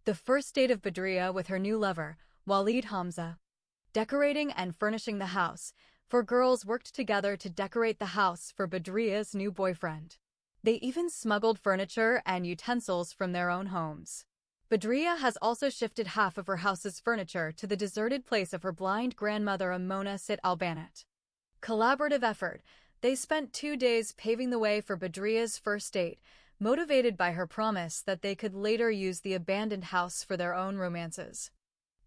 The first date of Badriya with her new lover, Walid Hamza. Decorating and furnishing the house. Four girls worked together to decorate the house for Badriya's new boyfriend. They even smuggled furniture and utensils from their own homes. Badriya has also shifted half of her house's furniture to the deserted place of her blind grandmother Amona Sit Albanat. Collaborative effort. They spent 2 days paving the way for Badriya's first date, motivated by her promise that they could later use the abandoned house for their own romances.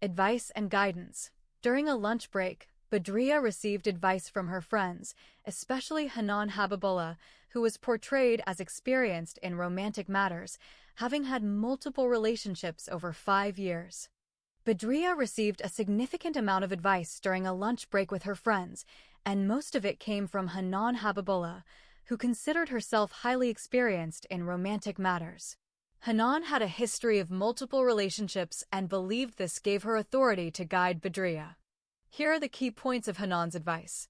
Advice and guidance. During a lunch break, Badriya received advice from her friends, especially Hanan Habibullah, who was portrayed as experienced in romantic matters, having had multiple relationships over 5 years. Badriya received a significant amount of advice during a lunch break with her friends, and most of it came from Hanan Habibullah, who considered herself highly experienced in romantic matters. Hanan had a history of multiple relationships and believed this gave her authority to guide Badriya. Here are the key points of Hanan's advice.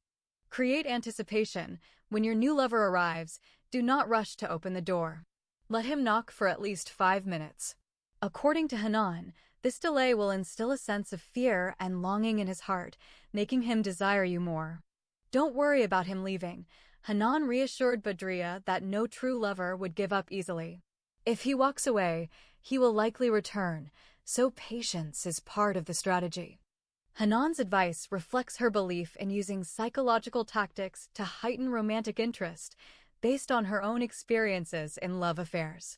Create anticipation. When your new lover arrives, do not rush to open the door. Let him knock for at least 5 minutes. According to Hanan, this delay will instill a sense of fear and longing in his heart, making him desire you more. Don't worry about him leaving. Hanan reassured Badriya that no true lover would give up easily. If he walks away, he will likely return, so patience is part of the strategy. Hanan's advice reflects her belief in using psychological tactics to heighten romantic interest based on her own experiences in love affairs.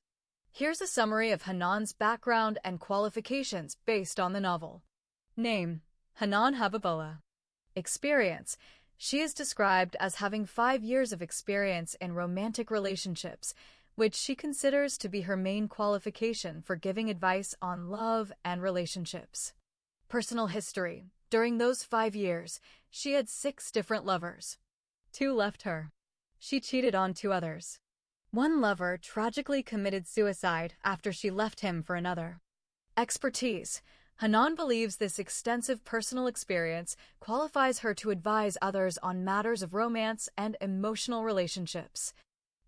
Here's a summary of Hanan's background and qualifications based on the novel. Name: Hanan Habibullah. Experience: she is described as having 5 years of experience in romantic relationships, which she considers to be her main qualification for giving advice on love and relationships. Personal history: during those 5 years, she had 6 different lovers. 2 left her. She cheated on 2 others. 1 lover tragically committed suicide after she left him for another. Expertise: Hanan believes this extensive personal experience qualifies her to advise others on matters of romance and emotional relationships.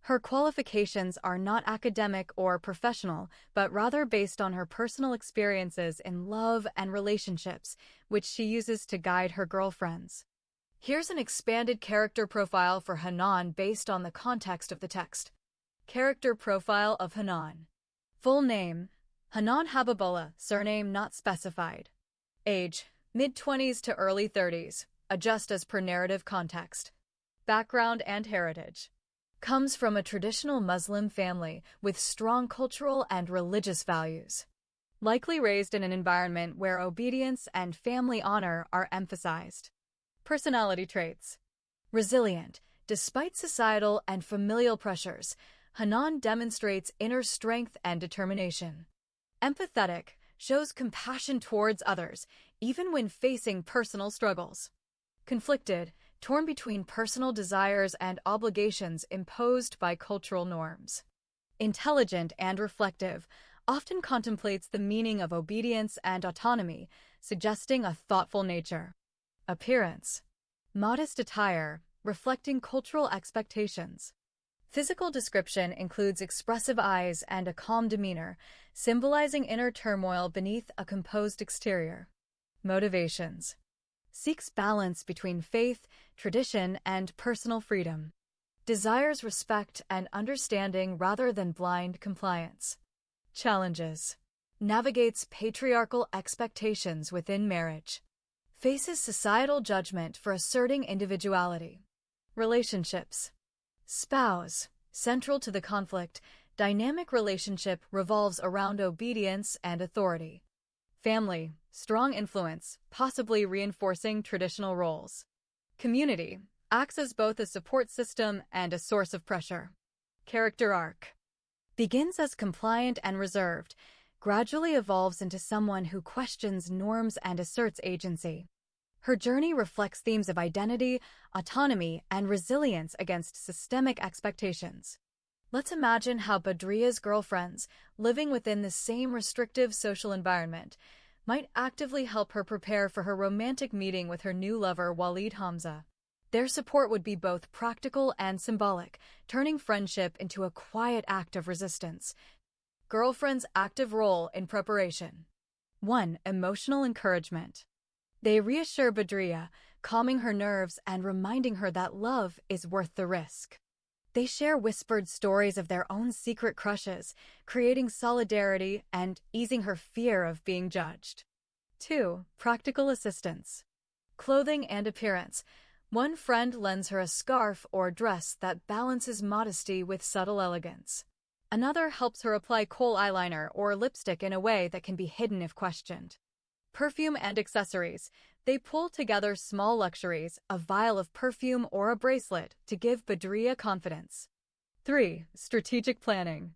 Her qualifications are not academic or professional, but rather based on her personal experiences in love and relationships, which she uses to guide her girlfriends. Here's an expanded character profile for Hanan based on the context of the text. Character profile of Hanan. Full name: Hanan Habibullah, surname not specified. Age: mid-20s to early 30s, adjust as per narrative context. Background and heritage: comes from a traditional Muslim family with strong cultural and religious values. Likely raised in an environment where obedience and family honor are emphasized. Personality traits: resilient. Despite societal and familial pressures, Hanan demonstrates inner strength and determination. Empathetic, shows compassion towards others, even when facing personal struggles. Conflicted, torn between personal desires and obligations imposed by cultural norms. Intelligent and reflective, often contemplates the meaning of obedience and autonomy, suggesting a thoughtful nature. Appearance: modest attire, reflecting cultural expectations. Physical description includes expressive eyes and a calm demeanor, symbolizing inner turmoil beneath a composed exterior. Motivations: seeks balance between faith, tradition, and personal freedom. Desires respect and understanding rather than blind compliance. Challenges: navigates patriarchal expectations within marriage. Faces societal judgment for asserting individuality. Relationships: spouse, central to the conflict, dynamic relationship revolves around obedience and authority. Family, strong influence, possibly reinforcing traditional roles. Community, acts as both a support system and a source of pressure. Character arc: begins as compliant and reserved, gradually evolves into someone who questions norms and asserts agency. Her journey reflects themes of identity, autonomy, and resilience against systemic expectations. Let's imagine how Badriya's girlfriends, living within the same restrictive social environment, might actively help her prepare for her romantic meeting with her new lover Walid Hamza. Their support would be both practical and symbolic, turning friendship into a quiet act of resistance. Girlfriend's active role in preparation. 1. Emotional encouragement. They reassure Badriya, calming her nerves and reminding her that love is worth the risk. They share whispered stories of their own secret crushes, creating solidarity and easing her fear of being judged. 2. Practical assistance. Clothing and appearance. One friend lends her a scarf or dress that balances modesty with subtle elegance. Another helps her apply kohl eyeliner or lipstick in a way that can be hidden if questioned. Perfume and accessories. They pull together small luxuries, a vial of perfume or a bracelet, to give Badriya confidence. 3. Strategic planning.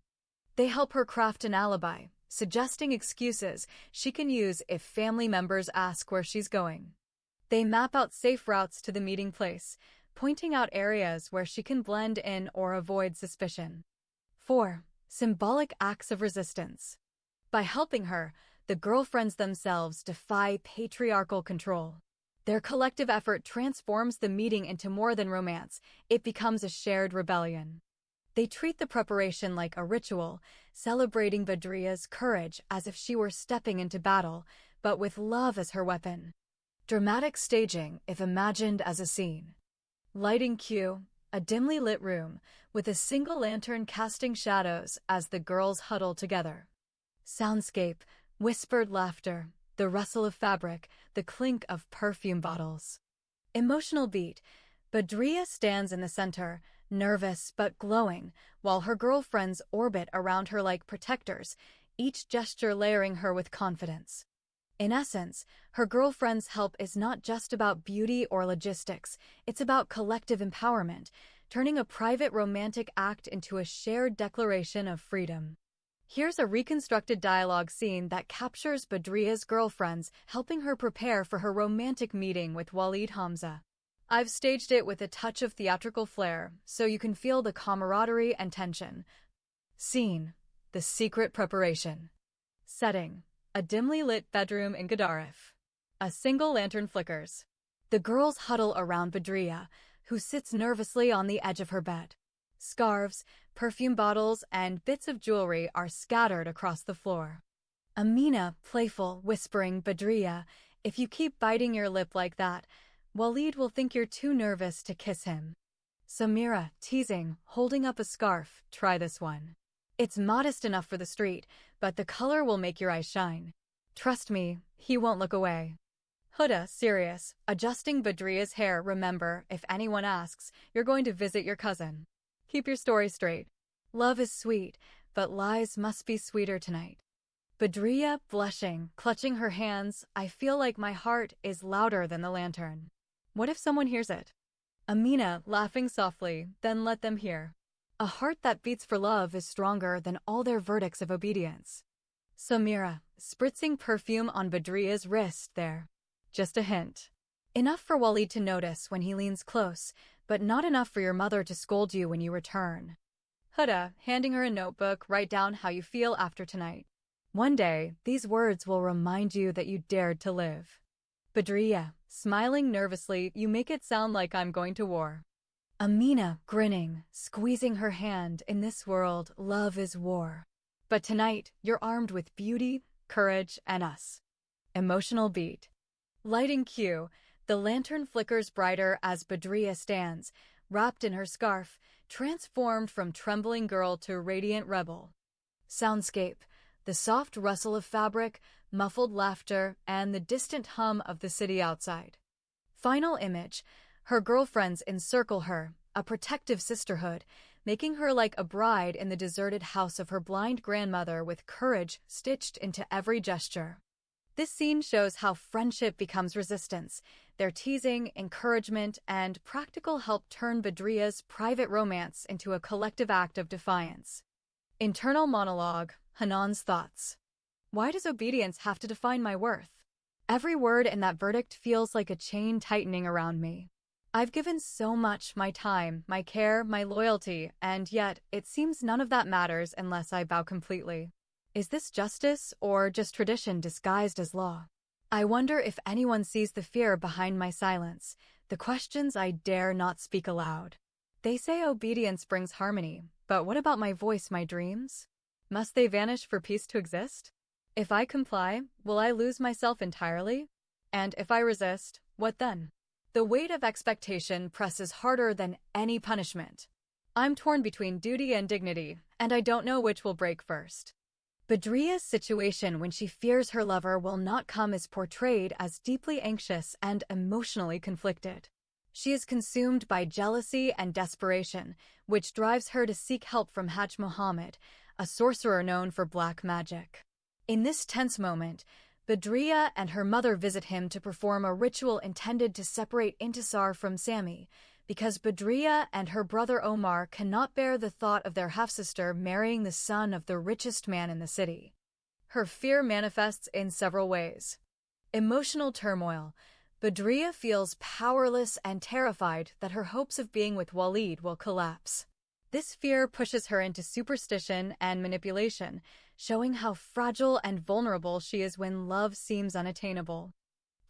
They help her craft an alibi, suggesting excuses she can use if family members ask where she's going. They map out safe routes to the meeting place, pointing out areas where she can blend in or avoid suspicion. 4. Symbolic acts of resistance. By helping her, the girlfriends themselves defy patriarchal control. Their collective effort transforms the meeting into more than romance. It becomes a shared rebellion. They treat the preparation like a ritual, celebrating Badriya's courage as if she were stepping into battle, but with love as her weapon. Dramatic staging, if imagined as a scene. Lighting cue. A dimly lit room, with a single lantern casting shadows as the girls huddle together. Soundscape, whispered laughter, the rustle of fabric, the clink of perfume bottles. Emotional beat. Badriya stands in the center, nervous but glowing, while her girlfriends orbit around her like protectors, each gesture layering her with confidence. In essence, her girlfriend's help is not just about beauty or logistics, it's about collective empowerment, turning a private romantic act into a shared declaration of freedom. Here's a reconstructed dialogue scene that captures Badriya's girlfriends helping her prepare for her romantic meeting with Walid Hamza. I've staged it with a touch of theatrical flair, so you can feel the camaraderie and tension. Scene: the secret preparation. Setting: a dimly lit bedroom in Gadaref. A single lantern flickers. The girls huddle around Badriya, who sits nervously on the edge of her bed. Scarves, perfume bottles, and bits of jewelry are scattered across the floor. Amina, playful, whispering, "Badriya, if you keep biting your lip like that, Walid will think you're too nervous to kiss him." Samira, teasing, holding up a scarf, "Try this one. It's modest enough for the street, but the color will make your eyes shine. Trust me, he won't look away." Huda, serious, adjusting Badriya's hair, "Remember, if anyone asks, you're going to visit your cousin. Keep your story straight. Love is sweet, but lies must be sweeter tonight." Badriya, blushing, clutching her hands, "I feel like my heart is louder than the lantern. What if someone hears it?" Amina, laughing softly, "Then let them hear. A heart that beats for love is stronger than all their verdicts of obedience." Samira, spritzing perfume on Badriya's wrist, "There. Just a hint. Enough for Walid to notice when he leans close, but not enough for your mother to scold you when you return." Huda, handing her a notebook, "Write down how you feel after tonight. One day, these words will remind you that you dared to live." Badriya, smiling nervously, "You make it sound like I'm going to war." Amina, grinning, squeezing her hand, "In this world, love is war. But tonight, you're armed with beauty, courage, and us." Emotional beat. Lighting cue. The lantern flickers brighter as Badriya stands, wrapped in her scarf, transformed from trembling girl to radiant rebel. Soundscape. The soft rustle of fabric, muffled laughter, and the distant hum of the city outside. Final image. Her girlfriends encircle her, a protective sisterhood, making her like a bride in the deserted house of her blind grandmother, with courage stitched into every gesture. This scene shows how friendship becomes resistance. Their teasing, encouragement, and practical help turn Badriya's private romance into a collective act of defiance. Internal monologue. Hanan's thoughts. Why does obedience have to define my worth? Every word in that verdict feels like a chain tightening around me. I've given so much, my time, my care, my loyalty, and yet it seems none of that matters unless I bow completely. Is this justice or just tradition disguised as law? I wonder if anyone sees the fear behind my silence, the questions I dare not speak aloud. They say obedience brings harmony, but what about my voice, my dreams? Must they vanish for peace to exist? If I comply, will I lose myself entirely? And if I resist, what then? The weight of expectation presses harder than any punishment. I'm torn between duty and dignity, and I don't know which will break first. Badriya's situation when she fears her lover will not come is portrayed as deeply anxious and emotionally conflicted. She is consumed by jealousy and desperation, which drives her to seek help from Hajj Muhammad, a sorcerer known for black magic. In this tense moment, Badriya and her mother visit him to perform a ritual intended to separate Intisar from Sami, because Badriya and her brother Omar cannot bear the thought of their half-sister marrying the son of the richest man in the city. Her fear manifests in several ways. Emotional turmoil. Badriya feels powerless and terrified that her hopes of being with Walid will collapse. This fear pushes her into superstition and manipulation, showing how fragile and vulnerable she is when love seems unattainable.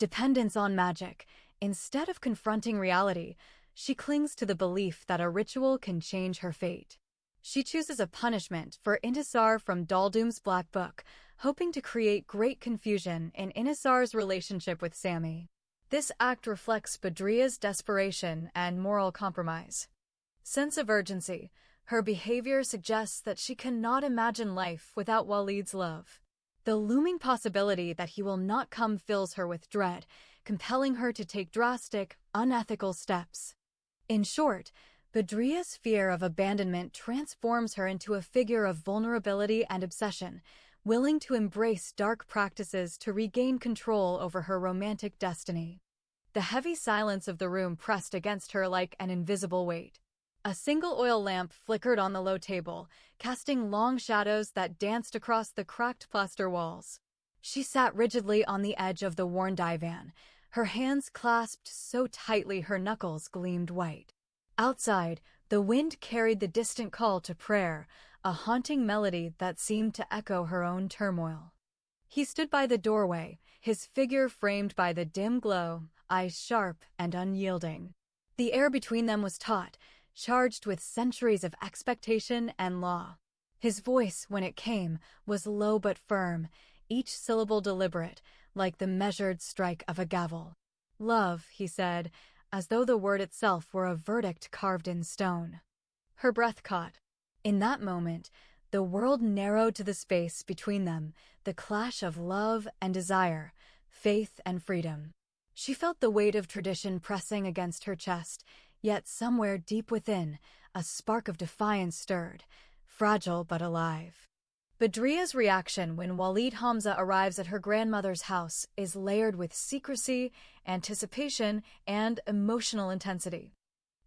Dependence on magic. Instead of confronting reality, she clings to the belief that a ritual can change her fate. She chooses a punishment for Intisar from Daldum's Black Book, hoping to create great confusion in Intisar's relationship with Sami. This act reflects Badriya's desperation and moral compromise. Sense of urgency. Her behavior suggests that she cannot imagine life without Walid's love. The looming possibility that he will not come fills her with dread, compelling her to take drastic, unethical steps. In short, Badriya's fear of abandonment transforms her into a figure of vulnerability and obsession, willing to embrace dark practices to regain control over her romantic destiny. The heavy silence of the room pressed against her like an invisible weight. A single oil lamp flickered on the low table, casting long shadows that danced across the cracked plaster walls. She sat rigidly on the edge of the worn divan, her hands clasped so tightly her knuckles gleamed white. Outside, the wind carried the distant call to prayer, a haunting melody that seemed to echo her own turmoil. He stood by the doorway, his figure framed by the dim glow, eyes sharp and unyielding. The air between them was taut, charged with centuries of expectation and law. His voice, when it came, was low but firm, each syllable deliberate, like the measured strike of a gavel. "Love," he said, as though the word itself were a verdict carved in stone. Her breath caught. In that moment, the world narrowed to the space between them, the clash of love and desire, faith and freedom. She felt the weight of tradition pressing against her chest, yet somewhere deep within, a spark of defiance stirred, fragile but alive. Badriya's reaction when Walid Hamza arrives at her grandmother's house is layered with secrecy, anticipation, and emotional intensity.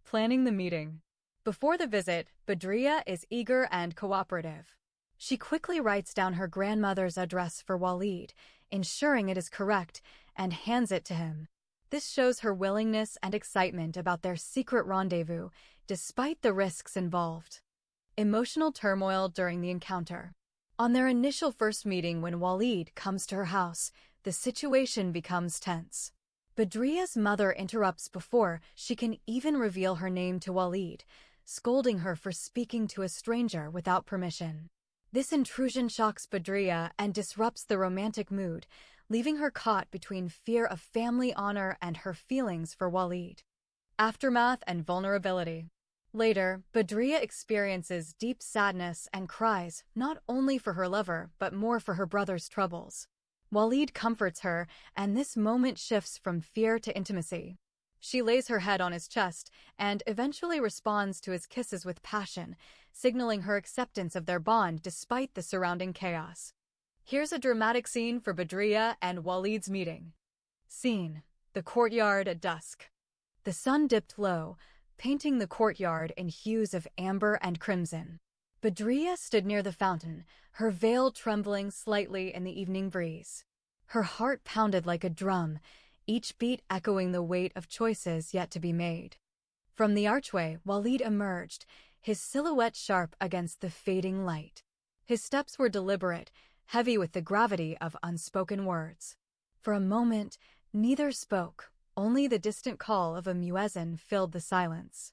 Planning the meeting. Before the visit, Badriya is eager and cooperative. She quickly writes down her grandmother's address for Walid, ensuring it is correct, and hands it to him. This shows her willingness and excitement about their secret rendezvous, despite the risks involved. Emotional turmoil during the encounter. On their initial first meeting when Walid comes to her house, the situation becomes tense. Badriya's mother interrupts before she can even reveal her name to Walid, scolding her for speaking to a stranger without permission. This intrusion shocks Badriya and disrupts the romantic mood, leaving her caught between fear of family honor and her feelings for Walid. Aftermath and vulnerability. Later, Badriya experiences deep sadness and cries not only for her lover but more for her brother's troubles. Walid comforts her, and this moment shifts from fear to intimacy. She lays her head on his chest and eventually responds to his kisses with passion, signaling her acceptance of their bond despite the surrounding chaos. Here's a dramatic scene for Badriya and Walid's meeting. Scene: the courtyard at dusk. The sun dipped low, painting the courtyard in hues of amber and crimson. Badriya stood near the fountain, her veil trembling slightly in the evening breeze. Her heart pounded like a drum, each beat echoing the weight of choices yet to be made. From the archway, Walid emerged, his silhouette sharp against the fading light. His steps were deliberate, heavy with the gravity of unspoken words. For a moment, neither spoke, only the distant call of a muezzin filled the silence.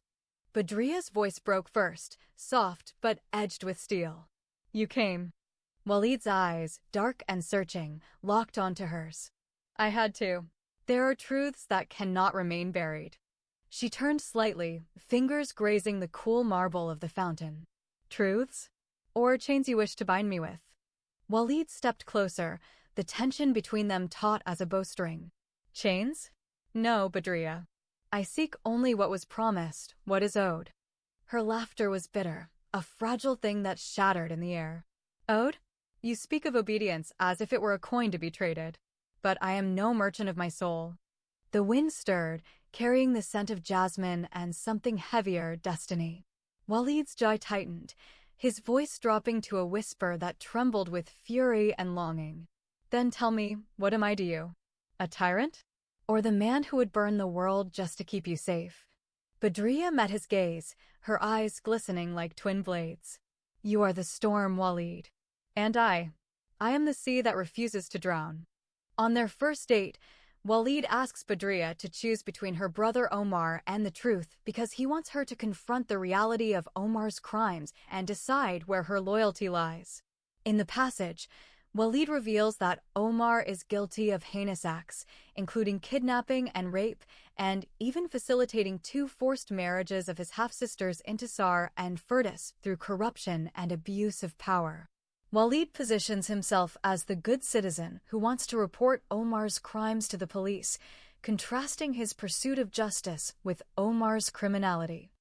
Badriya's voice broke first, soft but edged with steel. You came. Walid's eyes, dark and searching, locked onto hers. I had to. There are truths that cannot remain buried. She turned slightly, fingers grazing the cool marble of the fountain. Truths? Or chains you wish to bind me with? Walid stepped closer, the tension between them taut as a bowstring. Chains? No, Badriya. I seek only what was promised, what is owed. Her laughter was bitter, a fragile thing that shattered in the air. Owed? You speak of obedience as if it were a coin to be traded. But I am no merchant of my soul. The wind stirred, carrying the scent of jasmine and something heavier, destiny. Walid's jaw tightened, his voice dropping to a whisper that trembled with fury and longing. Then tell me, what am I to you? A tyrant? Or the man who would burn the world just to keep you safe? Badriya met his gaze, her eyes glistening like twin blades. You are the storm, Walid. And I am the sea that refuses to drown. On their first date, Walid asks Badriya to choose between her brother Omar and the truth because he wants her to confront the reality of Omar's crimes and decide where her loyalty lies. In the passage, Walid reveals that Omar is guilty of heinous acts, including kidnapping and rape, and even facilitating 2 forced marriages of his half-sisters Intisar and Firdas through corruption and abuse of power. Walid positions himself as the good citizen who wants to report Omar's crimes to the police, contrasting his pursuit of justice with Omar's criminality.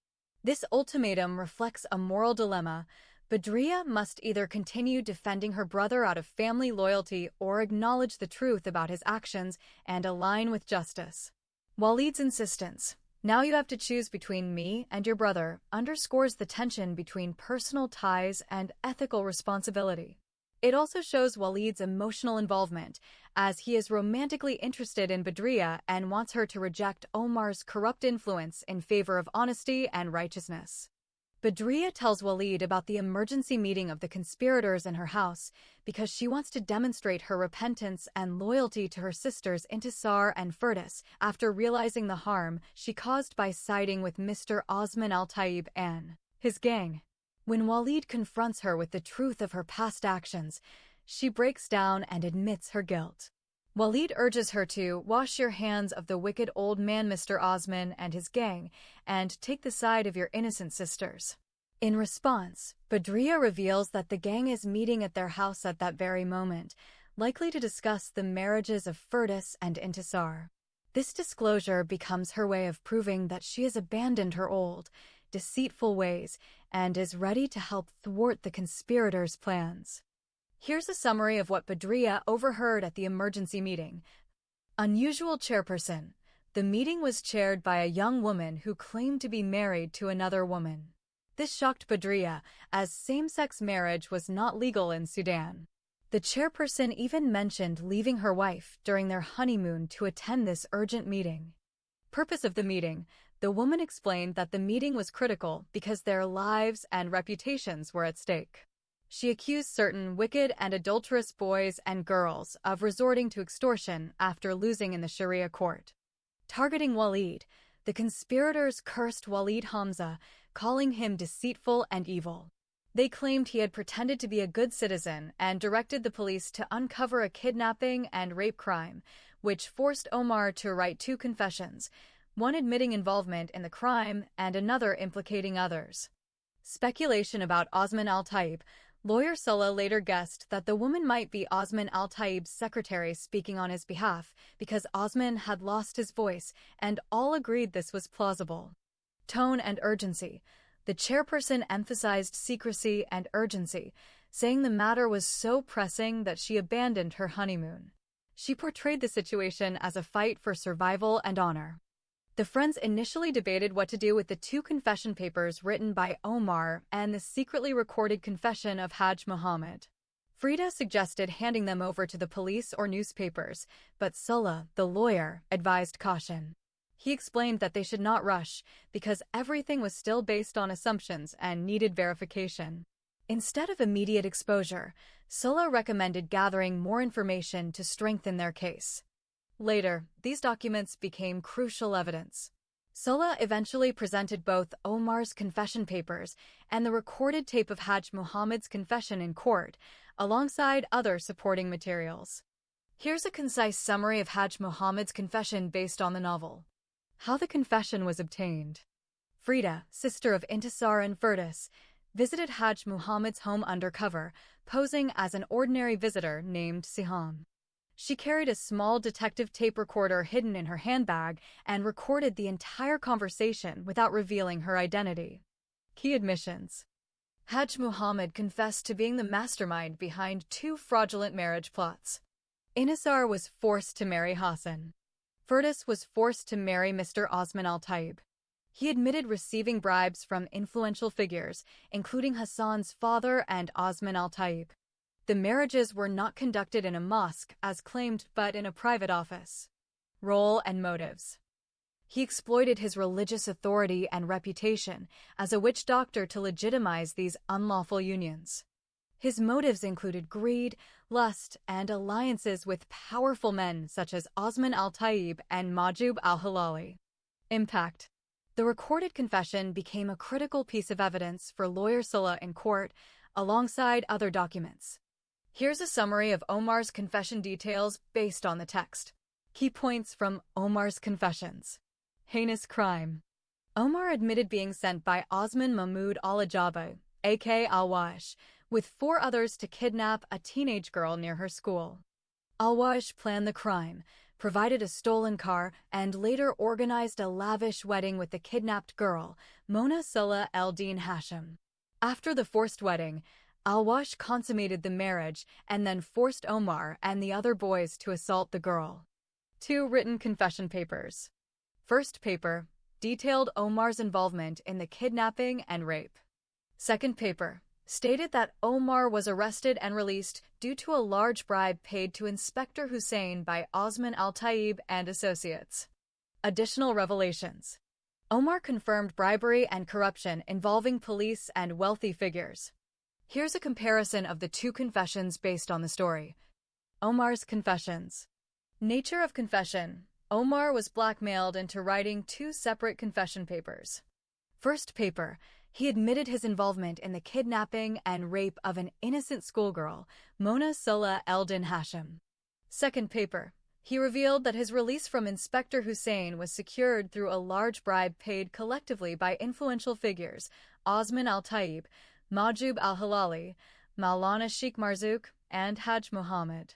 This ultimatum reflects a moral dilemma. Badriya must either continue defending her brother out of family loyalty or acknowledge the truth about his actions and align with justice. Walid's insistence, now you have to choose between me and your brother, underscores the tension between personal ties and ethical responsibility. It also shows Walid's emotional involvement, as he is romantically interested in Badriya and wants her to reject Omar's corrupt influence in favor of honesty and righteousness. Badriya tells Walid about the emergency meeting of the conspirators in her house because she wants to demonstrate her repentance and loyalty to her sisters Intisar and Firdas after realizing the harm she caused by siding with Mr. Osman Al-Taib and his gang. When Walid confronts her with the truth of her past actions, she breaks down and admits her guilt. Walid urges her to wash your hands of the wicked old man Mr. Osman and his gang and take the side of your innocent sisters. In response, Badriya reveals that the gang is meeting at their house at that very moment, likely to discuss the marriages of Firdas and Intisar. This disclosure becomes her way of proving that she has abandoned her old, deceitful ways and is ready to help thwart the conspirators' plans. Here's a summary of what Badriya overheard at the emergency meeting. Unusual chairperson. The meeting was chaired by a young woman who claimed to be married to another woman. This shocked Badriya, as same-sex marriage was not legal in Sudan. The chairperson even mentioned leaving her wife during their honeymoon to attend this urgent meeting. Purpose of the meeting. The woman explained that the meeting was critical because their lives and reputations were at stake. She accused certain wicked and adulterous boys and girls of resorting to extortion after losing in the Sharia court. Targeting Walid, the conspirators cursed Walid Hamza, calling him deceitful and evil. They claimed he had pretended to be a good citizen and directed the police to uncover a kidnapping and rape crime, which forced Omar to write 2 confessions, one admitting involvement in the crime and another implicating others. Speculation about Osman Al-Taib. Lawyer Sulla later guessed that the woman might be Osman Al-Taib's secretary speaking on his behalf because Osman had lost his voice, and all agreed this was plausible. Tone and urgency. The chairperson emphasized secrecy and urgency, saying the matter was so pressing that she abandoned her honeymoon. She portrayed the situation as a fight for survival and honor. The friends initially debated what to do with the 2 confession papers written by Omar and the secretly recorded confession of Hajj Muhammad. Frida suggested handing them over to the police or newspapers, but Sulla, the lawyer, advised caution. He explained that they should not rush because everything was still based on assumptions and needed verification. Instead of immediate exposure, Sulla recommended gathering more information to strengthen their case. Later, these documents became crucial evidence. Sulla eventually presented both Omar's confession papers and the recorded tape of Hajj Muhammad's confession in court, alongside other supporting materials. Here's a concise summary of Hajj Muhammad's confession based on the novel. How the confession was obtained. Frida, sister of Intisar and Firdaus, visited Hajj Muhammad's home undercover, posing as an ordinary visitor named Siham. She carried a small detective tape recorder hidden in her handbag and recorded the entire conversation without revealing her identity. Key admissions. Hajj Muhammad confessed to being the mastermind behind 2 fraudulent marriage plots. Intisar was forced to marry Hassan. Firdaus was forced to marry Mr. Osman Al-Taib. He admitted receiving bribes from influential figures, including Hassan's father and Osman Al-Taib. The marriages were not conducted in a mosque, as claimed, but in a private office. Role and motives. He exploited his religious authority and reputation as a witch doctor to legitimize these unlawful unions. His motives included greed, lust, and alliances with powerful men such as Osman Al-Taib and Majub Al-Hilali. Impact. The recorded confession became a critical piece of evidence for lawyer Sulla in court, alongside other documents. Here's a summary of Omar's confession details based on the text. Key points from Omar's confessions. Heinous crime. Omar admitted being sent by Osman Mahmud Al-Ajaba, a.k.a. Al-Wash, with 4 others to kidnap a teenage girl near her school. Al-Wash planned the crime, provided a stolen car, and later organized a lavish wedding with the kidnapped girl, Mona Sulla el-Din Hashim. After the forced wedding, Al-Wash consummated the marriage and then forced Omar and the other boys to assault the girl. 2 written confession papers. First paper detailed Omar's involvement in the kidnapping and rape. Second paper stated that Omar was arrested and released due to a large bribe paid to Inspector Hussein by Osman Al-Taib and associates. Additional revelations. Omar confirmed bribery and corruption involving police and wealthy figures. Here's a comparison of the 2 confessions based on the story. Omar's confessions. Nature of confession. Omar was blackmailed into writing 2 separate confession papers. First paper, he admitted his involvement in the kidnapping and rape of an innocent schoolgirl, Mona Sulla el-Din Hashim. Second paper, he revealed that his release from Inspector Hussein was secured through a large bribe paid collectively by influential figures, Osman Al-Taib, Majub Al-Hilali, Maulana Sheikh Marzouk, and Hajj Muhammad.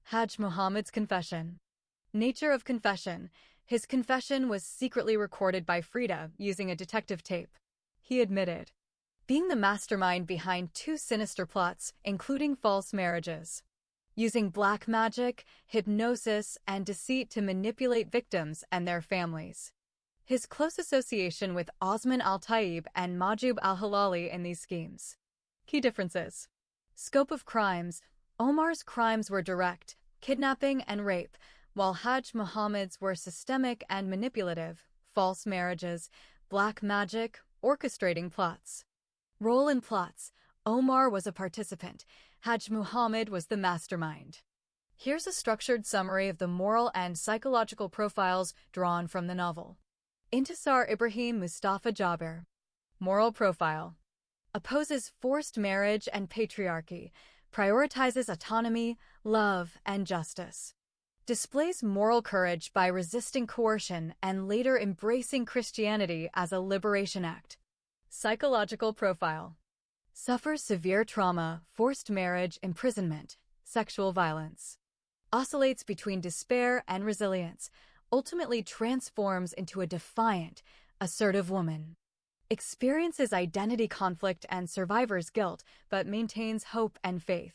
Hajj Muhammad's confession. Nature of confession. His confession was secretly recorded by Frida using a detective tape. He admitted being the mastermind behind 2 sinister plots, including false marriages, using black magic, hypnosis, and deceit to manipulate victims and their families. His close association with Osman Al-Taib and Majub Al-Hilali in these schemes. Key differences. Scope of crimes. Omar's crimes were direct, kidnapping and rape, while Hajj Muhammad's were systemic and manipulative, false marriages, black magic, orchestrating plots. Role in plots. Omar was a participant. Hajj Muhammad was the mastermind. Here's a structured summary of the moral and psychological profiles drawn from the novel. Intisar Ibrahim Mustafa Jaber. Moral profile. Opposes forced marriage and patriarchy, prioritizes autonomy, love, and justice. Displays moral courage by resisting coercion and later embracing Christianity as a liberation act. Psychological profile. Suffers severe trauma, forced marriage, imprisonment, sexual violence. Oscillates between despair and resilience, ultimately transforms into a defiant, assertive woman. Experiences identity conflict and survivor's guilt, but maintains hope and faith.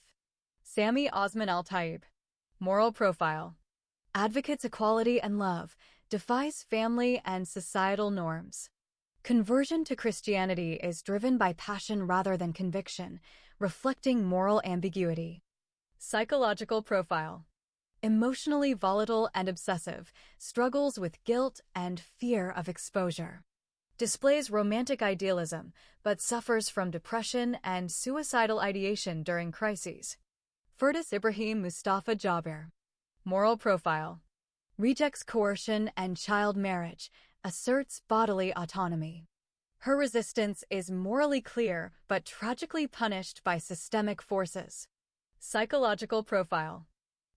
Sami Osman Al-Taib. Moral profile. Advocates equality and love, defies family and societal norms. Conversion to Christianity is driven by passion rather than conviction, reflecting moral ambiguity. Psychological profile. Emotionally volatile and obsessive, struggles with guilt and fear of exposure. Displays romantic idealism, but suffers from depression and suicidal ideation during crises. Firdaus Ibrahim Mustafa Jaber. Moral profile. Rejects coercion and child marriage, asserts bodily autonomy. Her resistance is morally clear but tragically punished by systemic forces. Psychological profile.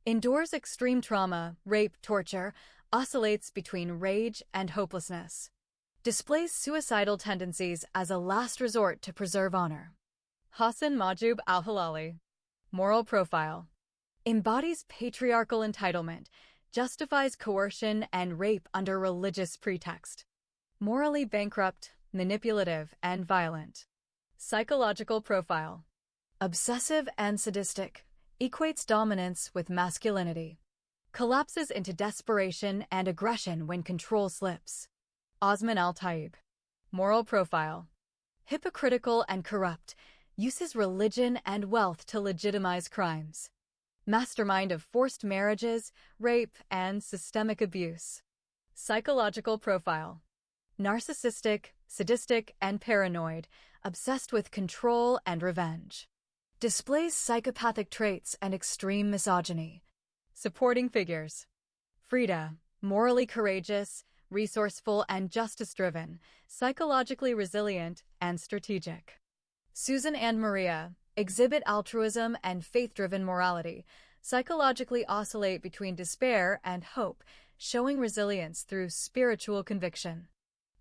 Endures extreme trauma, rape, torture, oscillates between rage and hopelessness. Displays suicidal tendencies as a last resort to preserve honor. Hassan Majub al-Hilali. Moral profile. Embodies patriarchal entitlement, justifies coercion and rape under religious pretext. Morally bankrupt, manipulative, and violent. Psychological profile. Obsessive and sadistic, equates dominance with masculinity. Collapses into desperation and aggression when control slips. Osman al-Taib. Moral profile. Hypocritical and corrupt, uses religion and wealth to legitimize crimes. Mastermind of forced marriages, rape, and systemic abuse. Psychological profile. Narcissistic, sadistic, and paranoid, obsessed with control and revenge. Displays psychopathic traits and extreme misogyny. Supporting figures. Frida, morally courageous, resourceful and justice-driven, psychologically resilient, and strategic. Susan and Maria, exhibit altruism and faith-driven morality, psychologically oscillate between despair and hope, showing resilience through spiritual conviction.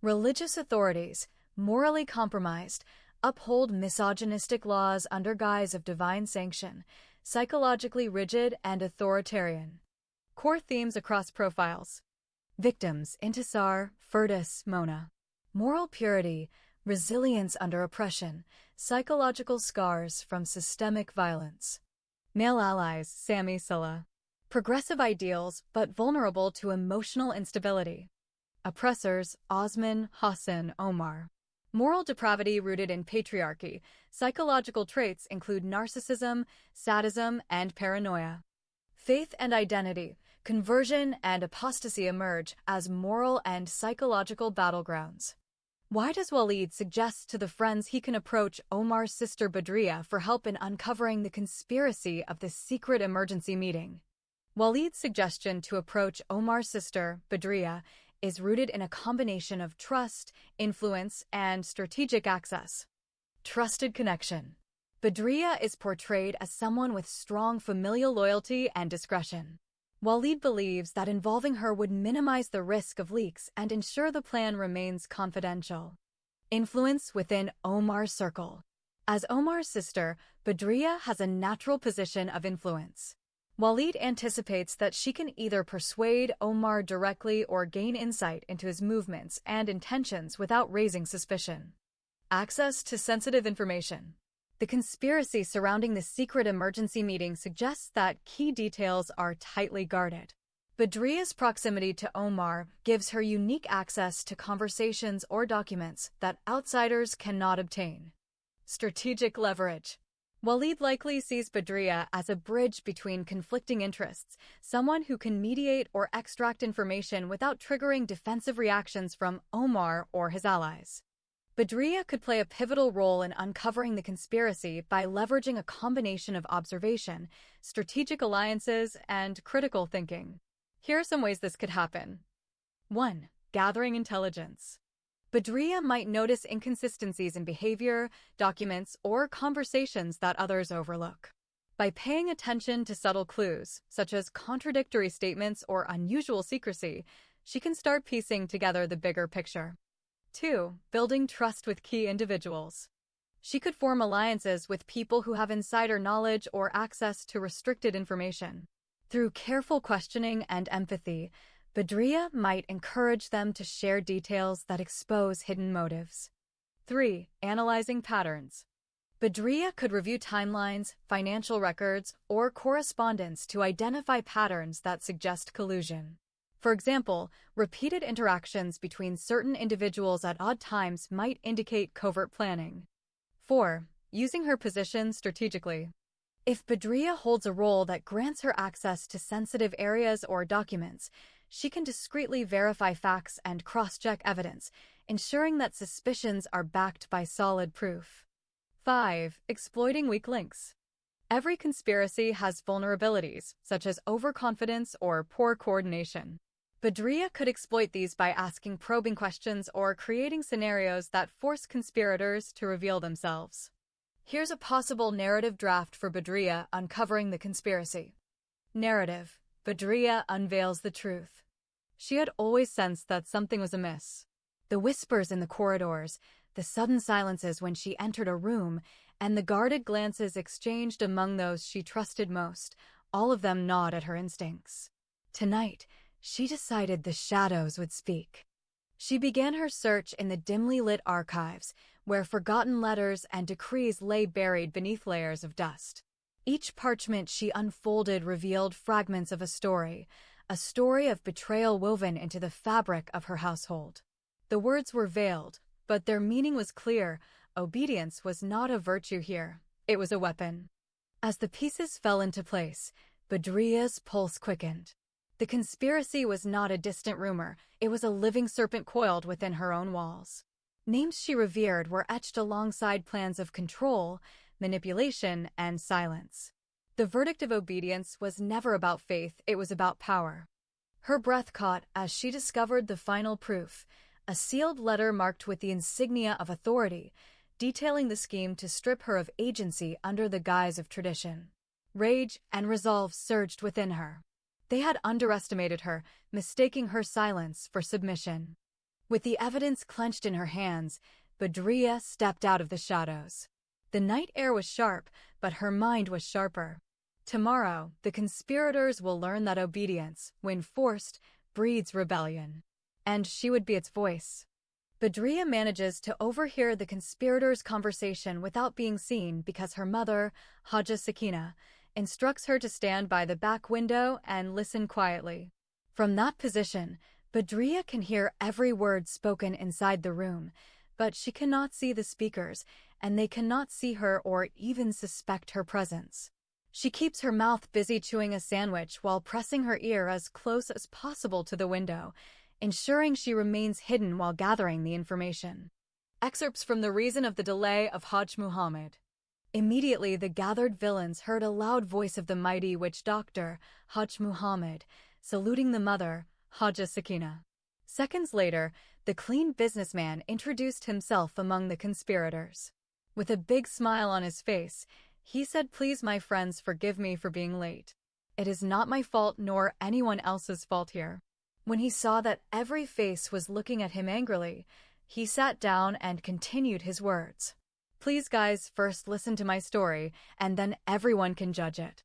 Religious authorities, morally compromised, uphold misogynistic laws under guise of divine sanction, psychologically rigid and authoritarian. Core themes across profiles. Victims: Intisar, Firdaus, Mona. Moral purity, resilience under oppression, psychological scars from systemic violence. Male allies: Sami, Silla. Progressive ideals but vulnerable to emotional instability. Oppressors: Osman, Hassan, Omar. Moral depravity rooted in patriarchy, psychological traits include narcissism, sadism, and paranoia. Faith and identity, conversion and apostasy emerge as moral and psychological battlegrounds. Why does Walid suggest to the friends he can approach Omar's sister Badriya for help in uncovering the conspiracy of the secret emergency meeting? Walid's suggestion to approach Omar's sister, Badriya, is rooted in a combination of trust, influence, and strategic access. Trusted connection. Badriya is portrayed as someone with strong familial loyalty and discretion. Walid believes that involving her would minimize the risk of leaks and ensure the plan remains confidential. Influence within Omar's circle. As Omar's sister, Badriya has a natural position of influence. Walid anticipates that she can either persuade Omar directly or gain insight into his movements and intentions without raising suspicion. Access to sensitive information. The conspiracy surrounding the secret emergency meeting suggests that key details are tightly guarded. Badriya's proximity to Omar gives her unique access to conversations or documents that outsiders cannot obtain. Strategic leverage. Walid likely sees Badriya as a bridge between conflicting interests, someone who can mediate or extract information without triggering defensive reactions from Omar or his allies. Badriya could play a pivotal role in uncovering the conspiracy by leveraging a combination of observation, strategic alliances, and critical thinking. Here are some ways this could happen. 1. Gathering intelligence. Badriya might notice inconsistencies in behavior, documents, or conversations that others overlook. By paying attention to subtle clues, such as contradictory statements or unusual secrecy, she can start piecing together the bigger picture. 2. Building trust with key individuals. She could form alliances with people who have insider knowledge or access to restricted information. Through careful questioning and empathy, Badriya might encourage them to share details that expose hidden motives. 3. Analyzing patterns. Badriya could review timelines, financial records, or correspondence to identify patterns that suggest collusion. For example, repeated interactions between certain individuals at odd times might indicate covert planning. 4. Using her position strategically. If Badriya holds a role that grants her access to sensitive areas or documents, she can discreetly verify facts and cross-check evidence, ensuring that suspicions are backed by solid proof. 5. Exploiting weak links. Every conspiracy has vulnerabilities, such as overconfidence or poor coordination. Badria could exploit these by asking probing questions or creating scenarios that force conspirators to reveal themselves. Here's a possible narrative draft for Badria uncovering the conspiracy. Narrative: Badria unveils the truth. She had always sensed that something was amiss. The whispers in the corridors, the sudden silences when she entered a room, and the guarded glances exchanged among those she trusted most, all of them gnawed at her instincts. Tonight, she decided the shadows would speak. She began her search in the dimly lit archives, where forgotten letters and decrees lay buried beneath layers of dust. Each parchment she unfolded revealed fragments of a story of betrayal woven into the fabric of her household. The words were veiled, but their meaning was clear. Obedience was not a virtue here, it was a weapon. As the pieces fell into place, Badria's pulse quickened. The conspiracy was not a distant rumor, it was a living serpent coiled within her own walls. Names she revered were etched alongside plans of control, manipulation, and silence. The verdict of obedience was never about faith, it was about power. Her breath caught as she discovered the final proof, a sealed letter marked with the insignia of authority, detailing the scheme to strip her of agency under the guise of tradition. Rage and resolve surged within her. They had underestimated her, mistaking her silence for submission. With the evidence clenched in her hands, Badria stepped out of the shadows. The night air was sharp, but her mind was sharper. Tomorrow, the conspirators will learn that obedience, when forced, breeds rebellion. And she would be its voice. Badria manages to overhear the conspirators' conversation without being seen because her mother, Haja Sakina, instructs her to stand by the back window and listen quietly. From that position, Badria can hear every word spoken inside the room, but she cannot see the speakers, and they cannot see her or even suspect her presence. She keeps her mouth busy chewing a sandwich while pressing her ear as close as possible to the window, ensuring she remains hidden while gathering the information. Excerpts from The Reason of the Delay of Hajj Muhammad. Immediately, the gathered villains heard a loud voice of the mighty witch doctor, Hajj Muhammad, saluting the mother, Haja Sakina. Seconds later, the clean businessman introduced himself among the conspirators. With a big smile on his face, he said, "Please, my friends, forgive me for being late. It is not my fault nor anyone else's fault here." When he saw that every face was looking at him angrily, he sat down and continued his words. "Please guys, first listen to my story, and then everyone can judge it.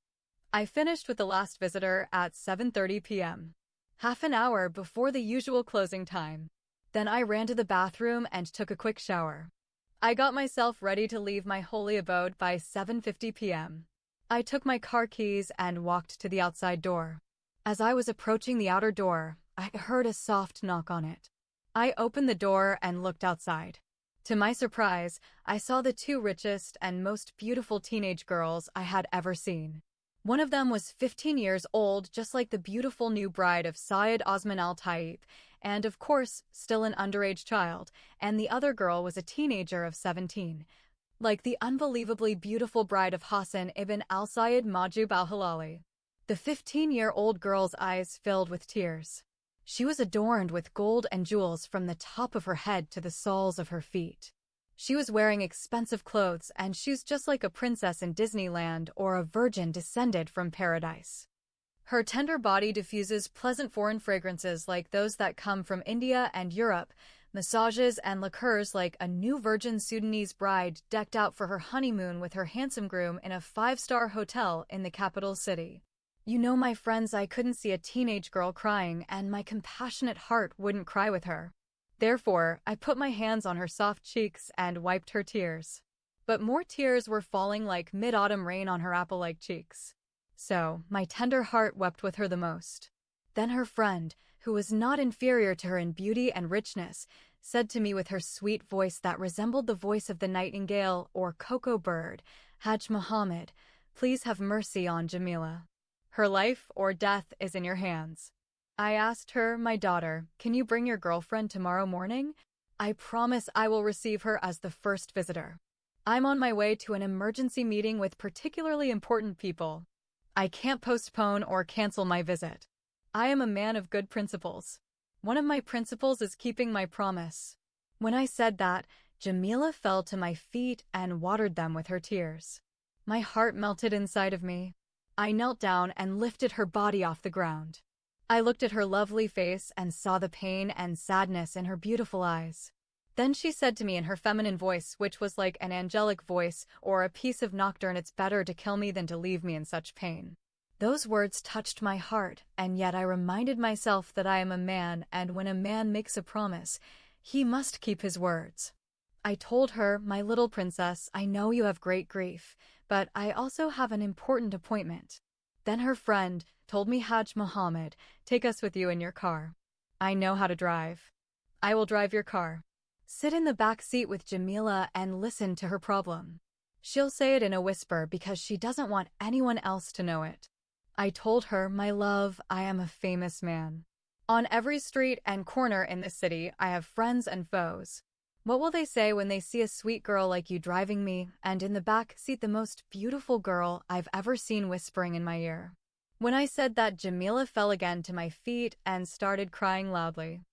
I finished with the last visitor at 7:30 p.m., half an hour before the usual closing time. Then I ran to the bathroom and took a quick shower. I got myself ready to leave my holy abode by 7:50 p.m. I took my car keys and walked to the outside door. As I was approaching the outer door, I heard a soft knock on it. I opened the door and looked outside. To my surprise, I saw the two richest and most beautiful teenage girls I had ever seen. One of them was 15 years old, just like the beautiful new bride of Syed Osman al-Taib, and of course, still an underage child, and the other girl was a teenager of 17, like the unbelievably beautiful bride of Hassan ibn al-Sayyid Majub al-Hilali. The 15-year-old girl's eyes filled with tears. She was adorned with gold and jewels from the top of her head to the soles of her feet. She was wearing expensive clothes and shoes just like a princess in Disneyland or a virgin descended from paradise. Her tender body diffuses pleasant foreign fragrances like those that come from India and Europe, massages and liqueurs like a new virgin Sudanese bride decked out for her honeymoon with her handsome groom in a 5-star hotel in the capital city. You know, my friends, I couldn't see a teenage girl crying, and my compassionate heart wouldn't cry with her. Therefore, I put my hands on her soft cheeks and wiped her tears. But more tears were falling like mid-autumn rain on her apple-like cheeks. So, my tender heart wept with her the most. Then her friend, who was not inferior to her in beauty and richness, said to me with her sweet voice that resembled the voice of the nightingale or cocoa bird, "Hajj Muhammad, please have mercy on Jamila. Her life or death is in your hands." I asked her, "My daughter, can you bring your girlfriend tomorrow morning? I promise I will receive her as the first visitor. I'm on my way to an emergency meeting with particularly important people. I can't postpone or cancel my visit." I am a man of good principles. One of my principles is keeping my promise. When I said that, Jamila fell to my feet and watered them with her tears. My heart melted inside of me. I knelt down and lifted her body off the ground. I looked at her lovely face and saw the pain and sadness in her beautiful eyes. Then she said to me in her feminine voice, which was like an angelic voice or a piece of nocturne, "It's better to kill me than to leave me in such pain." Those words touched my heart, and yet I reminded myself that I am a man, and when a man makes a promise, he must keep his words. I told her, "My little princess, I know you have great grief, but I also have an important appointment." Then her friend told me, "Hajj Muhammad, take us with you in your car. I know how to drive. I will drive your car. Sit in the back seat with Jamila and listen to her problem. She'll say it in a whisper because she doesn't want anyone else to know it." I told her, "My love, I am a famous man. On every street and corner in the city, I have friends and foes. What will they say when they see a sweet girl like you driving me, and in the back seat the most beautiful girl I've ever seen whispering in my ear?" When I said that, Jamila fell again to my feet and started crying loudly.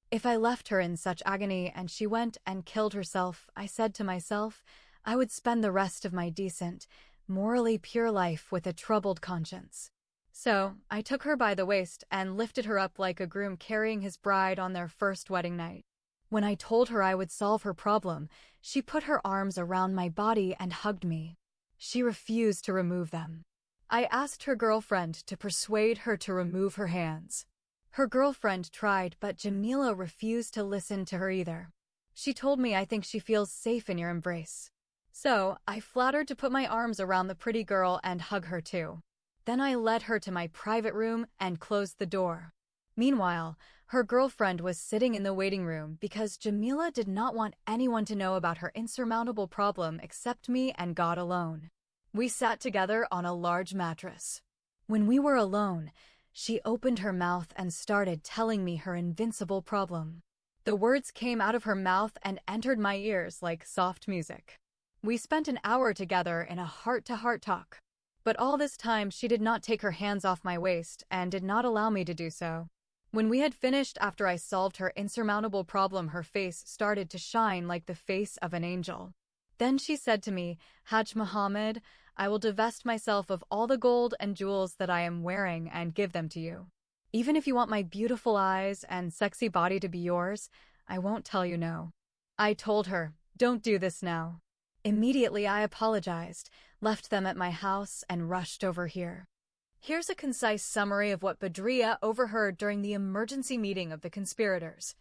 If I left her in such agony and she went and killed herself, I said to myself, I would spend the rest of my decent, morally pure life with a troubled conscience. So, I took her by the waist and lifted her up like a groom carrying his bride on their first wedding night. When I told her I would solve her problem, she put her arms around my body and hugged me. She refused to remove them. I asked her girlfriend to persuade her to remove her hands. Her girlfriend tried, but Jamila refused to listen to her either. She told me, "I think she feels safe in your embrace." So, I flattered to put my arms around the pretty girl and hug her too. Then I led her to my private room and closed the door. Meanwhile, her girlfriend was sitting in the waiting room because Jamila did not want anyone to know about her insurmountable problem except me and God alone. We sat together on a large mattress. When we were alone, she opened her mouth and started telling me her invincible problem. The words came out of her mouth and entered my ears like soft music. We spent an hour together in a heart-to-heart talk. But all this time she did not take her hands off my waist and did not allow me to do so. When we had finished after I solved her insurmountable problem, her face started to shine like the face of an angel. Then she said to me, "Hajj Muhammad, I will divest myself of all the gold and jewels that I am wearing and give them to you. Even if you want my beautiful eyes and sexy body to be yours, I won't tell you no." I told her, "Don't do this now." Immediately I apologized, left them at my house, and rushed over here. Here's a concise summary of what Badriya overheard during the emergency meeting of the conspirators.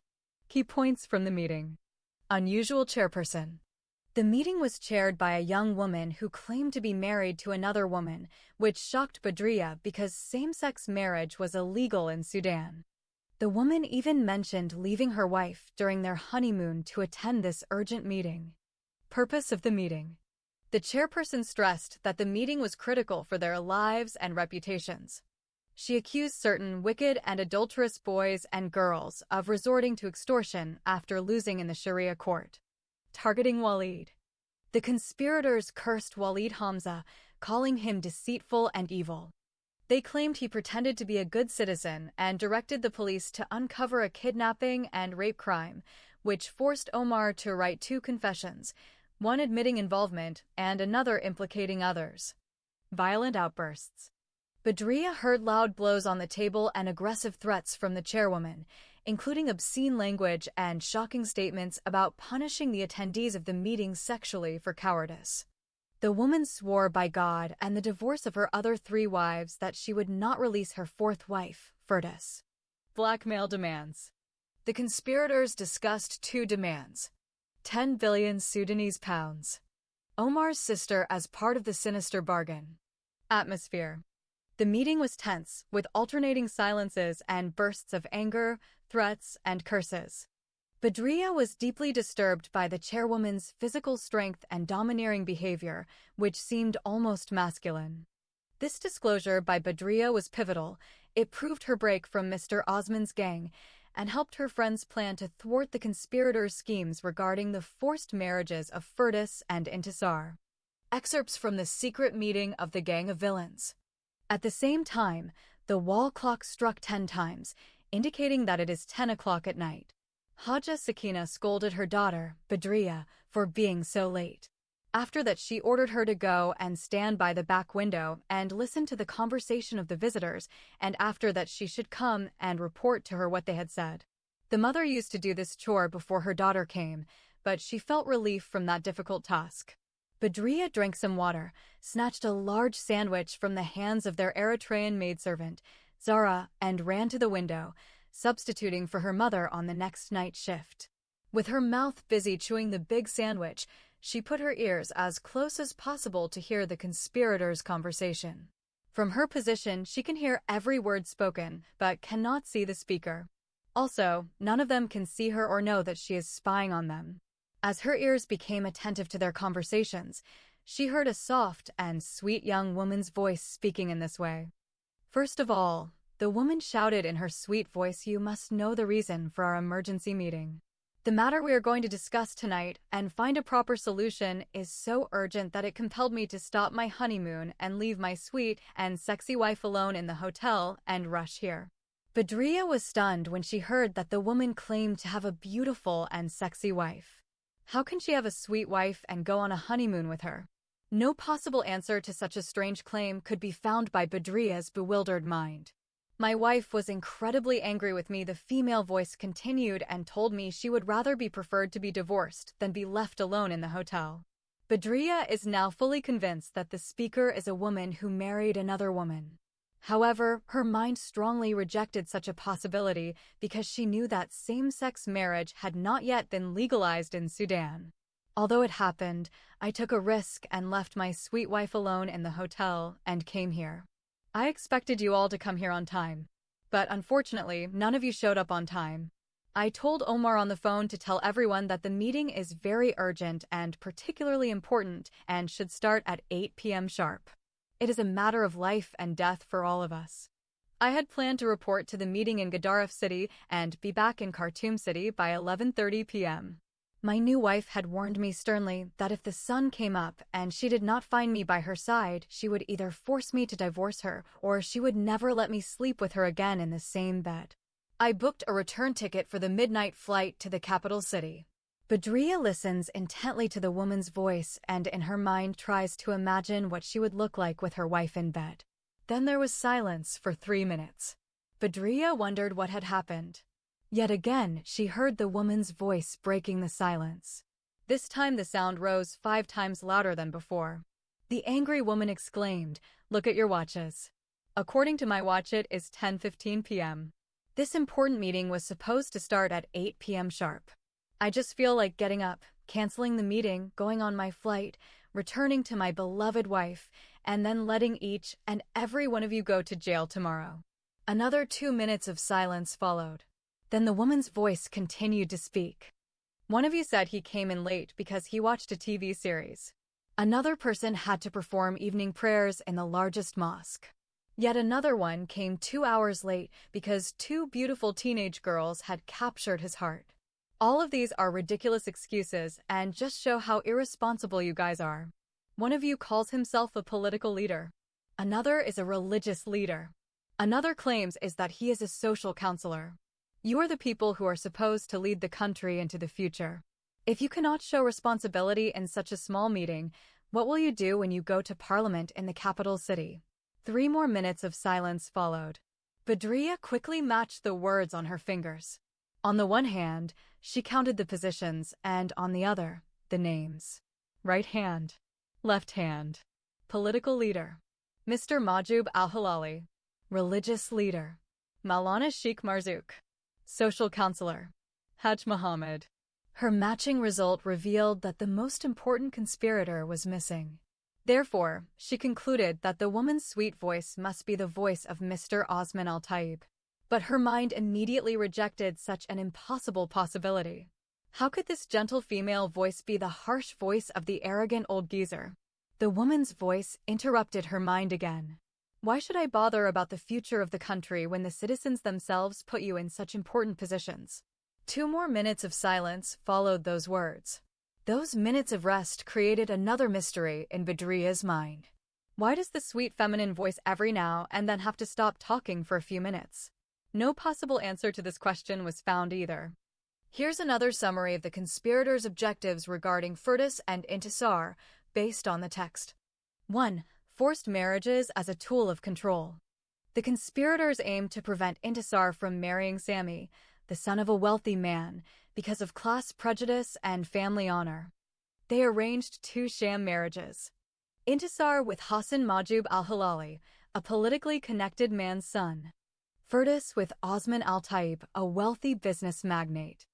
Key points from the meeting. Unusual chairperson. The meeting was chaired by a young woman who claimed to be married to another woman, which shocked Badriya because same-sex marriage was illegal in Sudan. The woman even mentioned leaving her wife during their honeymoon to attend this urgent meeting. Purpose of the meeting. The chairperson stressed that the meeting was critical for their lives and reputations. She accused certain wicked and adulterous boys and girls of resorting to extortion after losing in the Sharia court. Targeting Walid. The conspirators cursed Walid Hamza, calling him deceitful and evil. They claimed he pretended to be a good citizen and directed the police to uncover a kidnapping and rape crime, which forced Omar to write 2 confessions, one admitting involvement and another implicating others. Violent outbursts. Badriya heard loud blows on the table and aggressive threats from the chairwoman, including obscene language and shocking statements about punishing the attendees of the meeting sexually for cowardice. The woman swore by God and the divorce of her other 3 wives that she would not release her 4th wife, Firdaus. Blackmail demands. The conspirators discussed 2 demands. 10 billion Sudanese pounds. Omar's sister as part of the sinister bargain. Atmosphere. The meeting was tense, with alternating silences and bursts of anger, threats, and curses. Badriya was deeply disturbed by the chairwoman's physical strength and domineering behavior, which seemed almost masculine. This disclosure by Badriya was pivotal. It proved her break from Mr. Osman's gang and helped her friends plan to thwart the conspirators' schemes regarding the forced marriages of Firdaus and Intisar. Excerpts from the secret meeting of the Gang of Villains. At the same time, The wall clock struck 10 times, indicating that it is 10 o'clock at night. Haja Sakina scolded her daughter, Badriya, for being so late. After that, she ordered her to go and stand by the back window and listen to the conversation of the visitors, and after that she should come and report to her what they had said. The mother used to do this chore before her daughter came, but she felt relief from that difficult task. Badriya drank some water, snatched a large sandwich from the hands of their Eritrean maidservant, Zara, and ran to the window, substituting for her mother on the next night shift. With her mouth busy chewing the big sandwich, she put her ears as close as possible to hear the conspirators' conversation. From her position, she can hear every word spoken, but cannot see the speaker. Also, none of them can see her or know that she is spying on them. As her ears became attentive to their conversations, she heard a soft and sweet young woman's voice speaking in this way. First of all, the woman shouted in her sweet voice, "You must know the reason for our emergency meeting. The matter we are going to discuss tonight and find a proper solution is so urgent that it compelled me to stop my honeymoon and leave my sweet and sexy wife alone in the hotel and rush here." Badriya was stunned when she heard that the woman claimed to have a beautiful and sexy wife. How can she have a sweet wife and go on a honeymoon with her? No possible answer to such a strange claim could be found by Badriya's bewildered mind. "My wife was incredibly angry with me," the female voice continued, and told me she would rather be preferred to be divorced than be left alone in the hotel. Badriya is now fully convinced that the speaker is a woman who married another woman. However, her mind strongly rejected such a possibility because she knew that same-sex marriage had not yet been legalized in Sudan. "Although it happened, I took a risk and left my sweet wife alone in the hotel and came here. I expected you all to come here on time. But unfortunately, none of you showed up on time. I told Omar on the phone to tell everyone that the meeting is very urgent and particularly important and should start at 8 p.m. sharp. It is a matter of life and death for all of us. I had planned to report to the meeting in Gadaref City and be back in Khartoum City by 11:30 p.m. My new wife had warned me sternly that if the sun came up and she did not find me by her side, she would either force me to divorce her or she would never let me sleep with her again in the same bed. I booked a return ticket for the midnight flight to the capital city." Badriya listens intently to the woman's voice and in her mind tries to imagine what she would look like with her wife in bed. Then there was silence for 3 minutes. Badriya wondered what had happened. Yet again, she heard the woman's voice breaking the silence. This time the sound rose 5 times louder than before. The angry woman exclaimed, "Look at your watches. According to my watch, it is 10:15 p.m. This important meeting was supposed to start at 8 p.m. sharp. I just feel like getting up, canceling the meeting, going on my flight, returning to my beloved wife, and then letting each and every one of you go to jail tomorrow." Another 2 minutes of silence followed. Then the woman's voice continued to speak. "One of you said he came in late because he watched a TV series. Another person had to perform evening prayers in the largest mosque. Yet another one came 2 hours late because 2 beautiful teenage girls had captured his heart. All of these are ridiculous excuses and just show how irresponsible you guys are. One of you calls himself a political leader. Another is a religious leader. Another claims is that he is a social counselor. You are the people who are supposed to lead the country into the future. If you cannot show responsibility in such a small meeting, what will you do when you go to parliament in the capital city?" 3 more minutes of silence followed. Badriya quickly matched the words on her fingers. On the one hand, she counted the positions, and on the other, the names. Right hand. Left hand. Political leader. Mr. Majub al-Hilali. Religious leader. Maulana Sheikh Marzouk. Social counselor. Hajj Muhammad. Her matching result revealed that the most important conspirator was missing. Therefore, she concluded that the woman's sweet voice must be the voice of Mr. Osman Al-Taib. But her mind immediately rejected such an impossible possibility. How could this gentle female voice be the harsh voice of the arrogant old geezer? The woman's voice interrupted her mind again. "Why should I bother about the future of the country when the citizens themselves put you in such important positions?" 2 more minutes of silence followed those words. Those minutes of rest created another mystery in Badriya's mind. Why does the sweet feminine voice every now and then have to stop talking for a few minutes? No possible answer to this question was found either. Here's another summary of the conspirators' objectives regarding Firdas and Intisar, based on the text. 1. Forced marriages as a tool of control. The conspirators aimed to prevent Intisar from marrying Sami, the son of a wealthy man, because of class prejudice and family honor. They arranged 2 sham marriages. Intisar with Hassan Majub al-Hilali, a politically connected man's son. Firdas with Osman al-Taib, a wealthy business magnate.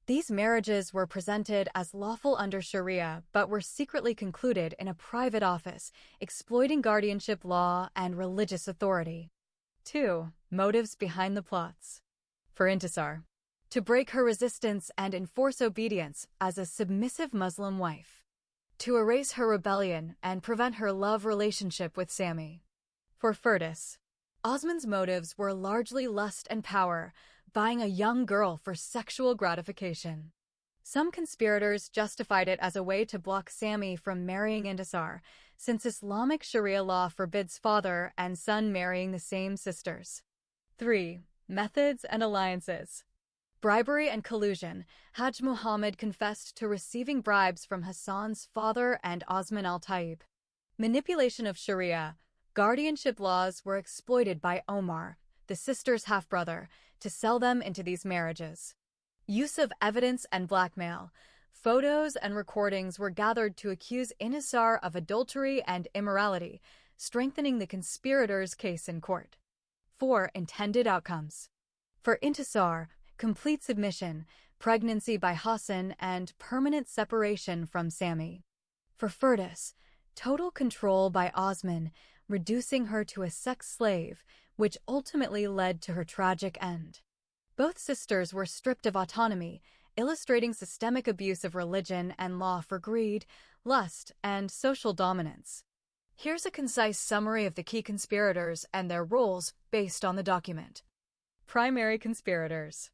These marriages were presented as lawful under Sharia but were secretly concluded in a private office, exploiting guardianship law and religious authority. 2. Motives behind the plots. For Intisar, to break her resistance and enforce obedience as a submissive Muslim wife. To erase her rebellion and prevent her love relationship with Sami. For Firdas, Osman's motives were largely lust and power, buying a young girl for sexual gratification. Some conspirators justified it as a way to block Sami from marrying Intisar, since Islamic Sharia law forbids father and son marrying the same sisters. 3. Methods and alliances. Bribery and collusion. Hajj Muhammad confessed to receiving bribes from Hassan's father and Osman al-Taib. Manipulation of Sharia. Guardianship laws were exploited by Omar, the sister's half-brother, to sell them into these marriages. Use of evidence and blackmail. Photos and recordings were gathered to accuse Intisar of adultery and immorality, strengthening the conspirators' case in court. 4. Intended outcomes. For Intisar, complete submission, pregnancy by Hassan, and permanent separation from Sami. For Firdas, total control by Osman, reducing her to a sex slave, which ultimately led to her tragic end. Both sisters were stripped of autonomy, illustrating systemic abuse of religion and law for greed, lust, and social dominance. Here's a concise summary of the key conspirators and their roles based on the document. Primary conspirators.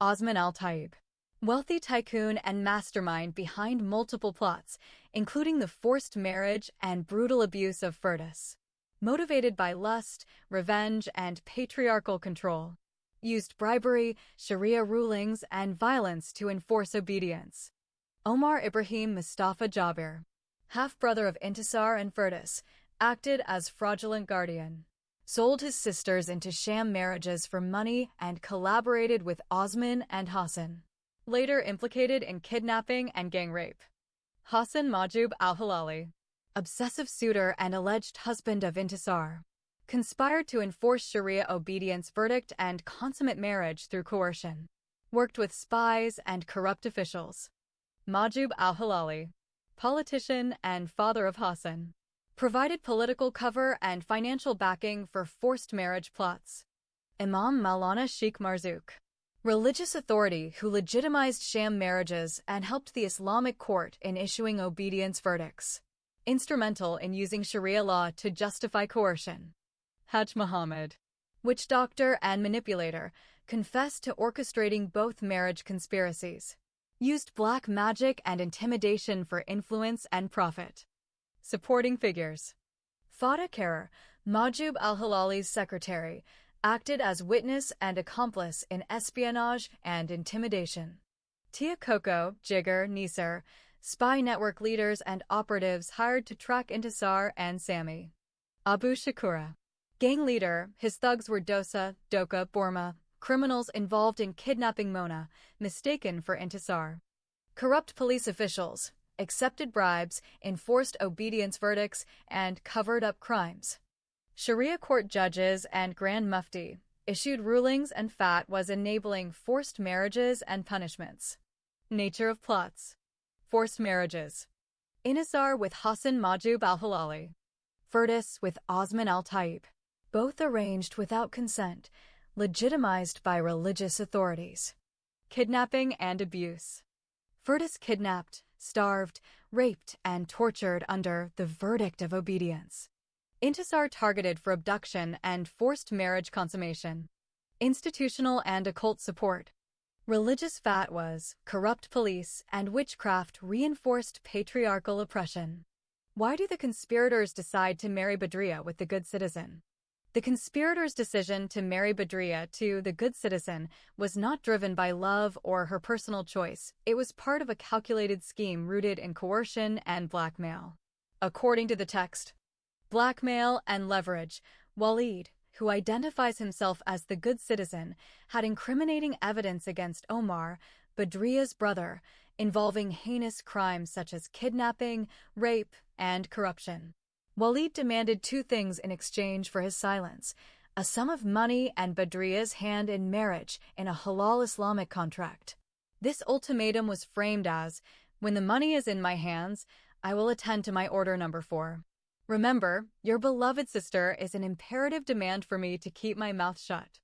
Osman al-Taib, wealthy tycoon and mastermind behind multiple plots, including the forced marriage and brutal abuse of Firdas. Motivated by lust, revenge, and patriarchal control. Used bribery, Sharia rulings, and violence to enforce obedience. Omar Ibrahim Mustafa Jabir, half-brother of Intisar and Firdas, acted as fraudulent guardian. Sold his sisters into sham marriages for money and collaborated with Osman and Hassan. Later implicated in kidnapping and gang rape. Hassan Majub al-Hilali, obsessive suitor and alleged husband of Intisar. Conspired to enforce Sharia obedience verdict and consummate marriage through coercion. Worked with spies and corrupt officials. Majub al-Hilali, politician and father of Hassan. Provided political cover and financial backing for forced marriage plots. Imam Maulana Sheikh Marzouk, religious authority who legitimized sham marriages and helped the Islamic court in issuing obedience verdicts. Instrumental in using Sharia law to justify coercion. Hajj Muhammad, witch doctor and manipulator, confessed to orchestrating both marriage conspiracies. Used black magic and intimidation for influence and profit. Supporting figures. Fada Karar, Majub al-Hilali's secretary, acted as witness and accomplice in espionage and intimidation. Tia Koko, Jigar, Nisar, spy network leaders and operatives hired to track Intisar and Sami. Abu Shakura, gang leader, his thugs were Dosa, Doka, Borma, criminals involved in kidnapping Mona, mistaken for Intisar. Corrupt police officials, accepted bribes, enforced obedience verdicts, and covered up crimes. Sharia court judges and Grand Mufti issued rulings and fatwas enabling forced marriages and punishments. Nature of plots. Forced marriages. Intisar with Hassan Majub al-Hilali. Firdas with Osman al-Taib. Both arranged without consent, legitimized by religious authorities. Kidnapping and abuse. Firdas kidnapped, starved, raped, and tortured under the verdict of obedience. Intisar targeted for abduction and forced marriage consummation. Institutional and occult support. Religious fatwas, corrupt police, and witchcraft reinforced patriarchal oppression. Why do the conspirators decide to marry Badriya with the good citizen? The conspirators' decision to marry Badriya to the good citizen was not driven by love or her personal choice. It was part of a calculated scheme rooted in coercion and blackmail. According to the text, blackmail and leverage, Walid, who identifies himself as the good citizen, had incriminating evidence against Omar, Badriya's brother, involving heinous crimes such as kidnapping, rape, and corruption. Walid demanded two things in exchange for his silence: a sum of money and Badriya's hand in marriage in a halal Islamic contract. This ultimatum was framed as, "When the money is in my hands, I will attend to my order number 4. Remember, your beloved sister is an imperative demand for me to keep my mouth shut."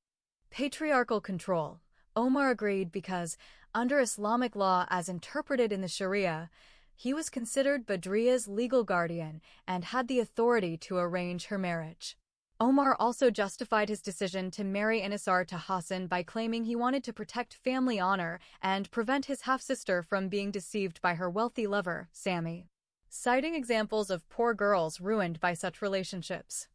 Patriarchal control. Omar agreed because, under Islamic law as interpreted in the Sharia, he was considered Badriya's legal guardian and had the authority to arrange her marriage. Omar also justified his decision to marry Inisar to Hassan by claiming he wanted to protect family honor and prevent his half-sister from being deceived by her wealthy lover, Sami, citing examples of poor girls ruined by such relationships.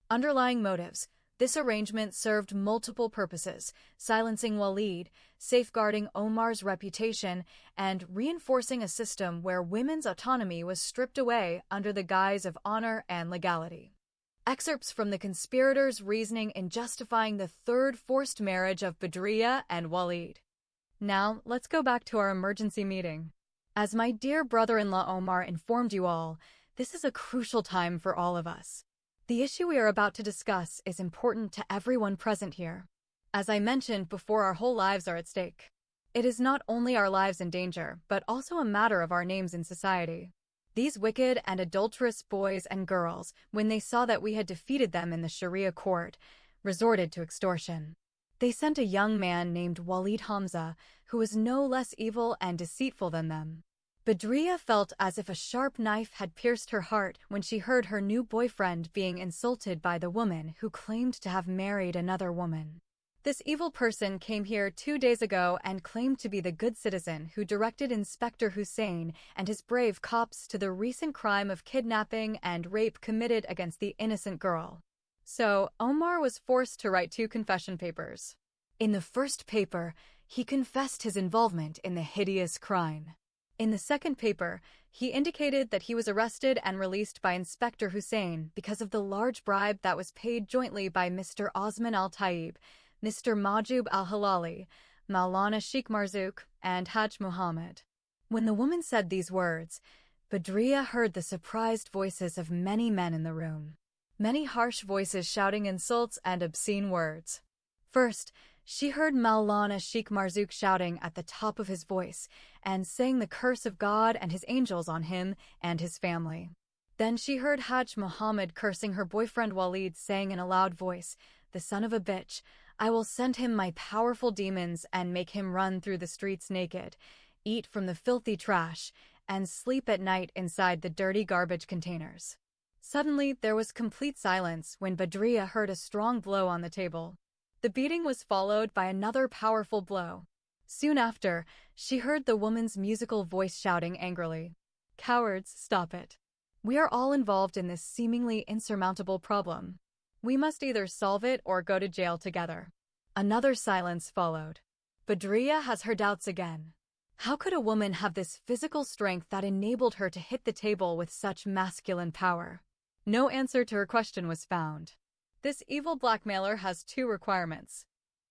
Underlying motives. This arrangement served multiple purposes: silencing Walid, safeguarding Omar's reputation, and reinforcing a system where women's autonomy was stripped away under the guise of honor and legality. Excerpts from the conspirators' reasoning in justifying the third forced marriage of Badriya and Walid. Now, let's go back to our emergency meeting. As my dear brother-in-law Omar informed you all, this is a crucial time for all of us. The issue we are about to discuss is important to everyone present here. As I mentioned before, our whole lives are at stake. It is not only our lives in danger, but also a matter of our names in society. These wicked and adulterous boys and girls, when they saw that we had defeated them in the Sharia court, resorted to extortion. They sent a young man named Walid Hamza, who was no less evil and deceitful than them. Badriya felt as if a sharp knife had pierced her heart when she heard her new boyfriend being insulted by the woman who claimed to have married another woman. This evil person came here 2 days ago and claimed to be the good citizen who directed Inspector Hussein and his brave cops to the recent crime of kidnapping and rape committed against the innocent girl. So, Omar was forced to write 2 confession papers. In the first paper, he confessed his involvement in the hideous crime. In the second paper, he indicated that he was arrested and released by Inspector Hussein because of the large bribe that was paid jointly by Mr. Osman Al-Taib, Mr. Majub Al-Halali, Maulana Sheikh Marzouk, and Hajj Muhammad. When the woman said these words, Badriya heard the surprised voices of many men in the room. Many harsh voices shouting insults and obscene words. First, she heard Maulana Sheikh Marzouk shouting at the top of his voice and saying the curse of God and his angels on him and his family. Then she heard Hajj Muhammad cursing her boyfriend Walid, saying in a loud voice, "The son of a bitch, I will send him my powerful demons and make him run through the streets naked, eat from the filthy trash, and sleep at night inside the dirty garbage containers." Suddenly, there was complete silence when Badriya heard a strong blow on the table. The beating was followed by another powerful blow. Soon after, she heard the woman's musical voice shouting angrily, "Cowards, stop it. We are all involved in this seemingly insurmountable problem. We must either solve it or go to jail together." Another silence followed. Badriya has her doubts again. How could a woman have this physical strength that enabled her to hit the table with such masculine power? No answer to her question was found. This evil blackmailer has 2 requirements.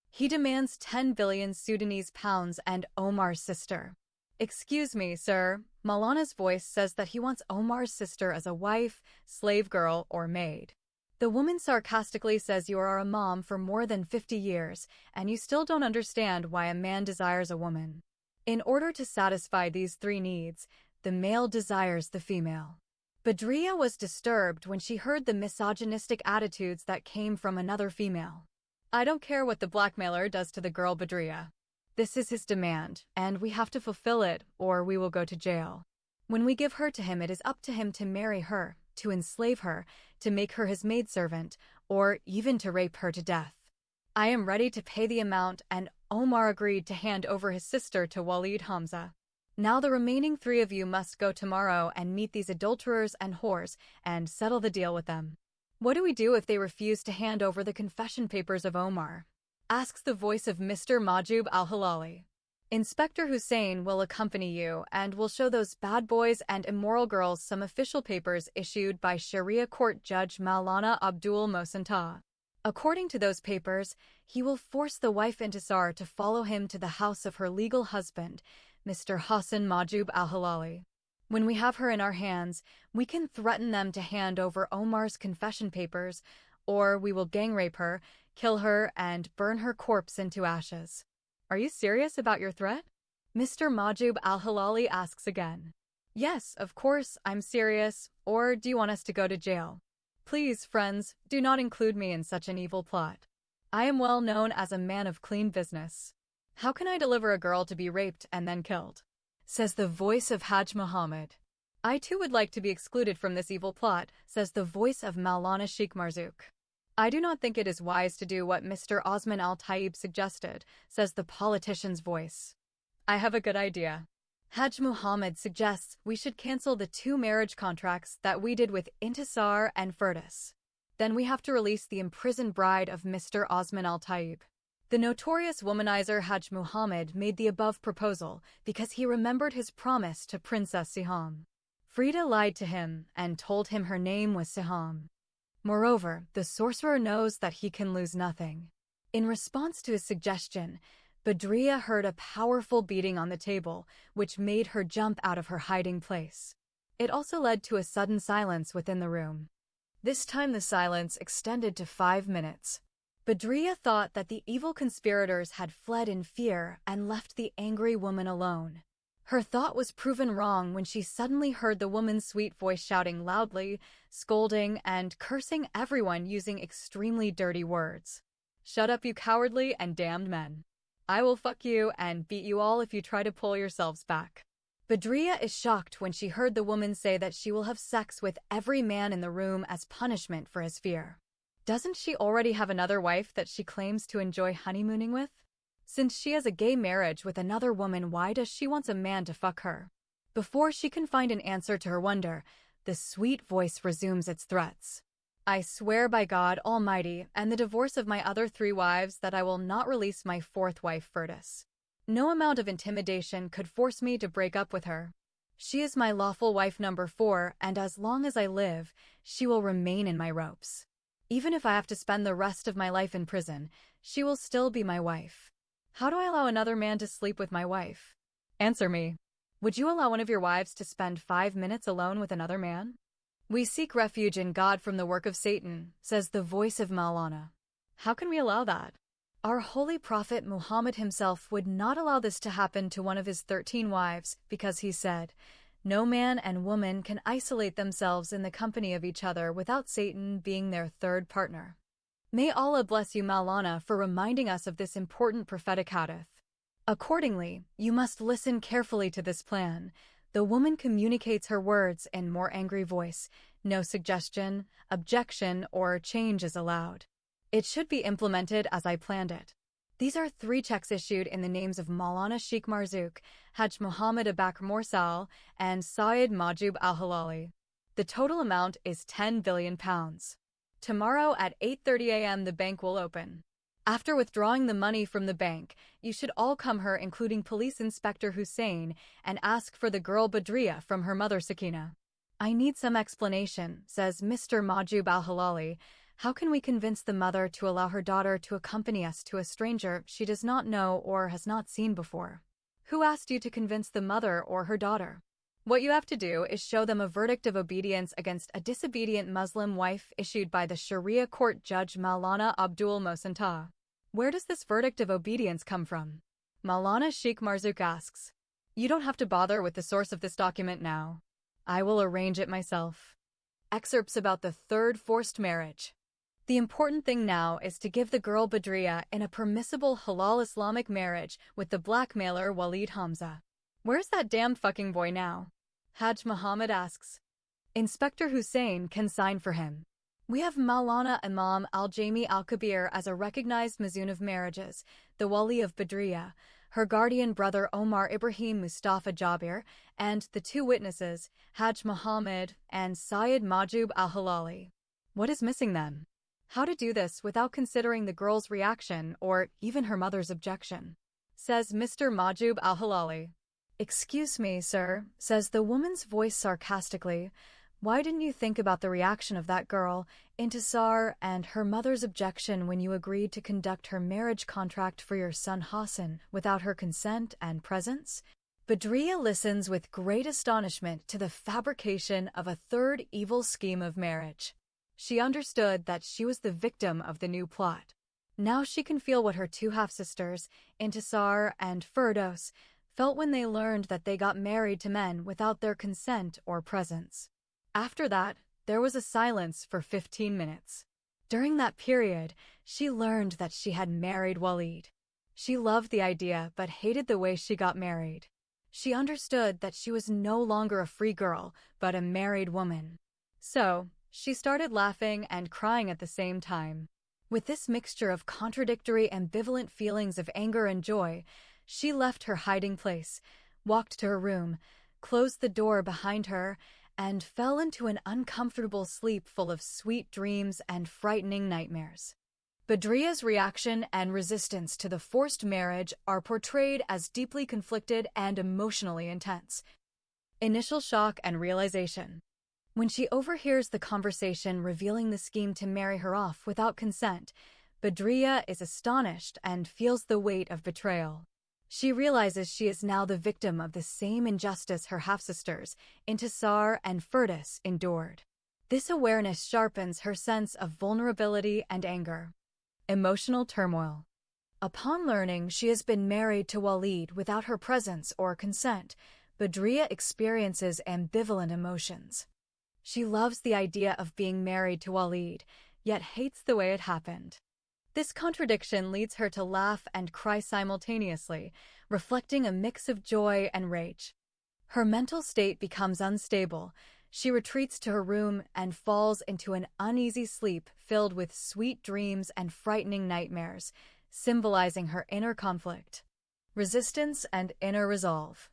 He demands 10 billion Sudanese pounds and Omar's sister. "Excuse me, sir," Maulana's voice says that he wants Omar's sister as a wife, slave girl, or maid. The woman sarcastically says you are a mom for more than 50 years, and you still don't understand why a man desires a woman. In order to satisfy these 3 needs, the male desires the female. Badriya was disturbed when she heard the misogynistic attitudes that came from another female. "I don't care what the blackmailer does to the girl, Badriya. This is his demand, and we have to fulfill it, or we will go to jail. When we give her to him, it is up to him to marry her, to enslave her, to make her his maidservant, or even to rape her to death. I am ready to pay the amount," and Omar agreed to hand over his sister to Walid Hamza. Now the remaining 3 of you must go tomorrow and meet these adulterers and whores and settle the deal with them. What do we do if they refuse to hand over the confession papers of Omar? Asks the voice of Mr. Majub al-Halali. Inspector Hussein will accompany you and will show those bad boys and immoral girls some official papers issued by Sharia court judge Maulana Abdul Mohsen. According to those papers, he will force the wife Intisar to follow him to the house of her legal husband, Mr. Hassan Majub al-Halali. When we have her in our hands, we can threaten them to hand over Omar's confession papers, or we will gang rape her, kill her, and burn her corpse into ashes. Are you serious about your threat? Mr. Majub al-Halali asks again. Yes, of course, I'm serious. Or do you want us to go to jail? Please, friends, do not include me in such an evil plot. I am well known as a man of clean business. How can I deliver a girl to be raped and then killed? Says the voice of Hajj Muhammad. I too would like to be excluded from this evil plot, says the voice of Maulana Sheikh Marzouk. I do not think it is wise to do what Mr. Osman al-Taib suggested, says the politician's voice. I have a good idea. Hajj Muhammad suggests we should cancel the 2 marriage contracts that we did with Intisar and Firdaus. Then we have to release the imprisoned bride of Mr. Osman al-Taib. The notorious womanizer Hajj Muhammad made the above proposal because he remembered his promise to Princess Siham. Frida lied to him and told him her name was Siham. Moreover, the sorcerer knows that he can lose nothing. In response to his suggestion, Badriya heard a powerful beating on the table, which made her jump out of her hiding place. It also led to a sudden silence within the room. This time the silence extended to 5 minutes. Badriya thought that the evil conspirators had fled in fear and left the angry woman alone. Her thought was proven wrong when she suddenly heard the woman's sweet voice shouting loudly, scolding, and cursing everyone using extremely dirty words. Shut up, you cowardly and damned men. I will fuck you and beat you all if you try to pull yourselves back. Badriya is shocked when she heard the woman say that she will have sex with every man in the room as punishment for his fear. Doesn't she already have another wife that she claims to enjoy honeymooning with? Since she has a gay marriage with another woman, why does she want a man to fuck her? Before she can find an answer to her wonder, the sweet voice resumes its threats. I swear by God Almighty and the divorce of my other 3 wives that I will not release my 4th wife Firdaus. No amount of intimidation could force me to break up with her. She is my lawful wife number 4, and as long as I live, she will remain in my ropes. Even if I have to spend the rest of my life in prison, she will still be my wife. How do I allow another man to sleep with my wife? Answer me. Would you allow one of your wives to spend 5 minutes alone with another man? We seek refuge in God from the work of Satan, says the voice of Maulana. How can we allow that? Our holy prophet Muhammad himself would not allow this to happen to one of his 13 wives because he said, no man and woman can isolate themselves in the company of each other without Satan being their 3rd partner. May Allah bless you, Maulana, for reminding us of this important prophetic hadith. Accordingly, you must listen carefully to this plan. The woman communicates her words in more angry voice. No suggestion, objection, or change is allowed. It should be implemented as I planned it. These are 3 checks issued in the names of Maulana Sheikh Marzouk, Hajj Muhammad Abakr Morsal, and Syed Majub al-Halali. The total amount is £10 billion. Tomorrow at 8:30 a.m. the bank will open. After withdrawing the money from the bank, you should all come here, including Police Inspector Hussein, and ask for the girl Badriya from her mother Sakina. I need some explanation, says Mr. Majub al-Halali. How can we convince the mother to allow her daughter to accompany us to a stranger she does not know or has not seen before? Who asked you to convince the mother or her daughter? What you have to do is show them a verdict of obedience against a disobedient Muslim wife issued by the Sharia court judge Maulana Abdul Mohsen. Where does this verdict of obedience come from? Maulana Sheikh Marzouk asks. You don't have to bother with the source of this document now. I will arrange it myself. Excerpts about the 3rd forced marriage. The important thing now is to give the girl Badriya in a permissible halal Islamic marriage with the blackmailer Walid Hamza. Where's that damn fucking boy now? Hajj Muhammad asks. Inspector Hussein can sign for him. We have Maulana Imam al-Jami al-Kabir as a recognized Mazun of marriages, the Wali of Badriya. her guardian brother Omar Ibrahim Mustafa Jabir, and the two witnesses, Haj Muhammad and Syed Majub al-Hilali. What is missing then? How to do this without considering the girl's reaction or even her mother's objection? Says Mr. Majub al-Hilali. "Excuse me, sir," says the woman's voice sarcastically. "Why didn't you think about the reaction of that girl, Intisar, and her mother's objection when you agreed to conduct her marriage contract for your son Hassan without her consent and presence?" Badriya listens with great astonishment to the fabrication of a third evil scheme of marriage. She understood that she was the victim of the new plot. Now she can feel what her two half-sisters, Intisar and Firdos, felt when they learned that they got married to men without their consent or presence. After that, there was a silence for 15 minutes. During that period, she learned that she had married Walid. She loved the idea but hated the way she got married. She understood that she was no longer a free girl, but a married woman. So, she started laughing and crying at the same time. With this mixture of contradictory, ambivalent feelings of anger and joy, she left her hiding place, walked to her room, closed the door behind her, and fell into an uncomfortable sleep full of sweet dreams and frightening nightmares. Badriya's reaction and resistance to the forced marriage are portrayed as deeply conflicted and emotionally intense. Initial shock and realization. When she overhears the conversation revealing the scheme to marry her off without consent, Badriya is astonished and feels the weight of betrayal. She realizes she is now the victim of the same injustice her half-sisters, Intisar and Firdos, endured. This awareness sharpens her sense of vulnerability and anger. Emotional turmoil. Upon learning she has been married to Walid without her presence or consent, Badriya experiences ambivalent emotions. She loves the idea of being married to Walid, yet hates the way it happened. This contradiction leads her to laugh and cry simultaneously, reflecting a mix of joy and rage. Her mental state becomes unstable. She retreats to her room and falls into an uneasy sleep filled with sweet dreams and frightening nightmares, symbolizing her inner conflict, resistance, and inner resolve.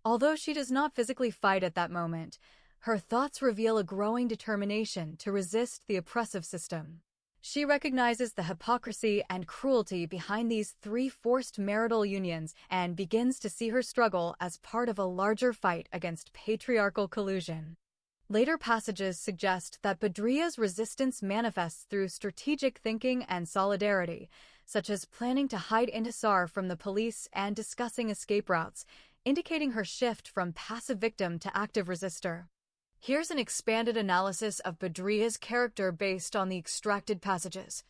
Although she does not physically fight at that moment, her thoughts reveal a growing determination to resist the oppressive system. She recognizes the hypocrisy and cruelty behind these three forced marital unions and begins to see her struggle as part of a larger fight against patriarchal collusion. Later passages suggest that Badriya's resistance manifests through strategic thinking and solidarity, such as planning to hide Intisar from the police and discussing escape routes, indicating her shift from passive victim to active resistor. Here's an expanded analysis of Badriya's character based on the extracted passages.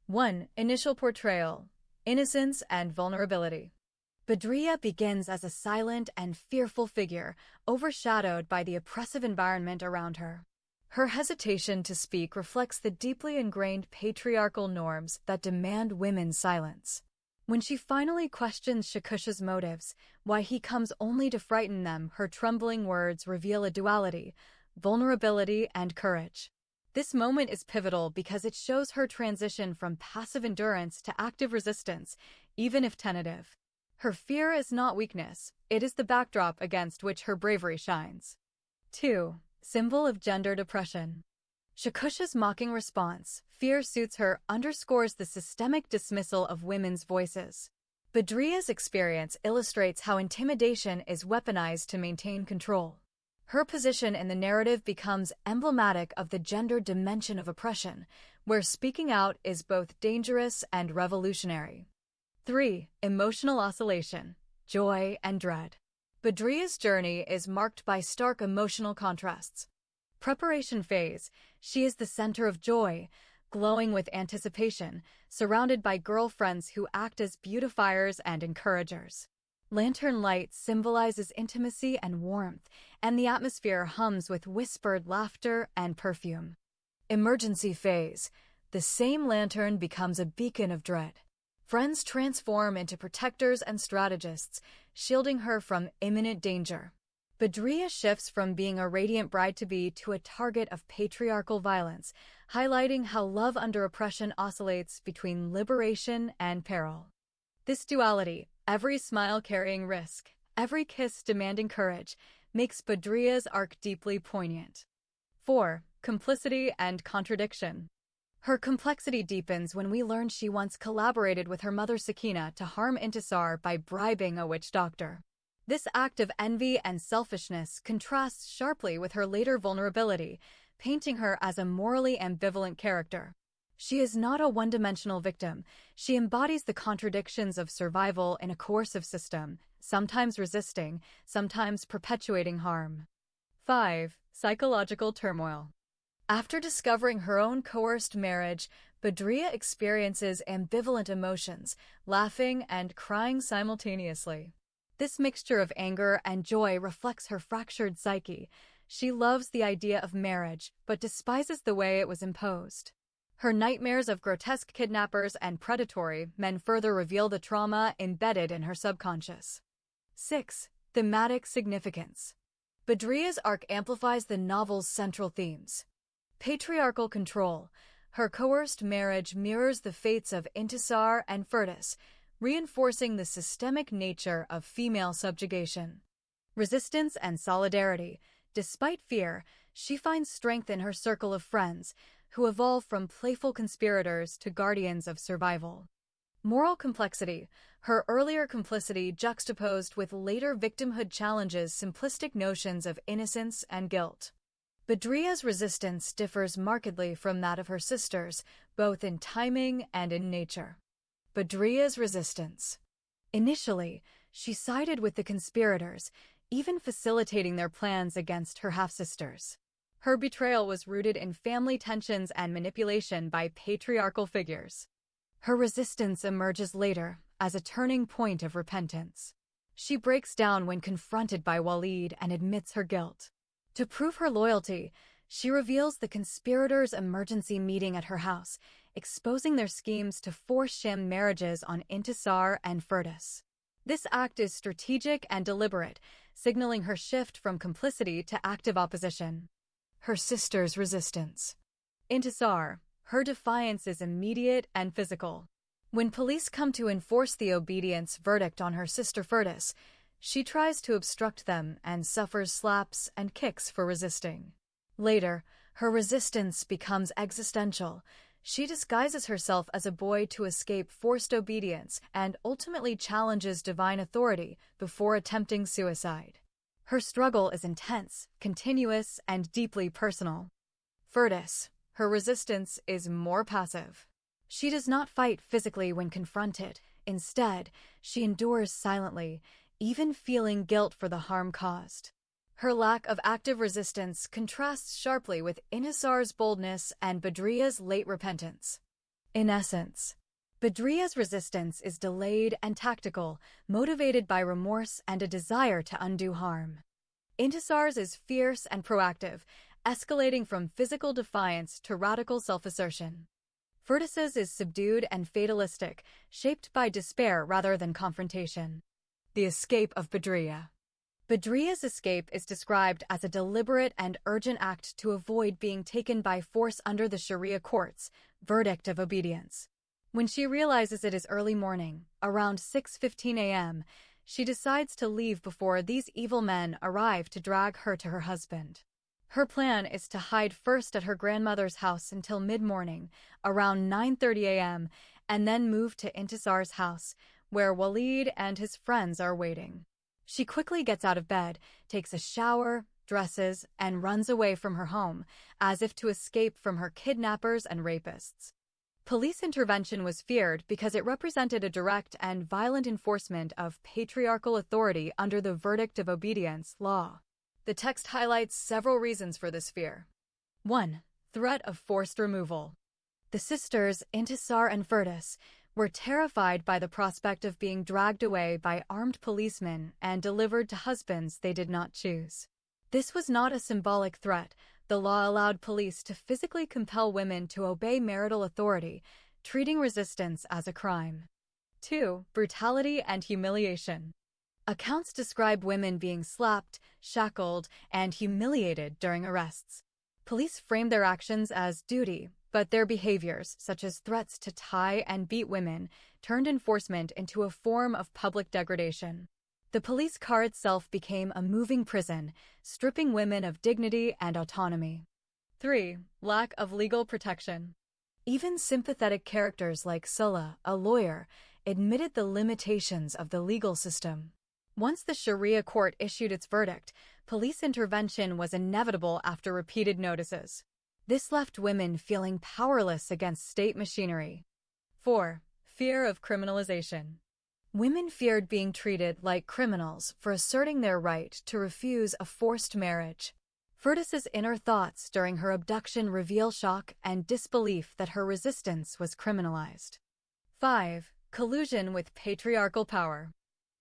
1. Initial portrayal: innocence and vulnerability. Badriya begins as a silent and fearful figure, overshadowed by the oppressive environment around her. Her hesitation to speak reflects the deeply ingrained patriarchal norms that demand women's silence. When she finally questions Shakusha's motives, why he comes only to frighten them, her trembling words reveal a duality: vulnerability and courage. This moment is pivotal because it shows her transition from passive endurance to active resistance, even if tentative. Her fear is not weakness, it is the backdrop against which her bravery shines. 2. Symbol of gendered oppression. Shakusha's mocking response, "Fear suits her," underscores the systemic dismissal of women's voices. Badriya's experience illustrates how intimidation is weaponized to maintain control. Her position in the narrative becomes emblematic of the gender dimension of oppression, where speaking out is both dangerous and revolutionary. 3. Emotional oscillation: joy and dread. Badriya's journey is marked by stark emotional contrasts. Preparation phase: she is the center of joy, glowing with anticipation, surrounded by girlfriends who act as beautifiers and encouragers. Lantern light symbolizes intimacy and warmth, and the atmosphere hums with whispered laughter and perfume. Emergency phase: the same lantern becomes a beacon of dread. Friends transform into protectors and strategists, shielding her from imminent danger. Badriya shifts from being a radiant bride-to-be to a target of patriarchal violence, highlighting how love under oppression oscillates between liberation and peril. This duality, Every smile carrying risk, every kiss demanding courage, makes Badria's arc deeply poignant. 4. Complicity and contradiction. Her complexity deepens when we learn she once collaborated with her mother Sakina to harm Intisar by bribing a witch doctor. This act of envy and selfishness contrasts sharply with her later vulnerability, painting her as a morally ambivalent character. She is not a one-dimensional victim. She embodies the contradictions of survival in a coercive system, sometimes resisting, sometimes perpetuating harm. 5. Psychological turmoil. After discovering her own coerced marriage, Badria experiences ambivalent emotions, laughing and crying simultaneously. This mixture of anger and joy reflects her fractured psyche. She loves the idea of marriage, but despises the way it was imposed. Her nightmares of grotesque kidnappers and predatory men further reveal the trauma embedded in her subconscious. 6. Thematic significance. Badria's arc amplifies the novel's central themes. Patriarchal control. Her coerced marriage mirrors the fates of Intisar and Firdas, reinforcing the systemic nature of female subjugation. Resistance and solidarity. Despite fear, she finds strength in her circle of friends, who evolve from playful conspirators to guardians of survival. Moral complexity. Her earlier complicity juxtaposed with later victimhood challenges simplistic notions of innocence and guilt. Badria's resistance differs markedly from that of her sisters, both in timing and in nature. Badria's resistance. Initially, she sided with the conspirators, even facilitating their plans against her half-sisters. Her betrayal was rooted in family tensions and manipulation by patriarchal figures. Her resistance emerges later as a turning point of repentance. She breaks down when confronted by Walid and admits her guilt. To prove her loyalty, she reveals the conspirators' emergency meeting at her house, exposing their schemes to force sham marriages on Intisar and Firdas. This act is strategic and deliberate, signaling her shift from complicity to active opposition. Her sister's resistance. Intisar. Her defiance is immediate and physical. When police come to enforce the obedience verdict on her sister Firdas, she tries to obstruct them and suffers slaps and kicks for resisting. Later, her resistance becomes existential. She disguises herself as a boy to escape forced obedience and ultimately challenges divine authority before attempting suicide. Her struggle is intense, continuous, and deeply personal. Firdas. Her resistance is more passive. She does not fight physically when confronted. Instead, she endures silently, even feeling guilt for the harm caused. Her lack of active resistance contrasts sharply with Intisar's boldness and Badria's late repentance. In essence, Badria's resistance is delayed and tactical, motivated by remorse and a desire to undo harm. Intisar's is fierce and proactive, escalating from physical defiance to radical self-assertion. Furdas's is subdued and fatalistic, shaped by despair rather than confrontation. The escape of Badria. Badria's escape is described as a deliberate and urgent act to avoid being taken by force under the Sharia court's verdict of obedience. When she realizes it is early morning, around 6:15 a.m., she decides to leave before these evil men arrive to drag her to her husband. Her plan is to hide first at her grandmother's house until mid-morning, around 9:30 a.m., and then move to Intisar's house, where Walid and his friends are waiting. She quickly gets out of bed, takes a shower, dresses, and runs away from her home, as if to escape from her kidnappers and rapists. Police intervention was feared because it represented a direct and violent enforcement of patriarchal authority under the verdict of obedience law. The text highlights several reasons for this fear. 1. Threat of forced removal. The sisters, Intisar and Firdas, were terrified by the prospect of being dragged away by armed policemen and delivered to husbands they did not choose. This was not a symbolic threat. The law allowed police to physically compel women to obey marital authority, treating resistance as a crime. 2. Brutality and humiliation. Accounts describe women being slapped, shackled, and humiliated during arrests. Police framed their actions as duty, but their behaviors, such as threats to tie and beat women, turned enforcement into a form of public degradation. The police car itself became a moving prison, stripping women of dignity and autonomy. 3. Lack of legal protection. Even sympathetic characters like Sulla, a lawyer, admitted the limitations of the legal system. Once the Sharia court issued its verdict, police intervention was inevitable after repeated notices. This left women feeling powerless against state machinery. 4. Fear of criminalization. Women feared being treated like criminals for asserting their right to refuse a forced marriage. Firdaus's inner thoughts during her abduction reveal shock and disbelief that her resistance was criminalized. 5. Collusion with patriarchal power.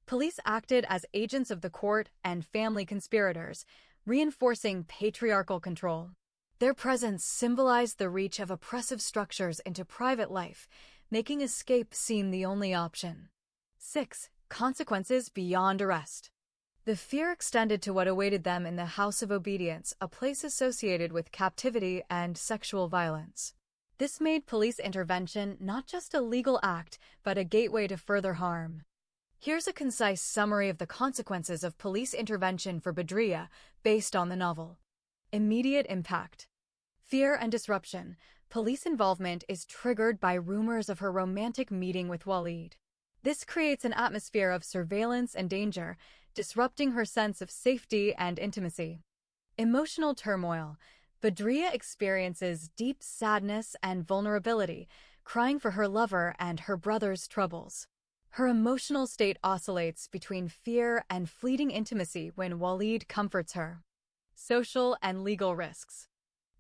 Police acted as agents of the court and family conspirators, reinforcing patriarchal control. Their presence symbolized the reach of oppressive structures into private life, making escape seem the only option. 6. Consequences beyond arrest. The fear extended to what awaited them in the House of Obedience, a place associated with captivity and sexual violence. This made police intervention not just a legal act, but a gateway to further harm. Here's a concise summary of the consequences of police intervention for Badriya, based on the novel. Immediate impact. Fear and disruption. Police involvement is triggered by rumors of her romantic meeting with Walid. This creates an atmosphere of surveillance and danger, disrupting her sense of safety and intimacy. Emotional turmoil. Badriya experiences deep sadness and vulnerability, crying for her lover and her brother's troubles. Her emotional state oscillates between fear and fleeting intimacy when Walid comforts her. Social and legal risks.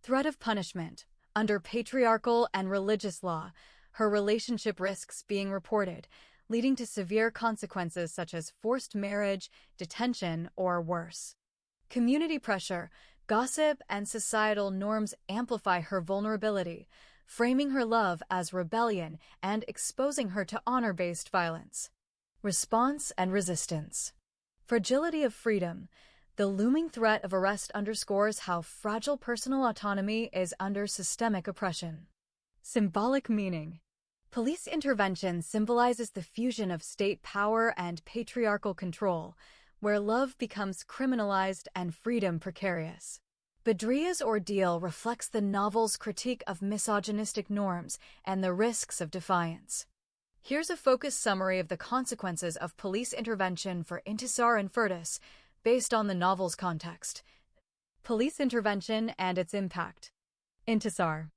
Threat of punishment. Under patriarchal and religious law, her relationship risks being reported, leading to severe consequences such as forced marriage, detention, or worse. Community pressure, gossip, and societal norms amplify her vulnerability, framing her love as rebellion and exposing her to honor-based violence. Response and resistance. Fragility of freedom. The looming threat of arrest underscores how fragile personal autonomy is under systemic oppression. Symbolic meaning. Police intervention symbolizes the fusion of state power and patriarchal control, where love becomes criminalized and freedom precarious. Badriya's ordeal reflects the novel's critique of misogynistic norms and the risks of defiance. Here's a focused summary of the consequences of police intervention for Intisar and Firdaus, based on the novel's context. Police intervention and its impact. Intisar.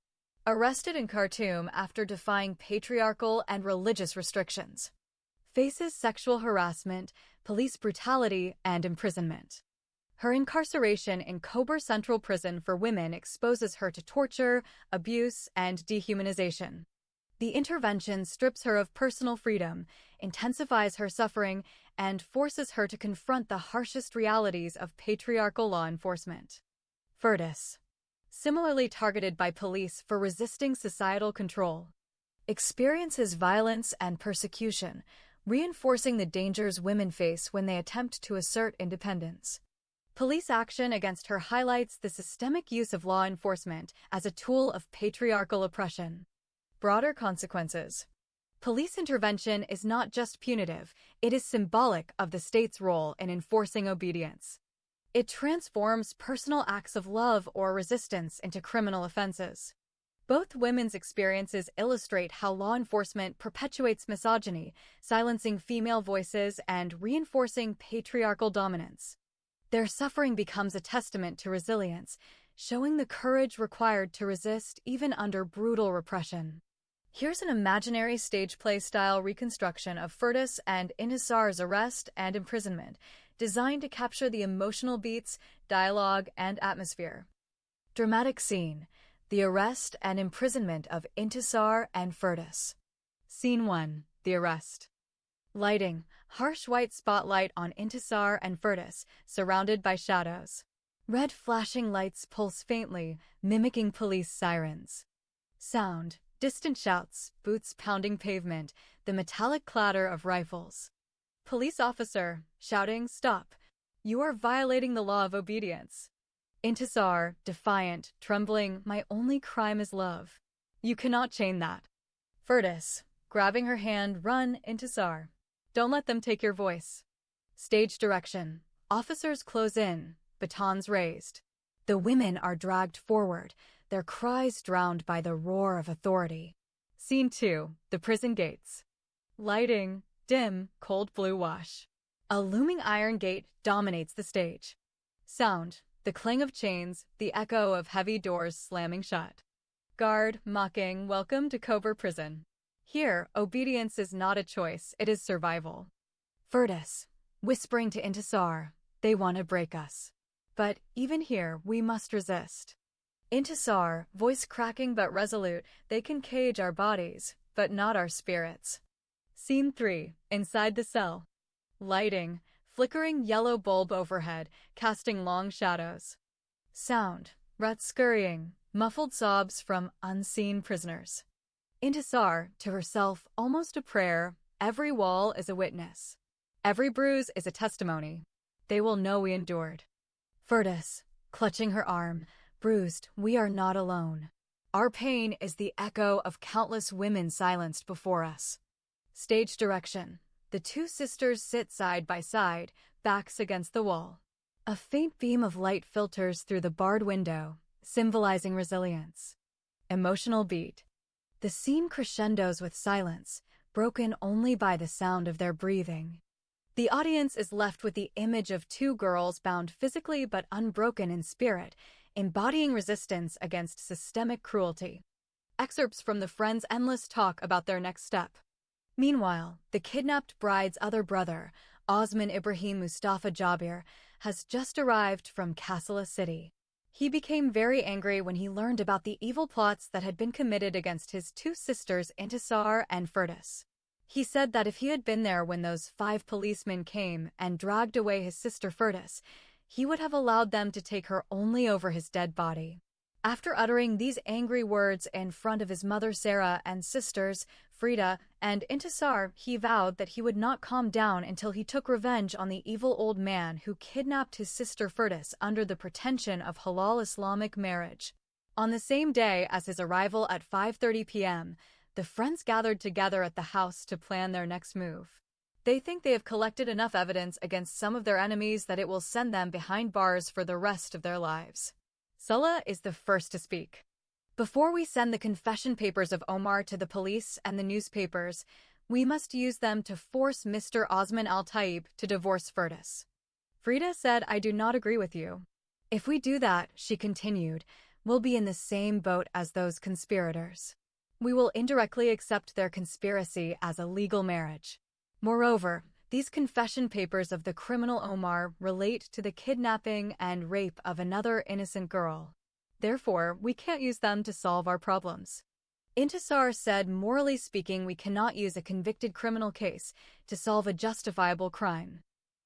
Arrested in Khartoum after defying patriarchal and religious restrictions. Faces sexual harassment, police brutality, and imprisonment. Her incarceration in Kober Central Prison for Women exposes her to torture, abuse, and dehumanization. The intervention strips her of personal freedom, intensifies her suffering, and forces her to confront the harshest realities of patriarchal law enforcement. Firdaus. Similarly targeted by police for resisting societal control. Experiences violence and persecution, reinforcing the dangers women face when they attempt to assert independence. Police action against her highlights the systemic use of law enforcement as a tool of patriarchal oppression. Broader consequences. Police intervention is not just punitive, it is symbolic of the state's role in enforcing obedience. It transforms personal acts of love or resistance into criminal offenses. Both women's experiences illustrate how law enforcement perpetuates misogyny, silencing female voices and reinforcing patriarchal dominance. Their suffering becomes a testament to resilience, showing the courage required to resist even under brutal repression. Here's an imaginary stage play-style reconstruction of Firdaus and Intisar's arrest and imprisonment, designed to capture the emotional beats, dialogue, and atmosphere. Dramatic scene: the arrest and imprisonment of Intisar and Firdaus. Scene 1. The arrest. Lighting: harsh white spotlight on Intisar and Firdaus, surrounded by shadows. Red flashing lights pulse faintly, mimicking police sirens. Sound: distant shouts, boots pounding pavement, the metallic clatter of rifles. Police officer, shouting, "Stop! You are violating the law of obedience." Intisar, defiant, trembling, "My only crime is love. You cannot chain that." Firdaus, Grabbing her hand, run, Intisar. Don't let them take your voice. Stage direction. Officers close in, batons raised. The women are dragged forward, their cries drowned by the roar of authority. Scene 2. The prison gates. Lighting, dim, cold blue wash. A looming iron gate dominates the stage. Sound, the clang of chains, the echo of heavy doors slamming shut. Guard, mocking, welcome to Cobra Prison. Here, obedience is not a choice, it is survival. Firdaus, whispering to Intisar, they want to break us. But even here, we must resist. Intisar, voice cracking but resolute, they can cage our bodies, but not our spirits. Scene 3. Inside the cell. Lighting, flickering yellow bulb overhead, casting long shadows. Sound, rats scurrying, muffled sobs from unseen prisoners. Intisar, to herself, almost a prayer, every wall is a witness. Every bruise is a testimony. They will know we endured. Firdaus, clutching her arm, bruised, we are not alone. Our pain is the echo of countless women silenced before us. Stage direction. The two sisters sit side by side, backs against the wall. A faint beam of light filters through the barred window, symbolizing resilience. Emotional beat. The scene crescendos with silence, broken only by the sound of their breathing. The audience is left with the image of two girls bound physically but unbroken in spirit, embodying resistance against systemic cruelty. Excerpts from the friends' endless talk about their next step. Meanwhile, the kidnapped bride's other brother, Osman Ibrahim Mustafa Jabir, has just arrived from Kassala City. He became very angry when he learned about the evil plots that had been committed against his two sisters Intisar and Firdaus. He said that if he had been there when those 5 policemen came and dragged away his sister Firdaus, he would have allowed them to take her only over his dead body. After uttering these angry words in front of his mother Sarah and sisters, Frida and Intisar, he vowed that he would not calm down until he took revenge on the evil old man who kidnapped his sister Firdaus under the pretension of halal Islamic marriage. On the same day as his arrival at 5:30 p.m., the friends gathered together at the house to plan their next move. They think they have collected enough evidence against some of their enemies that it will send them behind bars for the rest of their lives. Salah is the first to speak. Before we send the confession papers of Omar to the police and the newspapers, we must use them to force Mr. Osman Al-Taib to divorce Firdaus. Frida said, I do not agree with you. If we do that, she continued, we'll be in the same boat as those conspirators. We will indirectly accept their conspiracy as a legal marriage. Moreover, these confession papers of the criminal Omar relate to the kidnapping and rape of another innocent girl. Therefore, we can't use them to solve our problems. Intisar said, morally speaking, we cannot use a convicted criminal case to solve a justifiable crime.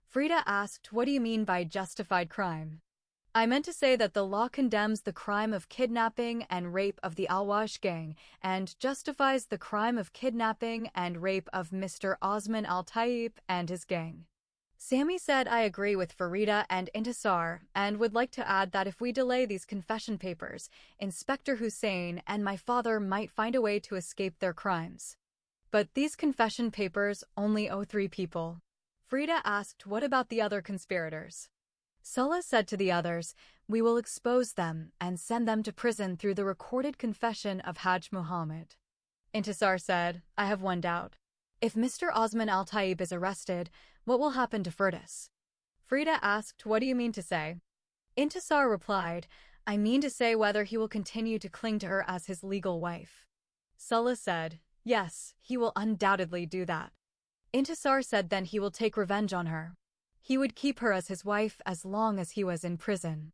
Frida asked, what do you mean by justified crime? I meant to say that the law condemns the crime of kidnapping and rape of the Al-Wash gang and justifies the crime of kidnapping and rape of Mr. Osman Al-Taib and his gang. Sammy said, I agree with Farida and Intisar and would like to add that if we delay these confession papers, Inspector Hussein and my father might find a way to escape their crimes. But these confession papers only owe 3 people. Frida asked, what about the other conspirators? Salah said to the others, we will expose them and send them to prison through the recorded confession of Hajj Muhammad. Intisar said, I have one doubt. If Mr. Osman Al-Taib is arrested, what will happen to Firdaus? Frida asked, what do you mean to say? Intisar replied, I mean to say whether he will continue to cling to her as his legal wife. Salah said, yes, he will undoubtedly do that. Intisar said then he will take revenge on her. He would keep her as his wife as long as he was in prison.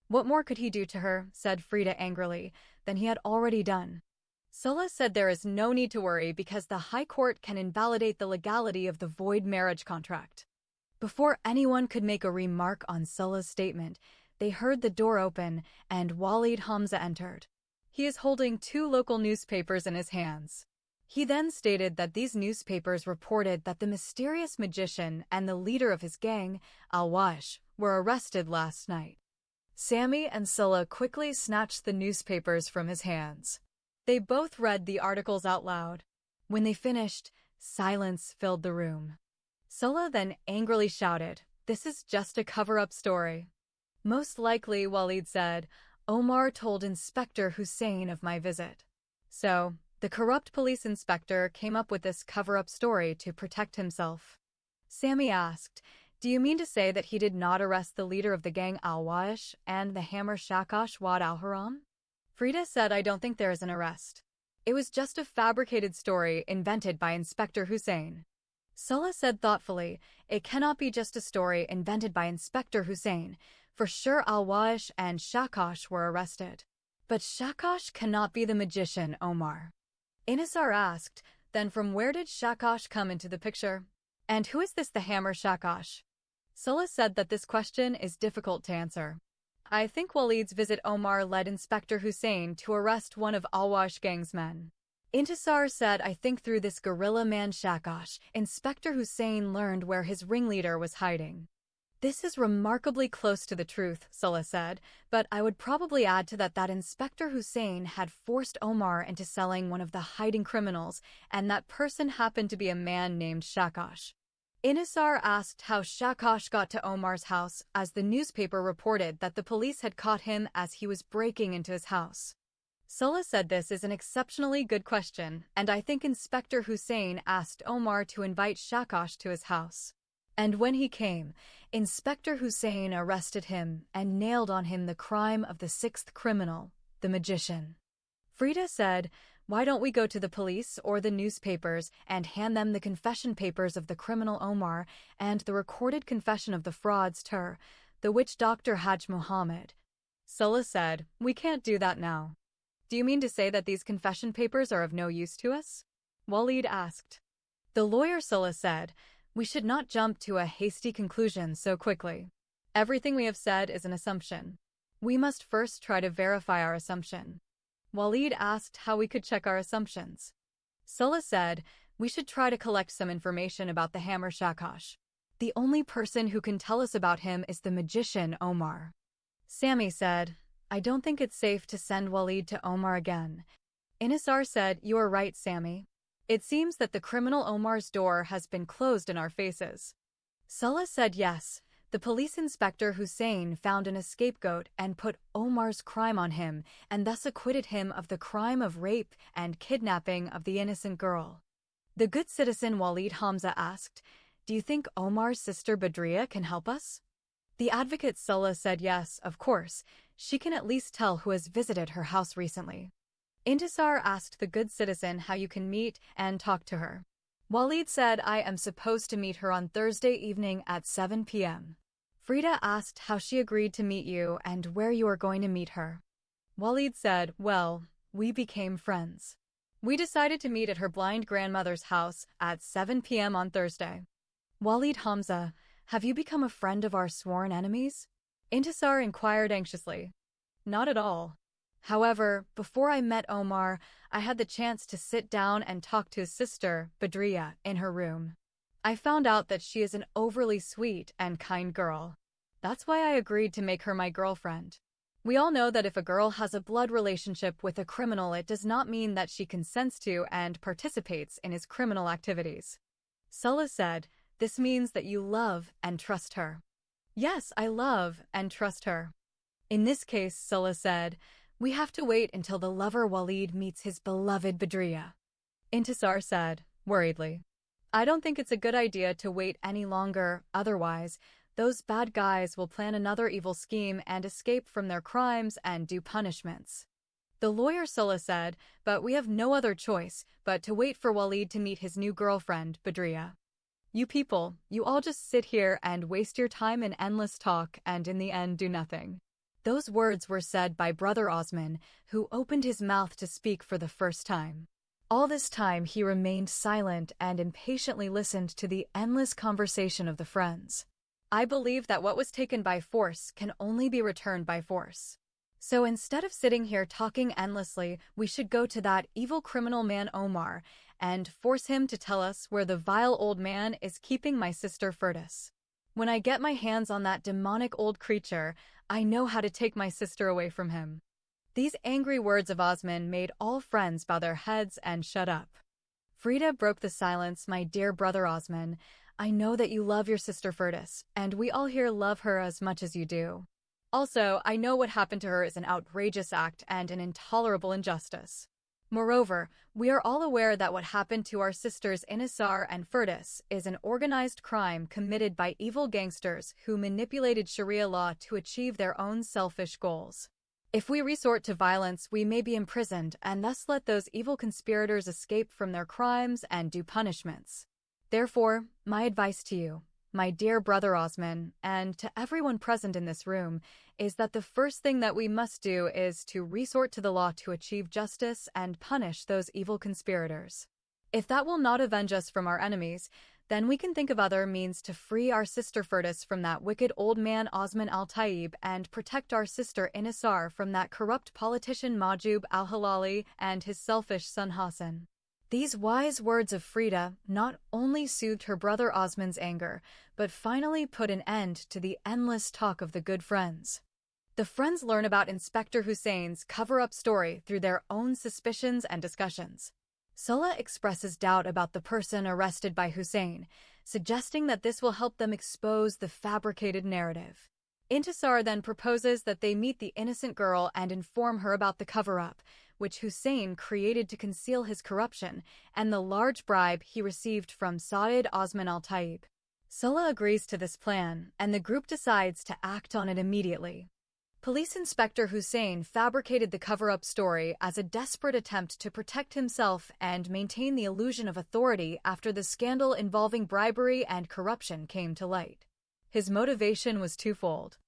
What more could he do to her, said Frida angrily, than he had already done? Salah said there is no need to worry because the High Court can invalidate the legality of the void marriage contract. Before anyone could make a remark on Salah's statement, they heard the door open and Walid Hamza entered. He is holding 2 local newspapers in his hands. He then stated that these newspapers reported that the mysterious magician and the leader of his gang, Al-Wash, were arrested last night. Sammy and Salah quickly snatched the newspapers from his hands. They both read the articles out loud. When they finished, silence filled the room. Sola then angrily shouted, "This is just a cover-up story." "Most likely," Walid said, "Omar told Inspector Hussein of my visit. So, the corrupt police inspector came up with this cover-up story to protect himself." Sammy asked, "Do you mean to say that he did not arrest the leader of the gang Al-Wa'ish and the hammer Shakash Wad Al-Haram?" Frida said, "I don't think there is an arrest. It was just a fabricated story invented by Inspector Hussein." Sola said thoughtfully, "It cannot be just a story invented by Inspector Hussein. For sure Al-Wa'ish and Shakash were arrested. But Shakash cannot be the magician, Omar." Inasar asked, "Then from where did Shakash come into the picture? And who is this the hammer Shakash?" Sola said that this question is difficult to answer. "I think Walid's visit Omar led Inspector Hussein to arrest one of Al-Wa'ish gang's men." Intisar said, "I think through this guerrilla man Shakash, Inspector Hussein learned where his ringleader was hiding." "This is remarkably close to the truth," Sola said, "but I would probably add to that Inspector Hussein had forced Omar into selling one of the hiding criminals, and that person happened to be a man named Shakash." Inasar asked how Shakash got to Omar's house, as the newspaper reported that the police had caught him as he was breaking into his house. Sola said, "This is an exceptionally good question, and I think Inspector Hussein asked Omar to invite Shakash to his house. And when he came, Inspector Hussein arrested him and nailed on him the crime of the sixth criminal, the magician." Frida said, "Why don't we go to the police or the newspapers and hand them the confession papers of the criminal Omar and the recorded confession of the fraudster, the witch doctor Hajj Muhammad?" Sola said, "We can't do that now." "Do you mean to say that these confession papers are of no use to us?" Walid asked. The lawyer Sola said, "We should not jump to a hasty conclusion so quickly. Everything we have said is an assumption. We must first try to verify our assumption." Walid asked how we could check our assumptions. Sola said, "We should try to collect some information about the hammer Shakash. The only person who can tell us about him is the magician Omar." Sammy said, "I don't think it's safe to send Walid to Omar again." Inasar said, "You are right, Sammy. It seems that the criminal Omar's door has been closed in our faces." Sola said, "Yes. The police inspector Hussein found an scapegoat and put Omar's crime on him, and thus acquitted him of the crime of rape and kidnapping of the innocent girl." The good citizen Walid Hamza asked, "Do you think Omar's sister Badria can help us?" The advocate Sola said, "Yes, of course. She can at least tell who has visited her house recently." Intisar asked the good citizen how you can meet and talk to her. Walid said, "I am supposed to meet her on Thursday evening at 7 p.m. Frida asked how she agreed to meet you and where you are going to meet her. Walid said, "Well, we became friends. We decided to meet at her blind grandmother's house at 7 p.m. on Thursday." Walid Hamza, "Have you become a friend of our sworn enemies?" Intisar inquired anxiously. "Not at all. However, before I met Omar, I had the chance to sit down and talk to his sister, Badria, in her room. I found out that she is an overly sweet and kind girl. That's why I agreed to make her my girlfriend. We all know that if a girl has a blood relationship with a criminal, it does not mean that she consents to and participates in his criminal activities." Sola said, "This means that you love and trust her." "Yes, I love and trust her." "In this case," Sola said, "we have to wait until the lover Walid meets his beloved Badria." Intisar said, worriedly, "I don't think it's a good idea to wait any longer, otherwise, those bad guys will plan another evil scheme and escape from their crimes and do punishments." The lawyer Sola said, "But we have no other choice but to wait for Walid to meet his new girlfriend, Badria. You people, you all just sit here and waste your time in endless talk and in the end do nothing." Those words were said by Brother Osman, who opened his mouth to speak for the first time. All this time he remained silent and impatiently listened to the endless conversation of the friends. "I believe that what was taken by force can only be returned by force. So instead of sitting here talking endlessly, we should go to that evil criminal man Omar and force him to tell us where the vile old man is keeping my sister Firdaus. When I get my hands on that demonic old creature, I know how to take my sister away from him." These angry words of Osman made all friends bow their heads and shut up. Frida broke the silence. My dear brother Osman, I know that you love your sister Firdaus, and we all here love her as much as you do. Also, I know what happened to her is an outrageous act and an intolerable injustice. Moreover, we are all aware that what happened to our sisters Inisar and Firdaus is an organized crime committed by evil gangsters who manipulated Sharia law to achieve their own selfish goals. If we resort to violence, we may be imprisoned and thus let those evil conspirators escape from their crimes and due punishments. Therefore, my advice to you, my dear brother Osman, and to everyone present in this room, is that the first thing that we must do is to resort to the law to achieve justice and punish those evil conspirators. If that will not avenge us from our enemies, then we can think of other means to free our sister Firdaus from that wicked old man Osman al-Taib and protect our sister Inisar from that corrupt politician Majub al-Halali and his selfish son Hassan. These wise words of Frida not only soothed her brother Osman's anger, but finally put an end to the endless talk of the good friends. The friends learn about Inspector Hussein's cover-up story through their own suspicions and discussions. Salah expresses doubt about the person arrested by Hussein, suggesting that this will help them expose the fabricated narrative. Intisar then proposes that they meet the innocent girl and inform her about the cover-up, which Hussein created to conceal his corruption, and the large bribe he received from Saad Osman al-Taib. Salah agrees to this plan, and the group decides to act on it immediately. Police Inspector Hussein fabricated the cover-up story as a desperate attempt to protect himself and maintain the illusion of authority after the scandal involving bribery and corruption came to light. His motivation was twofold: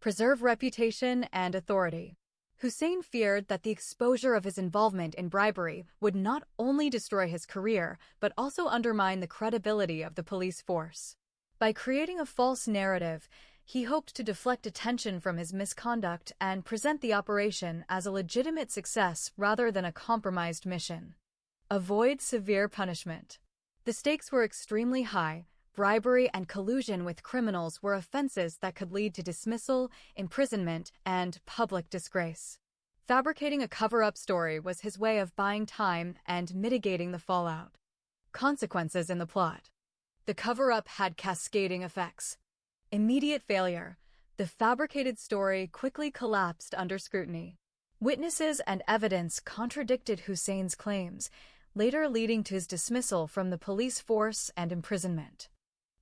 preserve reputation and authority. Hussein feared that the exposure of his involvement in bribery would not only destroy his career, but also undermine the credibility of the police force. By creating a false narrative, he hoped to deflect attention from his misconduct and present the operation as a legitimate success rather than a compromised mission. Avoid severe punishment. The stakes were extremely high. Bribery and collusion with criminals were offenses that could lead to dismissal, imprisonment, and public disgrace. Fabricating a cover-up story was his way of buying time and mitigating the fallout. Consequences in the plot. The cover-up had cascading effects. Immediate failure. The fabricated story quickly collapsed under scrutiny. Witnesses and evidence contradicted Hussein's claims, later leading to his dismissal from the police force and imprisonment.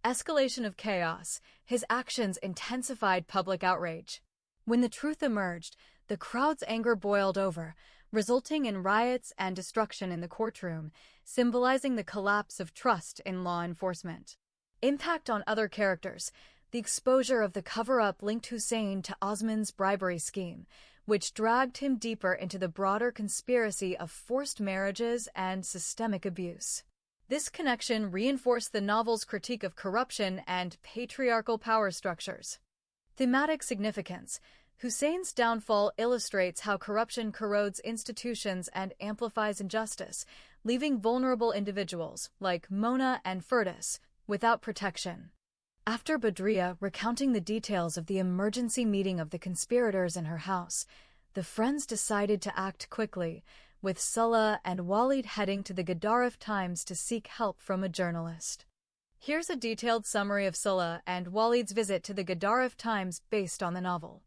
Escalation of chaos. His actions intensified public outrage. When the truth emerged, the crowd's anger boiled over, resulting in riots and destruction in the courtroom, symbolizing the collapse of trust in law enforcement. Impact on other characters. The exposure of the cover-up linked Hussein to Osman's bribery scheme, which dragged him deeper into the broader conspiracy of forced marriages and systemic abuse. This connection reinforced the novel's critique of corruption and patriarchal power structures. Thematic significance. Hussein's downfall illustrates how corruption corrodes institutions and amplifies injustice, leaving vulnerable individuals, like Mona and Firdaus, without protection. After Badriya recounting the details of the emergency meeting of the conspirators in her house, the friends decided to act quickly, with Salah and Walid heading to the Gadaref Times to seek help from a journalist. Here's a detailed summary of Salah and Walid's visit to the Gadaref Times based on the novel.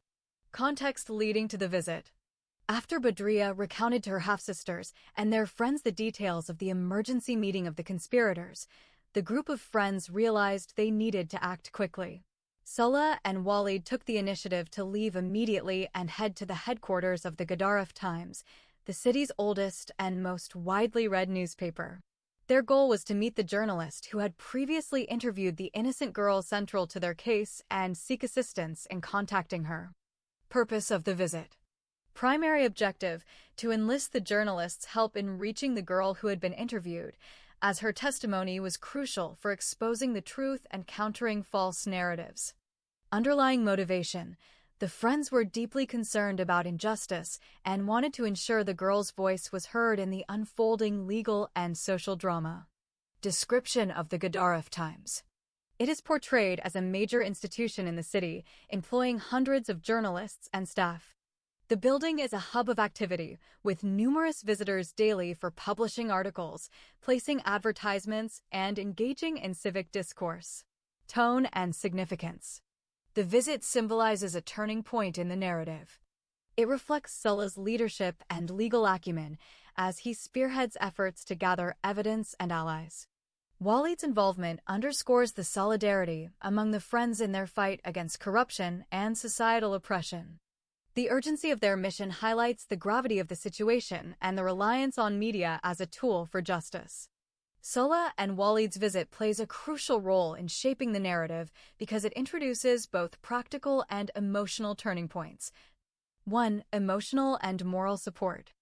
Context leading to the visit. After Badriya recounted to her half-sisters and their friends the details of the emergency meeting of the conspirators, the group of friends realized they needed to act quickly. Salah and Walid took the initiative to leave immediately and head to the headquarters of the Gadaref Times, the city's oldest and most widely read newspaper. Their goal was to meet the journalist who had previously interviewed the innocent girl central to their case and seek assistance in contacting her. Purpose of the visit. Primary objective: to enlist the journalist's help in reaching the girl who had been interviewed, as her testimony was crucial for exposing the truth and countering false narratives. Underlying motivation: the friends were deeply concerned about injustice and wanted to ensure the girl's voice was heard in the unfolding legal and social drama. Description of the Gadaref Times. It is portrayed as a major institution in the city, employing hundreds of journalists and staff. The building is a hub of activity, with numerous visitors daily for publishing articles, placing advertisements, and engaging in civic discourse. Tone and significance. The visit symbolizes a turning point in the narrative. It reflects Sulla's leadership and legal acumen as he spearheads efforts to gather evidence and allies. Walid's involvement underscores the solidarity among the Friends in their fight against corruption and societal oppression. The urgency of their mission highlights the gravity of the situation and the reliance on media as a tool for justice. Sulla and Walid's visit plays a crucial role in shaping the narrative because it introduces both practical and emotional turning points. 1. Emotional and moral support.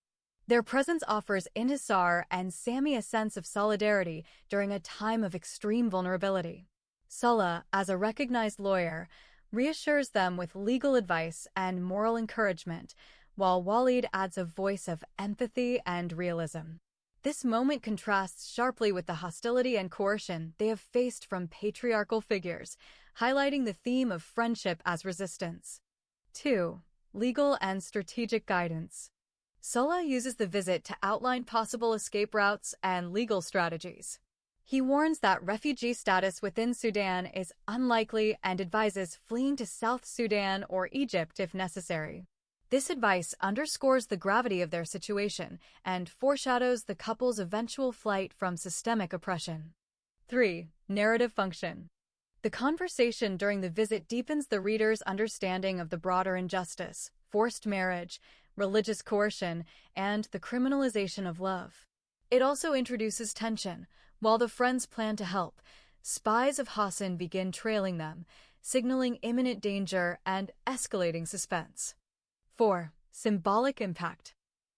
Their presence offers Intisar and Sami a sense of solidarity during a time of extreme vulnerability. Sulla, as a recognized lawyer, reassures them with legal advice and moral encouragement, while Walid adds a voice of empathy and realism. This moment contrasts sharply with the hostility and coercion they have faced from patriarchal figures, highlighting the theme of friendship as resistance. 2. Legal and strategic guidance. Sulla uses the visit to outline possible escape routes and legal strategies. He warns that refugee status within Sudan is unlikely and advises fleeing to South Sudan or Egypt if necessary. This advice underscores the gravity of their situation and foreshadows the couple's eventual flight from systemic oppression. 3. Narrative function. The conversation during the visit deepens the reader's understanding of the broader injustice, forced marriage, religious coercion, and the criminalization of love. It also introduces tension. While the Friends plan to help, spies of Hassan begin trailing them, signaling imminent danger and escalating suspense. 4. Symbolic impact.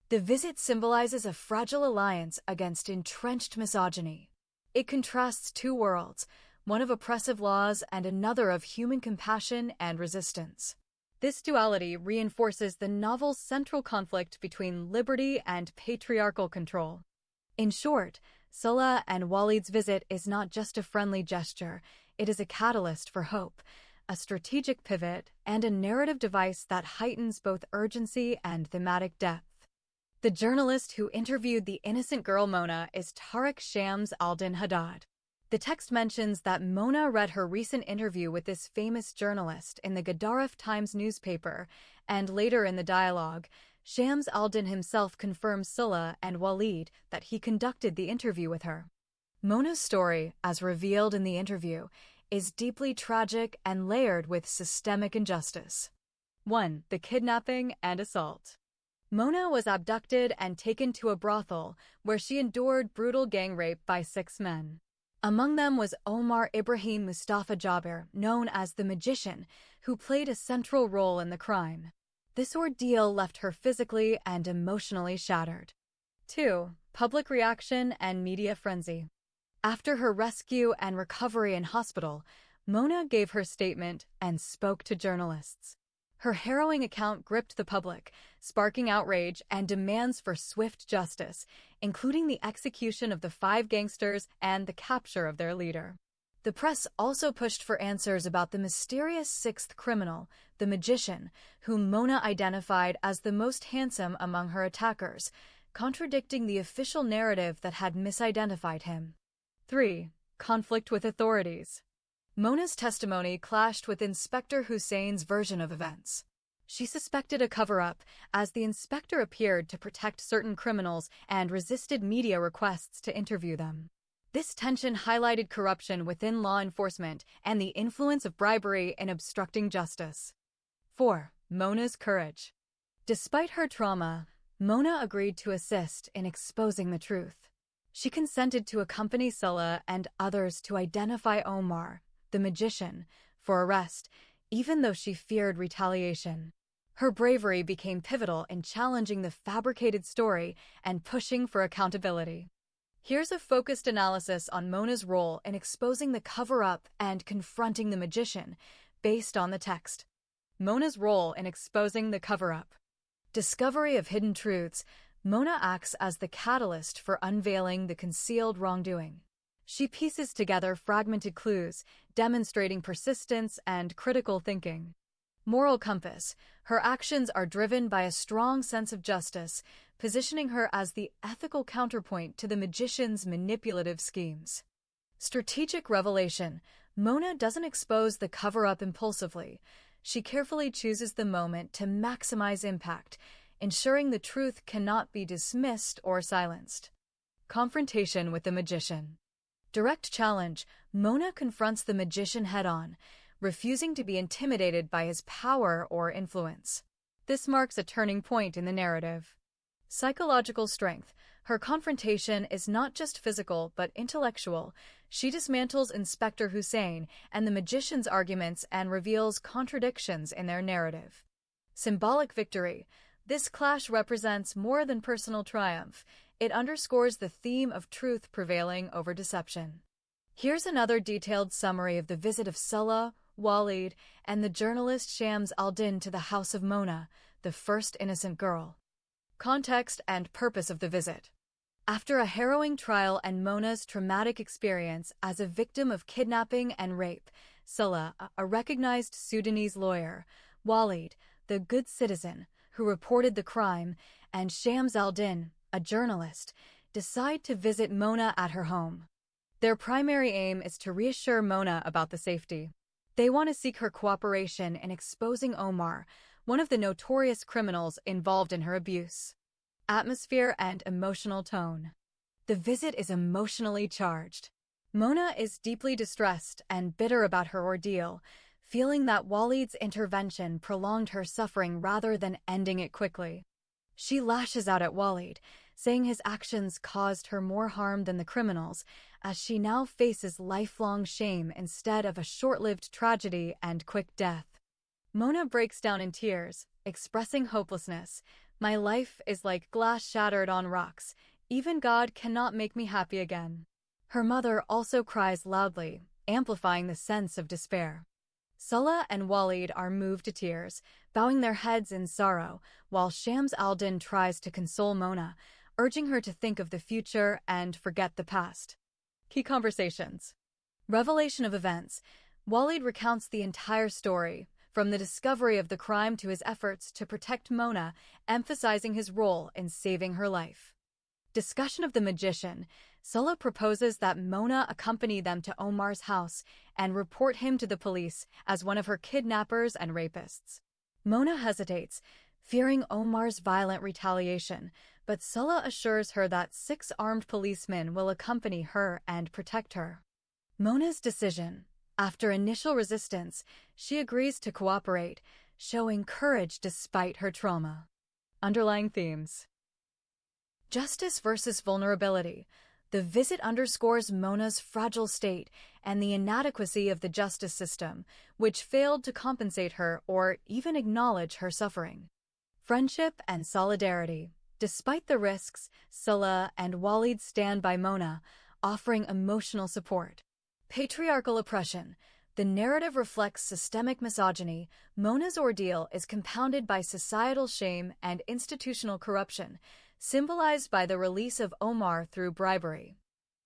The visit symbolizes a fragile alliance against entrenched misogyny. It contrasts two worlds, one of oppressive laws and another of human compassion and resistance. This duality reinforces the novel's central conflict between liberty and patriarchal control. In short, Sulla and Walid's visit is not just a friendly gesture, it is a catalyst for hope, a strategic pivot, and a narrative device that heightens both urgency and thematic depth. The journalist who interviewed the innocent girl Mona is Tariq Shams al-Din Haddad. The text mentions that Mona read her recent interview with this famous journalist in the Gadaref Times newspaper, and later in the dialogue, Shams al-Din himself confirms Sulla and Walid that he conducted the interview with her. Mona's story, as revealed in the interview, is deeply tragic and layered with systemic injustice. 1. The kidnapping and assault. Mona was abducted and taken to a brothel where she endured brutal gang rape by 6 men. Among them was Omar Ibrahim Mustafa Jabir, known as the Magician, who played a central role in the crime. This ordeal left her physically and emotionally shattered. 2. Public reaction and media frenzy. After her rescue and recovery in hospital, Mona gave her statement and spoke to journalists. Her harrowing account gripped the public, sparking outrage and demands for swift justice, including the execution of the 5 gangsters and the capture of their leader. The press also pushed for answers about the mysterious 6th criminal, the Magician, whom Mona identified as the most handsome among her attackers, contradicting the official narrative that had misidentified him. 3. Conflict with authorities. Mona's testimony clashed with Inspector Hussein's version of events. She suspected a cover-up, as the inspector appeared to protect certain criminals and resisted media requests to interview them. This tension highlighted corruption within law enforcement and the influence of bribery in obstructing justice. 4. Mona's courage. Despite her trauma, Mona agreed to assist in exposing the truth. She consented to accompany Sulla and others to identify Omar, the Magician, for arrest, even though she feared retaliation. Her bravery became pivotal in challenging the fabricated story and pushing for accountability. Here's a focused analysis on Mona's role in exposing the cover-up and confronting the Magician, based on the text. Mona's role in exposing the cover-up. Discovery of hidden truths. Mona acts as the catalyst for unveiling the concealed wrongdoing. She pieces together fragmented clues, demonstrating persistence and critical thinking. Moral compass. Her actions are driven by a strong sense of justice, positioning her as the ethical counterpoint to the magician's manipulative schemes. Strategic revelation. Mona doesn't expose the cover-up impulsively. She carefully chooses the moment to maximize impact, ensuring the truth cannot be dismissed or silenced. Confrontation with the magician. Direct challenge. Mona confronts the magician head-on, refusing to be intimidated by his power or influence. This marks a turning point in the narrative. Psychological strength. Her confrontation is not just physical but intellectual. She dismantles Inspector Hussein and the magician's arguments and reveals contradictions in their narrative. Symbolic victory. This clash represents more than personal triumph. It underscores the theme of truth prevailing over deception. Here's another detailed summary of the visit of Salah, Walid, and the journalist Shams al-Din to the house of Mona, the first innocent girl. Context and purpose of the visit. After a harrowing trial and Mona's traumatic experience as a victim of kidnapping and rape, Salah, a recognized Sudanese lawyer, Walid, the good citizen who reported the crime, and Shams al-Din, a journalist, decide to visit Mona at her home. Their primary aim is to reassure Mona about the safety. They want to seek her cooperation in exposing Omar, one of the notorious criminals involved in her abuse. Atmosphere and emotional tone. The visit is emotionally charged. Mona is deeply distressed and bitter about her ordeal, feeling that Walid's intervention prolonged her suffering rather than ending it quickly. She lashes out at Walid, saying his actions caused her more harm than the criminals, as she now faces lifelong shame instead of a short-lived tragedy and quick death. Mona breaks down in tears, expressing hopelessness. "My life is like glass shattered on rocks. Even God cannot make me happy again." Her mother also cries loudly, amplifying the sense of despair. Salah and Walid are moved to tears, bowing their heads in sorrow, while Shams al-Din tries to console Mona, urging her to think of the future and forget the past. Key conversations. Revelation of events. Walid recounts the entire story, from the discovery of the crime to his efforts to protect Mona, emphasizing his role in saving her life. Discussion of the magician. Salah proposes that Mona accompany them to Omar's house and report him to the police as one of her kidnappers and rapists. Mona hesitates, fearing Omar's violent retaliation, but Salah assures her that 6 armed policemen will accompany her and protect her. Mona's decision. After initial resistance, she agrees to cooperate, showing courage despite her trauma. Underlying themes. Justice versus vulnerability. The visit underscores Mona's fragile state and the inadequacy of the justice system, which failed to compensate her or even acknowledge her suffering. Friendship and solidarity. Despite the risks, Salah and Walid stand by Mona, offering emotional support. Patriarchal oppression. The narrative reflects systemic misogyny. Mona's ordeal is compounded by societal shame and institutional corruption, symbolized by the release of Omar through bribery.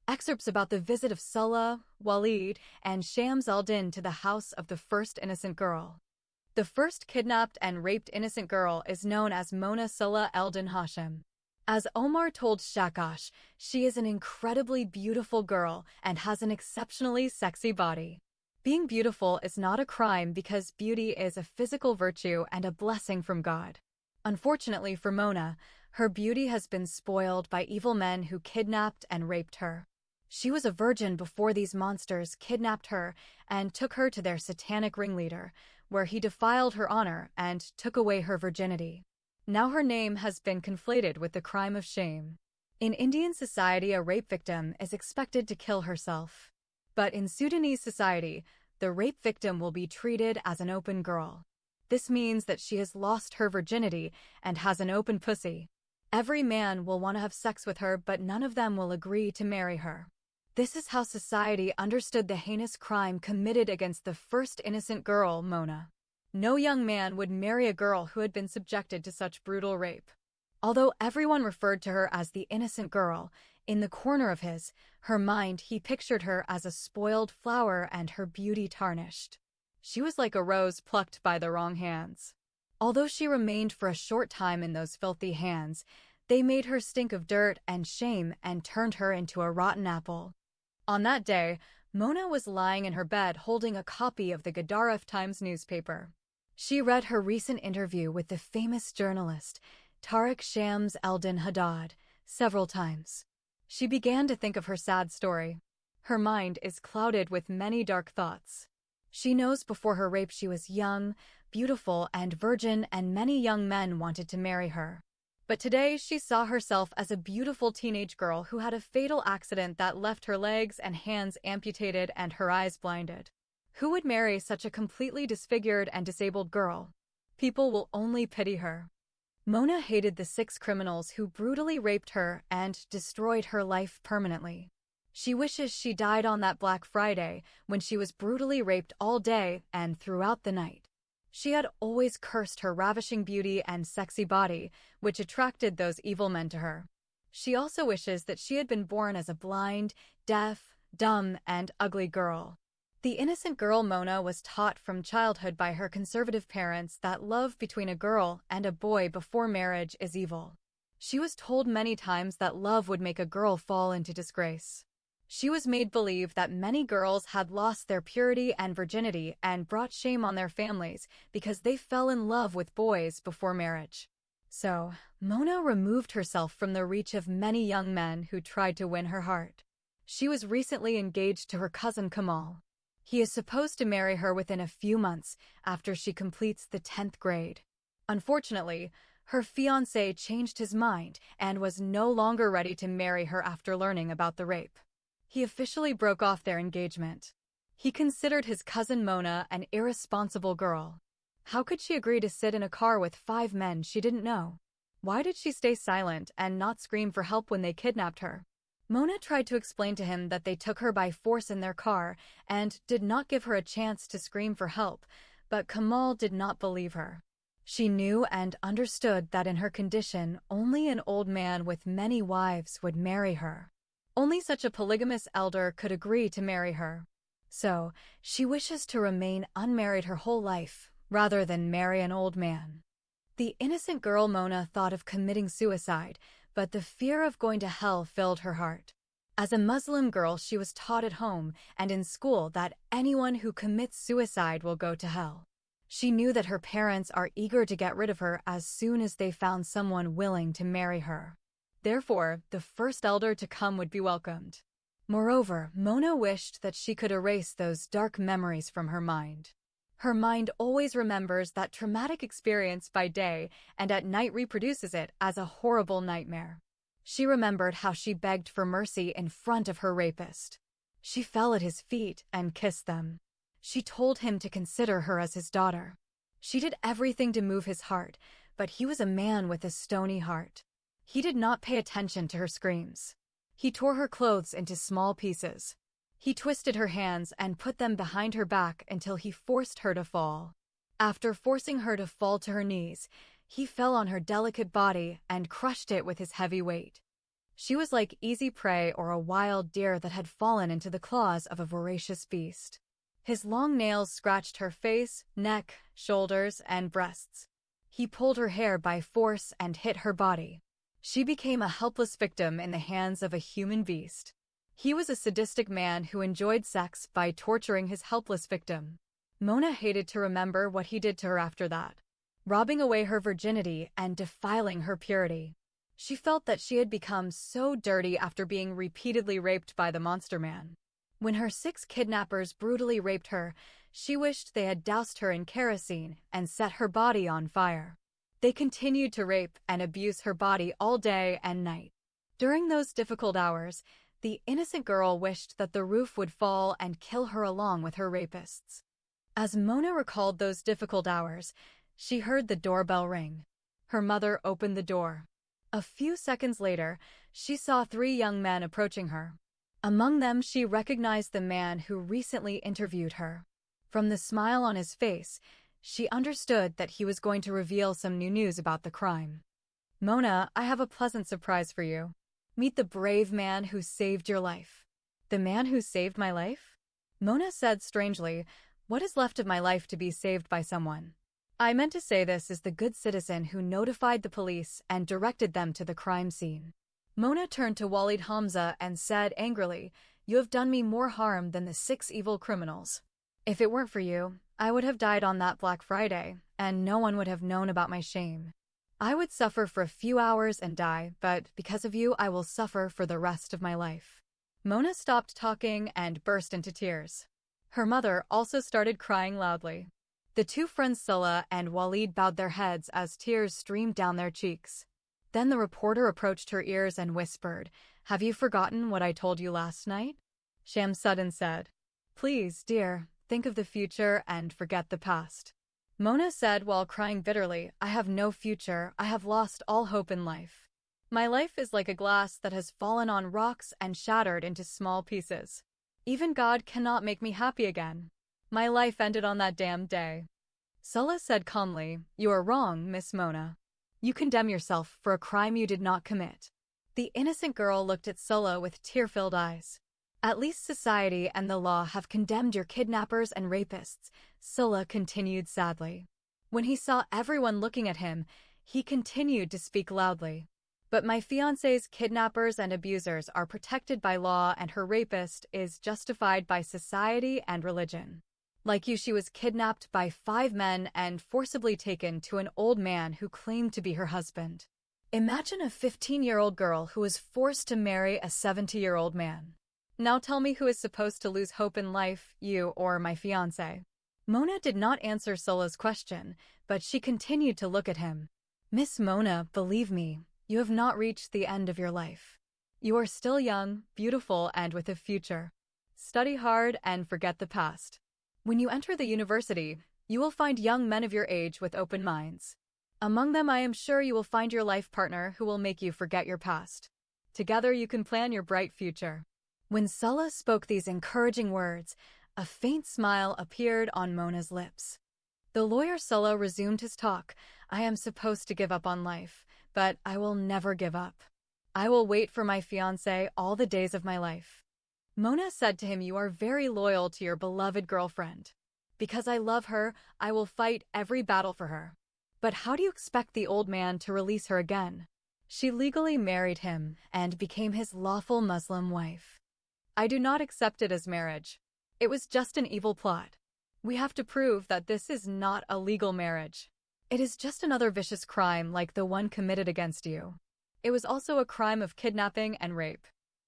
Excerpts about the visit of Salah, Walid, and Shams al-Din to the house of the first innocent girl. The first kidnapped and raped innocent girl is known as Mona Salah el-Din Hashim. As Omar told Shakash, she is an incredibly beautiful girl and has an exceptionally sexy body. Being beautiful is not a crime because beauty is a physical virtue and a blessing from God. Unfortunately for Mona, her beauty has been spoiled by evil men who kidnapped and raped her. She was a virgin before these monsters kidnapped her and took her to their satanic ringleader, where he defiled her honor and took away her virginity. Now her name has been conflated with the crime of shame. In Indian society, a rape victim is expected to kill herself. But in Sudanese society, the rape victim will be treated as an open girl. This means that she has lost her virginity and has an open pussy. Every man will want to have sex with her, but none of them will agree to marry her. This is how society understood the heinous crime committed against the first innocent girl, Mona. No young man would marry a girl who had been subjected to such brutal rape. Although everyone referred to her as the innocent girl, in the corner of her mind he pictured her as a spoiled flower and her beauty tarnished. She was like a rose plucked by the wrong hands. Although she remained for a short time in those filthy hands, they made her stink of dirt and shame and turned her into a rotten apple. On that day, Mona was lying in her bed holding a copy of the Gedaref Times newspaper. She read her recent interview with the famous journalist, Tariq Shams Eldin Haddad, several times. She began to think of her sad story. Her mind is clouded with many dark thoughts. She knows before her rape she was young, beautiful, and virgin, and many young men wanted to marry her. But today she saw herself as a beautiful teenage girl who had a fatal accident that left her legs and hands amputated and her eyes blinded. Who would marry such a completely disfigured and disabled girl? People will only pity her. Mona hated the 6 criminals who brutally raped her and destroyed her life permanently. She wishes she died on that Black Friday when she was brutally raped all day and throughout the night. She had always cursed her ravishing beauty and sexy body, which attracted those evil men to her. She also wishes that she had been born as a blind, deaf, dumb, and ugly girl. The innocent girl Mona was taught from childhood by her conservative parents that love between a girl and a boy before marriage is evil. She was told many times that love would make a girl fall into disgrace. She was made believe that many girls had lost their purity and virginity and brought shame on their families because they fell in love with boys before marriage. So, Mona removed herself from the reach of many young men who tried to win her heart. She was recently engaged to her cousin Kamal. He is supposed to marry her within a few months after she completes the 10th grade. Unfortunately, her fiancé changed his mind and was no longer ready to marry her after learning about the rape. He officially broke off their engagement. He considered his cousin Mona an irresponsible girl. How could she agree to sit in a car with 5 men she didn't know? Why did she stay silent and not scream for help when they kidnapped her? Mona tried to explain to him that they took her by force in their car and did not give her a chance to scream for help, but Kamal did not believe her. She knew and understood that in her condition, only an old man with many wives would marry her. Only such a polygamous elder could agree to marry her. So, she wishes to remain unmarried her whole life, rather than marry an old man. The innocent girl Mona thought of committing suicide, but the fear of going to hell filled her heart. As a Muslim girl, she was taught at home and in school that anyone who commits suicide will go to hell. She knew that her parents are eager to get rid of her as soon as they found someone willing to marry her. Therefore, the first elder to come would be welcomed. Moreover, Mona wished that she could erase those dark memories from her mind. Her mind always remembers that traumatic experience by day and at night reproduces it as a horrible nightmare. She remembered how she begged for mercy in front of her rapist. She fell at his feet and kissed them. She told him to consider her as his daughter. She did everything to move his heart, but he was a man with a stony heart. He did not pay attention to her screams. He tore her clothes into small pieces. He twisted her hands and put them behind her back until he forced her to fall. After forcing her to fall to her knees, he fell on her delicate body and crushed it with his heavy weight. She was like easy prey or a wild deer that had fallen into the claws of a voracious beast. His long nails scratched her face, neck, shoulders, and breasts. He pulled her hair by force and hit her body. She became a helpless victim in the hands of a human beast. He was a sadistic man who enjoyed sex by torturing his helpless victim. Mona hated to remember what he did to her after that, robbing away her virginity and defiling her purity. She felt that she had become so dirty after being repeatedly raped by the monster man. When her 6 kidnappers brutally raped her, she wished they had doused her in kerosene and set her body on fire. They continued to rape and abuse her body all day and night. During those difficult hours, the innocent girl wished that the roof would fall and kill her along with her rapists. As Mona recalled those difficult hours, she heard the doorbell ring. Her mother opened the door. A few seconds later, she saw 3 young men approaching her. Among them, she recognized the man who recently interviewed her. From the smile on his face, she understood that he was going to reveal some new news about the crime. Mona, I have a pleasant surprise for you. Meet the brave man who saved your life. The man who saved my life? Mona said strangely, What is left of my life to be saved by someone? I meant to say this is the good citizen who notified the police and directed them to the crime scene. Mona turned to Walid Hamza and said angrily, "You have done me more harm than the 6 evil criminals. If it weren't for you, I would have died on that Black Friday, and no one would have known about my shame. I would suffer for a few hours and die, but because of you I will suffer for the rest of my life." Mona stopped talking and burst into tears. Her mother also started crying loudly. The two friends Scylla and Walid bowed their heads as tears streamed down their cheeks. Then the reporter approached her ears and whispered, "Have you forgotten what I told you last night?" Shamsuddin said, "Please, dear, think of the future and forget the past." Mona said while crying bitterly, "I have no future. I have lost all hope in life. My life is like a glass that has fallen on rocks and shattered into small pieces. Even God cannot make me happy again. My life ended on that damned day." Scylla said calmly, "You are wrong, Miss Mona. You condemn yourself for a crime you did not commit." The innocent girl looked at Scylla with tear-filled eyes. "At least society and the law have condemned your kidnappers and rapists," Scylla continued sadly. When he saw everyone looking at him, he continued to speak loudly. "But my fiancé's kidnappers and abusers are protected by law, and her rapist is justified by society and religion. Like you, she was kidnapped by 5 men and forcibly taken to an old man who claimed to be her husband. Imagine a 15-year-old girl who was forced to marry a 70-year-old man. Now tell me who is supposed to lose hope in life, you or my fiancé?" Mona did not answer Scylla's question, but she continued to look at him. "Miss Mona, believe me, you have not reached the end of your life. You are still young, beautiful, and with a future. Study hard and forget the past. When you enter the university, you will find young men of your age with open minds. Among them, I am sure you will find your life partner who will make you forget your past. Together you can plan your bright future." When Scylla spoke these encouraging words, a faint smile appeared on Mona's lips. The lawyer Scylla resumed his talk. "I am supposed to give up on life, but I will never give up. I will wait for my fiancé all the days of my life." Mona said to him, "You are very loyal to your beloved girlfriend. Because I love her, I will fight every battle for her. But how do you expect the old man to release her again? She legally married him and became his lawful Muslim wife. I do not accept it as marriage. It was just an evil plot. We have to prove that this is not a legal marriage. It is just another vicious crime like the one committed against you. It was also a crime of kidnapping and rape.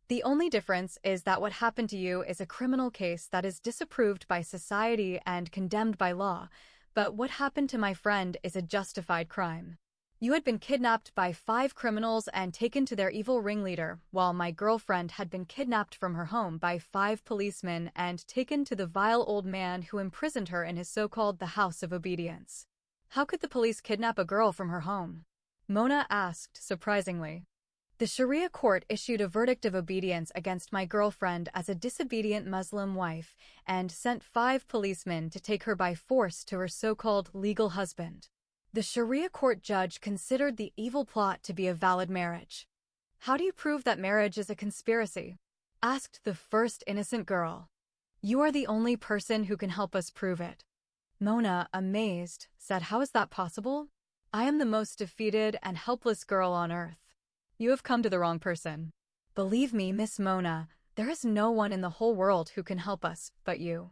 The only difference is that what happened to you is a criminal case that is disapproved by society and condemned by law, but what happened to my friend is a justified crime. You had been kidnapped by 5 criminals and taken to their evil ringleader, while my girlfriend had been kidnapped from her home by 5 policemen and taken to the vile old man who imprisoned her in his so-called the House of Obedience." "How could the police kidnap a girl from her home?" Mona asked, surprisingly. "The Sharia court issued a verdict of obedience against my girlfriend as a disobedient Muslim wife and sent 5 policemen to take her by force to her so-called legal husband. The Sharia court judge considered the evil plot to be a valid marriage." "How do you prove that marriage is a conspiracy?" asked the first innocent girl. "You are the only person who can help us prove it." Mona, amazed, said, "How is that possible? I am the most defeated and helpless girl on earth. You have come to the wrong person. Believe me, Miss Mona, there is no one in the whole world who can help us but you.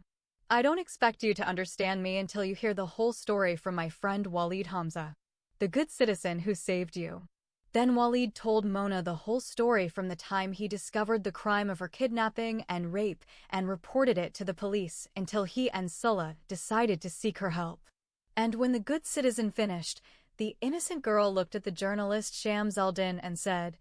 I don't expect you to understand me until you hear the whole story from my friend Walid Hamza, the good citizen who saved you." Then Walid told Mona the whole story from the time he discovered the crime of her kidnapping and rape and reported it to the police until he and Scylla decided to seek her help. And when the good citizen finished, the innocent girl looked at the journalist Shams al-Din and said,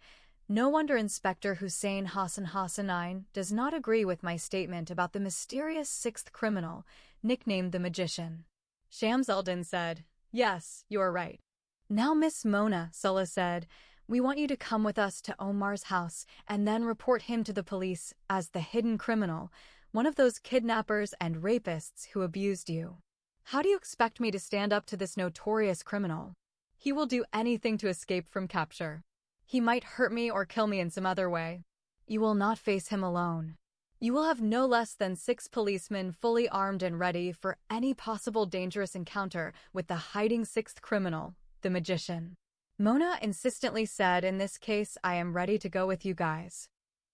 "No wonder Inspector Hussein Hassan Hassanein does not agree with my statement about the mysterious 6th criminal, nicknamed the Magician." Shams al-Din said, "Yes, you are right." "Now, Miss Mona," Scylla said, "we want you to come with us to Omar's house and then report him to the police as the hidden criminal, one of those kidnappers and rapists who abused you. How do you expect me to stand up to this notorious criminal? He will do anything to escape from capture. He might hurt me or kill me in some other way. You will not face him alone. You will have no less than 6 policemen fully armed and ready for any possible dangerous encounter with the hiding sixth criminal, the magician. Mona insistently said, in this case, I am ready to go with you guys.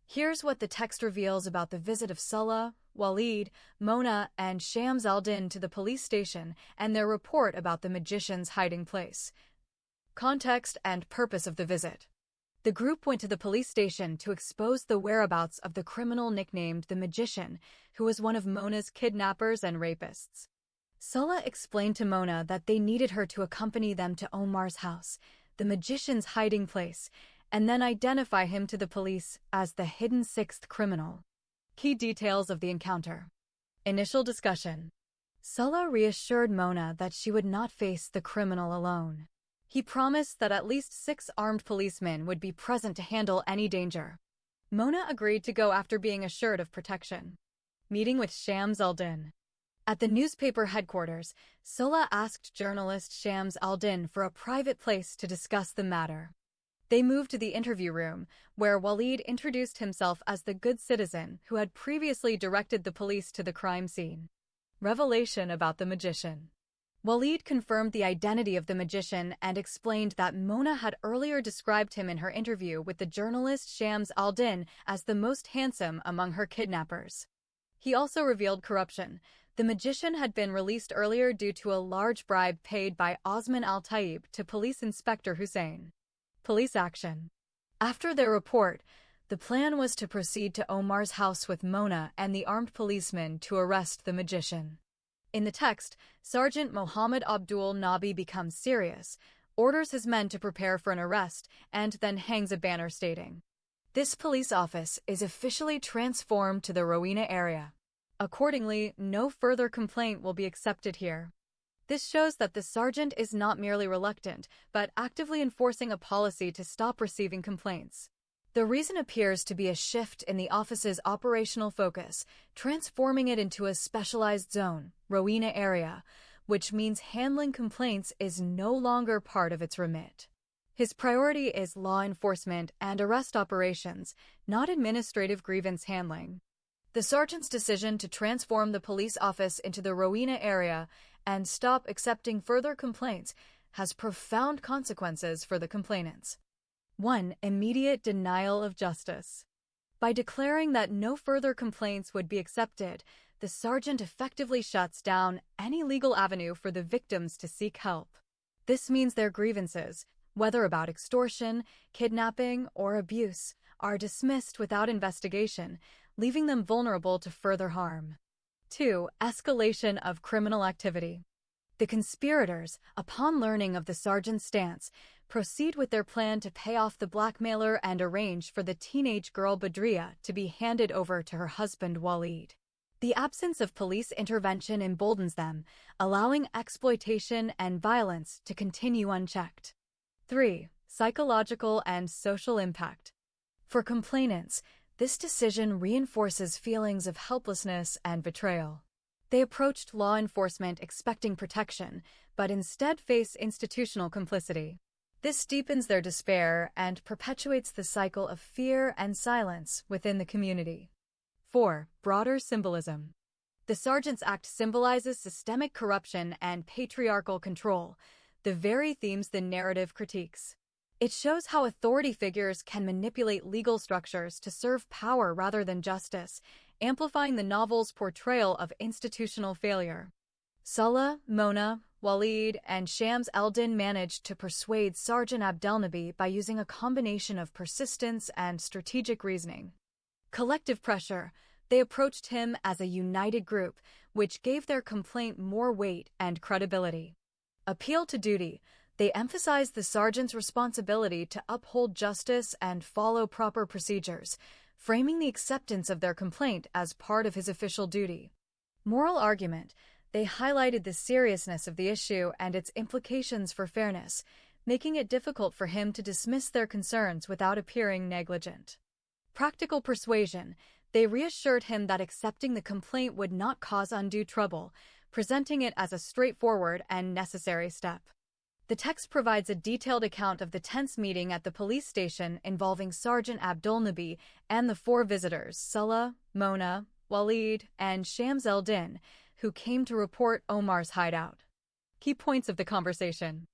Here's what the text reveals about the visit of Salah, Walid, Mona, and Shams al-Din to the police station and their report about the magician's hiding place. Context and purpose of the visit. The group went to the police station to expose the whereabouts of the criminal nicknamed the Magician, who was one of Mona's kidnappers and rapists. Salah explained to Mona that they needed her to accompany them to Omar's house, the magician's hiding place, and then identify him to the police as the hidden sixth criminal. Key details of the encounter. Initial discussion. Salah reassured Mona that she would not face the criminal alone. He promised that at least 6 armed policemen would be present to handle any danger. Mona agreed to go after being assured of protection. Meeting with Shams al-Din. At the newspaper headquarters, Salah asked journalist Shams al-Din for a private place to discuss the matter. They moved to the interview room, where Walid introduced himself as the good citizen who had previously directed the police to the crime scene. Revelation about the magician. Walid confirmed the identity of the magician and explained that Mona had earlier described him in her interview with the journalist Shams al-Din as the most handsome among her kidnappers. He also revealed corruption. The magician had been released earlier due to a large bribe paid by Osman al-Taib to Police Inspector Hussein. Police action. After their report, the plan was to proceed to Omar's house with Mona and the armed policemen to arrest the magician. In the text, Sergeant Mohammed Abdul Nabi becomes serious, orders his men to prepare for an arrest, and then hangs a banner stating, "This police office is officially transformed to the Rowena area. Accordingly, no further complaint will be accepted here." This shows that the sergeant is not merely reluctant, but actively enforcing a policy to stop receiving complaints. The reason appears to be a shift in the office's operational focus, transforming it into a specialized zone, Rowena area, which means handling complaints is no longer part of its remit. His priority is law enforcement and arrest operations, not administrative grievance handling. The sergeant's decision to transform the police office into the Rowena area and stop accepting further complaints has profound consequences for the complainants. 1. Immediate denial of justice. By declaring that no further complaints would be accepted, the sergeant effectively shuts down any legal avenue for the victims to seek help. This means their grievances, whether about extortion, kidnapping, or abuse, are dismissed without investigation, leaving them vulnerable to further harm. 2. Escalation of criminal activity. The conspirators, upon learning of the sergeant's stance, proceed with their plan to pay off the blackmailer and arrange for the teenage girl Badria to be handed over to her husband Walid. The absence of police intervention emboldens them, allowing exploitation and violence to continue unchecked. 3. Psychological and social impact. For complainants, this decision reinforces feelings of helplessness and betrayal. They approached law enforcement expecting protection, but instead face institutional complicity. This deepens their despair and perpetuates the cycle of fear and silence within the community. 4. Broader symbolism. The sergeant's act symbolizes systemic corruption and patriarchal control, the very themes the narrative critiques. It shows how authority figures can manipulate legal structures to serve power rather than justice, amplifying the novel's portrayal of institutional failure. Salah, Mona, Walid, and Shams al-Din managed to persuade Sergeant Abdelnabi by using a combination of persistence and strategic reasoning. Collective pressure. They approached him as a united group, which gave their complaint more weight and credibility. Appeal to duty. They emphasized the sergeant's responsibility to uphold justice and follow proper procedures, framing the acceptance of their complaint as part of his official duty. Moral argument. They highlighted the seriousness of the issue and its implications for fairness, making it difficult for him to dismiss their concerns without appearing negligent. Practical persuasion. They reassured him that accepting the complaint would not cause undue trouble, presenting it as a straightforward and necessary step. The text provides a detailed account of the tense meeting at the police station involving Sergeant Abdulnabi and the four visitors, Sulla, Mona, Walid, and Shams el-Din, who came to report Omar's hideout. Key points of the conversation.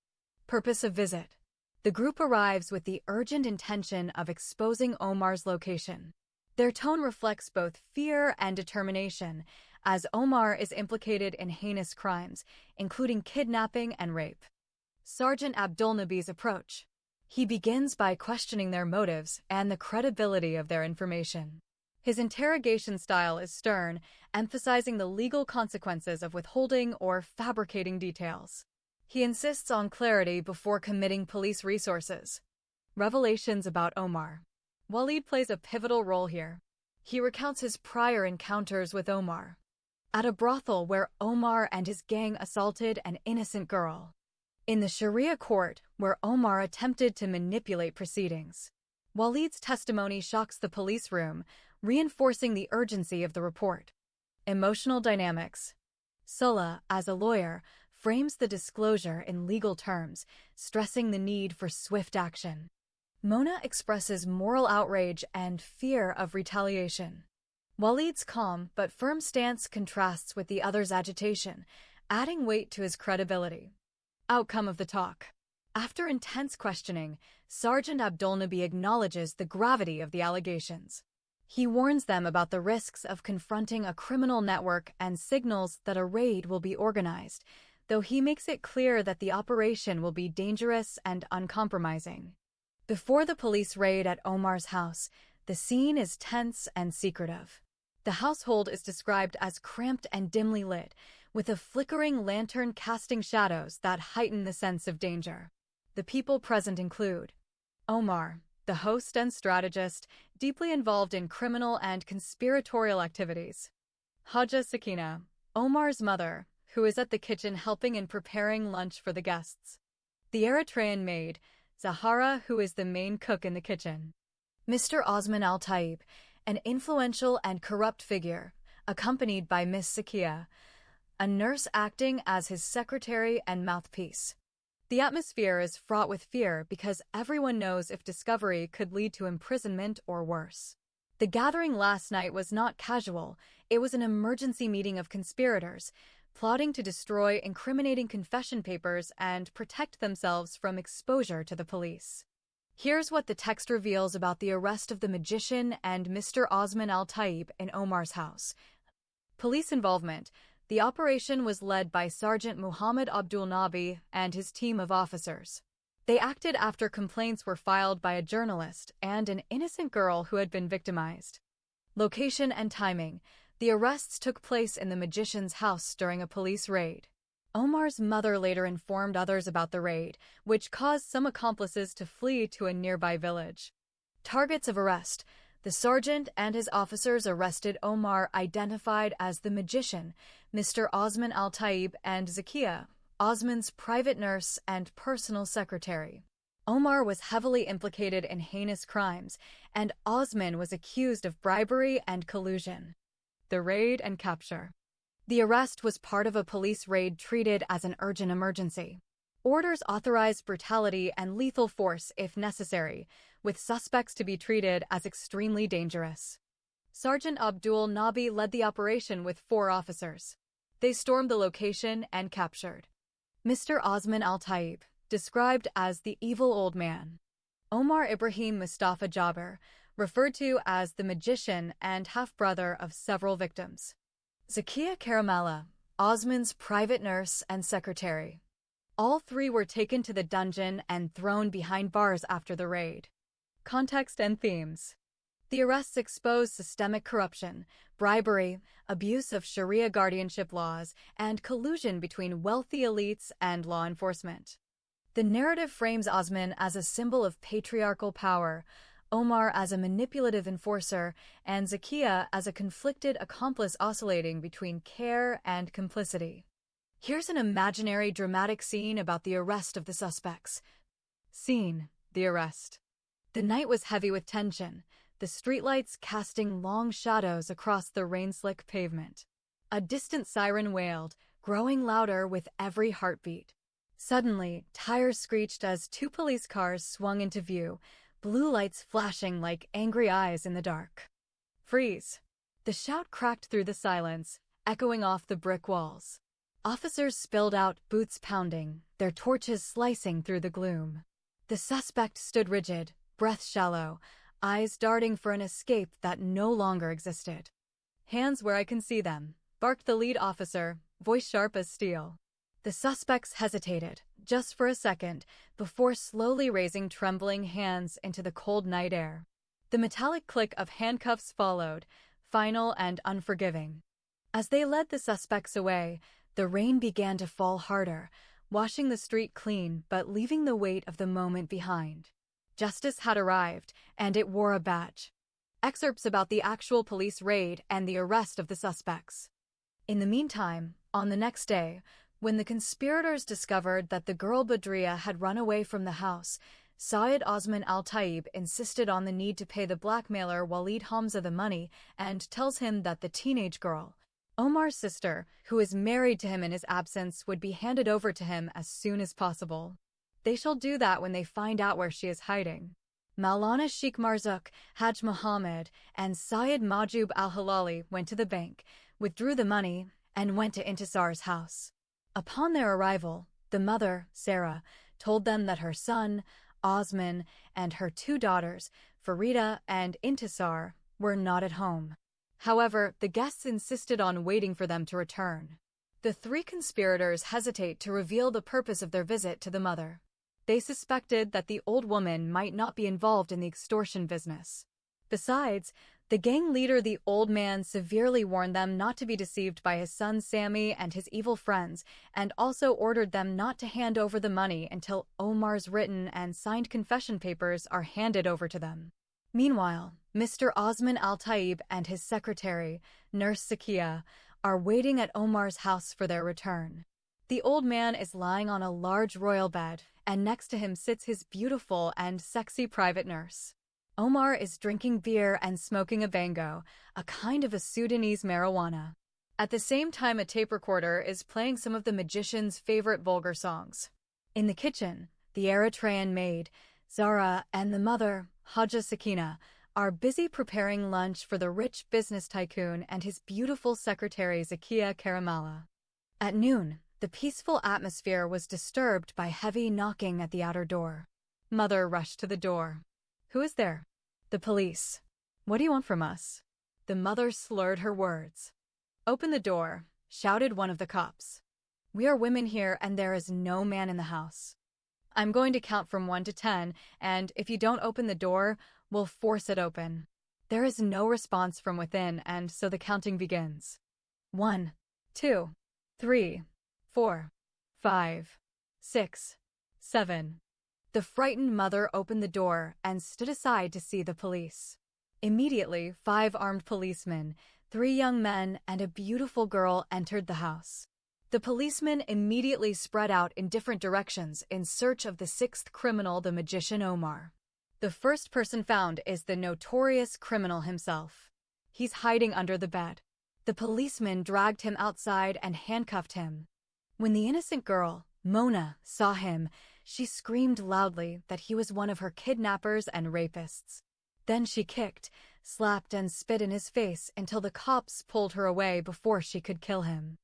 Purpose of visit. The group arrives with the urgent intention of exposing Omar's location. Their tone reflects both fear and determination, as Omar is implicated in heinous crimes, including kidnapping and rape. Sergeant Abdulnabi's approach. He begins by questioning their motives and the credibility of their information. His interrogation style is stern, emphasizing the legal consequences of withholding or fabricating details. He insists on clarity before committing police resources. Revelations about Omar. Walid plays a pivotal role here. He recounts his prior encounters with Omar at a brothel where Omar and his gang assaulted an innocent girl, in the Sharia court where Omar attempted to manipulate proceedings. Walid's testimony shocks the police room, reinforcing the urgency of the report. Emotional dynamics. Sulla, as a lawyer, frames the disclosure in legal terms, stressing the need for swift action. Mona expresses moral outrage and fear of retaliation. Walid's calm but firm stance contrasts with the other's agitation, adding weight to his credibility. Outcome of the talk. After intense questioning, Sergeant Abdulnabi acknowledges the gravity of the allegations. He warns them about the risks of confronting a criminal network and signals that a raid will be organized, though he makes it clear that the operation will be dangerous and uncompromising. Before the police raid at Omar's house, the scene is tense and secretive. The household is described as cramped and dimly lit, with a flickering lantern casting shadows that heighten the sense of danger. The people present include Omar, the host and strategist, deeply involved in criminal and conspiratorial activities. Haja Sakina, Omar's mother, who is at the kitchen helping in preparing lunch for the guests. The Eritrean maid, Zahara, who is the main cook in the kitchen. Mr. Osman al-Taib, an influential and corrupt figure, accompanied by Miss Zakia, a nurse acting as his secretary and mouthpiece. The atmosphere is fraught with fear because everyone knows if discovery could lead to imprisonment or worse. The gathering last night was not casual, it was an emergency meeting of conspirators, plotting to destroy incriminating confession papers and protect themselves from exposure to the police. Here's what the text reveals about the arrest of the magician and Mr. Osman al-Taib in Omar's house. Police involvement. The operation was led by Sergeant Muhammad Abdulnabi and his team of officers. They acted after complaints were filed by a journalist and an innocent girl who had been victimized. Location and timing. The arrests took place in the magician's house during a police raid. Omar's mother later informed others about the raid, which caused some accomplices to flee to a nearby village. Targets of arrest. The sergeant and his officers arrested Omar, identified as the magician, Mr. Osman al-Taib, and Zakia, Osman's private nurse and personal secretary. Omar was heavily implicated in heinous crimes, and Osman was accused of bribery and collusion. The raid and capture. The arrest was part of a police raid treated as an urgent emergency. Orders authorized brutality and lethal force if necessary, with suspects to be treated as extremely dangerous. Sergeant Abdul Nabi led the operation with 4 officers. They stormed the location and captured Mr. Osman al-Taib, described as the evil old man. Omar Ibrahim Mustafa Jaber, referred to as the magician and half-brother of several victims. Zakia Karamala, Osman's private nurse and secretary. All 3 were taken to the dungeon and thrown behind bars after the raid. Context and themes. The arrests expose systemic corruption, bribery, abuse of Sharia guardianship laws, and collusion between wealthy elites and law enforcement. The narrative frames Osman as a symbol of patriarchal power, Omar as a manipulative enforcer, and Zakia as a conflicted accomplice oscillating between care and complicity. Here's an imaginary dramatic scene about the arrest of the suspects. Scene: the arrest. The night was heavy with tension, the streetlights casting long shadows across the rain-slick pavement. A distant siren wailed, growing louder with every heartbeat. Suddenly, tires screeched as two police cars swung into view, blue lights flashing like angry eyes in the dark. "Freeze!" The shout cracked through the silence, echoing off the brick walls. Officers spilled out, boots pounding, their torches slicing through the gloom. The suspect stood rigid, breath shallow, eyes darting for an escape that no longer existed. "Hands where I can see them," barked the lead officer, voice sharp as steel. The suspects hesitated, just for a second, before slowly raising trembling hands into the cold night air. The metallic click of handcuffs followed, final and unforgiving. As they led the suspects away, the rain began to fall harder, washing the street clean but leaving the weight of the moment behind. Justice had arrived, and it wore a badge. Excerpts about the actual police raid and the arrest of the suspects. In the meantime, on the next day, when the conspirators discovered that the girl Badriya had run away from the house, Syed Osman Al-Taib insisted on the need to pay the blackmailer Walid Hamza the money and tells him that the teenage girl, Omar's sister, who is married to him in his absence, would be handed over to him as soon as possible. They shall do that when they find out where she is hiding. Maulana Sheikh Marzouk, Haj Muhammad, and Syed Majub Al-Hilali went to the bank, withdrew the money, and went to Intisar's house. Upon their arrival, the mother, Sarah, told them that her son, Osman, and her two daughters, Farida and Intisar, were not at home. However, the guests insisted on waiting for them to return. The three conspirators hesitate to reveal the purpose of their visit to the mother. They suspected that the old woman might not be involved in the extortion business. Besides, the gang leader, the old man, severely warned them not to be deceived by his son Sammy and his evil friends, and also ordered them not to hand over the money until Omar's written and signed confession papers are handed over to them. Meanwhile, Mr. Osman Al-Taib and his secretary, Nurse Sakia, are waiting at Omar's house for their return. The old man is lying on a large royal bed, and next to him sits his beautiful and sexy private nurse. Omar is drinking beer and smoking a bango, a kind of a Sudanese marijuana. At the same time, a tape recorder is playing some of the magician's favorite vulgar songs. In the kitchen, the Eritrean maid, Zara, and the mother, Haja Sakina, are busy preparing lunch for the rich business tycoon and his beautiful secretary Zakia Karamala. At noon, the peaceful atmosphere was disturbed by heavy knocking at the outer door. Mother rushed to the door. "Who is there?" "The police." "What do you want from us?" The mother slurred her words. "Open the door," shouted one of the cops. "We are women here and there is no man in the house. I'm going to count from 1 to 10, and if you don't open the door, we'll force it open." There is no response from within, and so the counting begins. 1, 2, 3, 4, 5, 6, 7. The frightened mother opened the door and stood aside to see the police. Immediately, 5 armed policemen, 3 young men, and a beautiful girl entered the house. The policemen immediately spread out in different directions in search of the 6th criminal, the magician Omar. The first person found is the notorious criminal himself. He's hiding under the bed. The policemen dragged him outside and handcuffed him. When the innocent girl, Mona, saw him, she screamed loudly that he was one of her kidnappers and rapists. Then she kicked, slapped, and spit in his face until the cops pulled her away before she could kill him.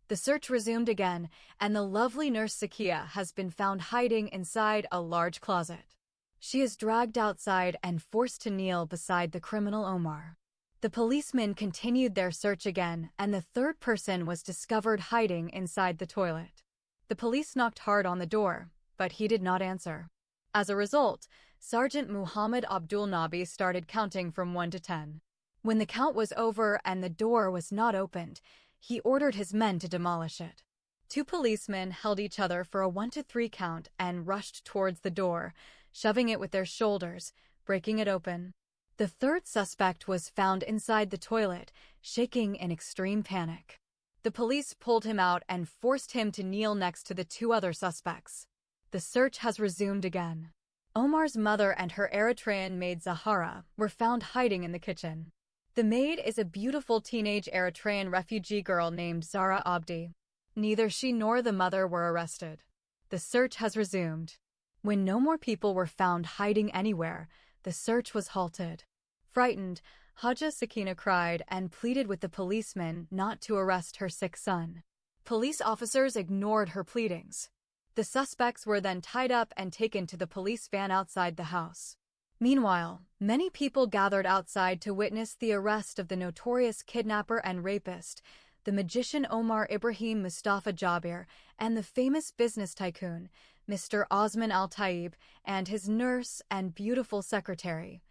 The search resumed again, and the lovely nurse Sakia has been found hiding inside a large closet. She is dragged outside and forced to kneel beside the criminal Omar. The policemen continued their search again, and the 3rd person was discovered hiding inside the toilet. The police knocked hard on the door, but he did not answer. As a result, Sergeant Muhammad Abdul Nabi started counting from 1 to 10. When the count was over and the door was not opened, he ordered his men to demolish it. 2 policemen held each other for a 1 to 3 count and rushed towards the door, shoving it with their shoulders, breaking it open. The 3rd suspect was found inside the toilet, shaking in extreme panic. The police pulled him out and forced him to kneel next to the 2 other suspects. The search has resumed again. Omar's mother and her Eritrean maid Zahara were found hiding in the kitchen. The maid is a beautiful teenage Eritrean refugee girl named Zara Abdi. Neither she nor the mother were arrested. The search has resumed. When no more people were found hiding anywhere, the search was halted. Frightened, Haja Sakina cried and pleaded with the policemen not to arrest her sick son. Police officers ignored her pleadings. The suspects were then tied up and taken to the police van outside the house. Meanwhile, many people gathered outside to witness the arrest of the notorious kidnapper and rapist, the magician Omar Ibrahim Mustafa Jabir, and the famous business tycoon, Mr. Osman Al-Taib, and his nurse and beautiful secretary,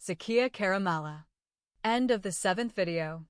Zakia Karamala. End of the 7th video.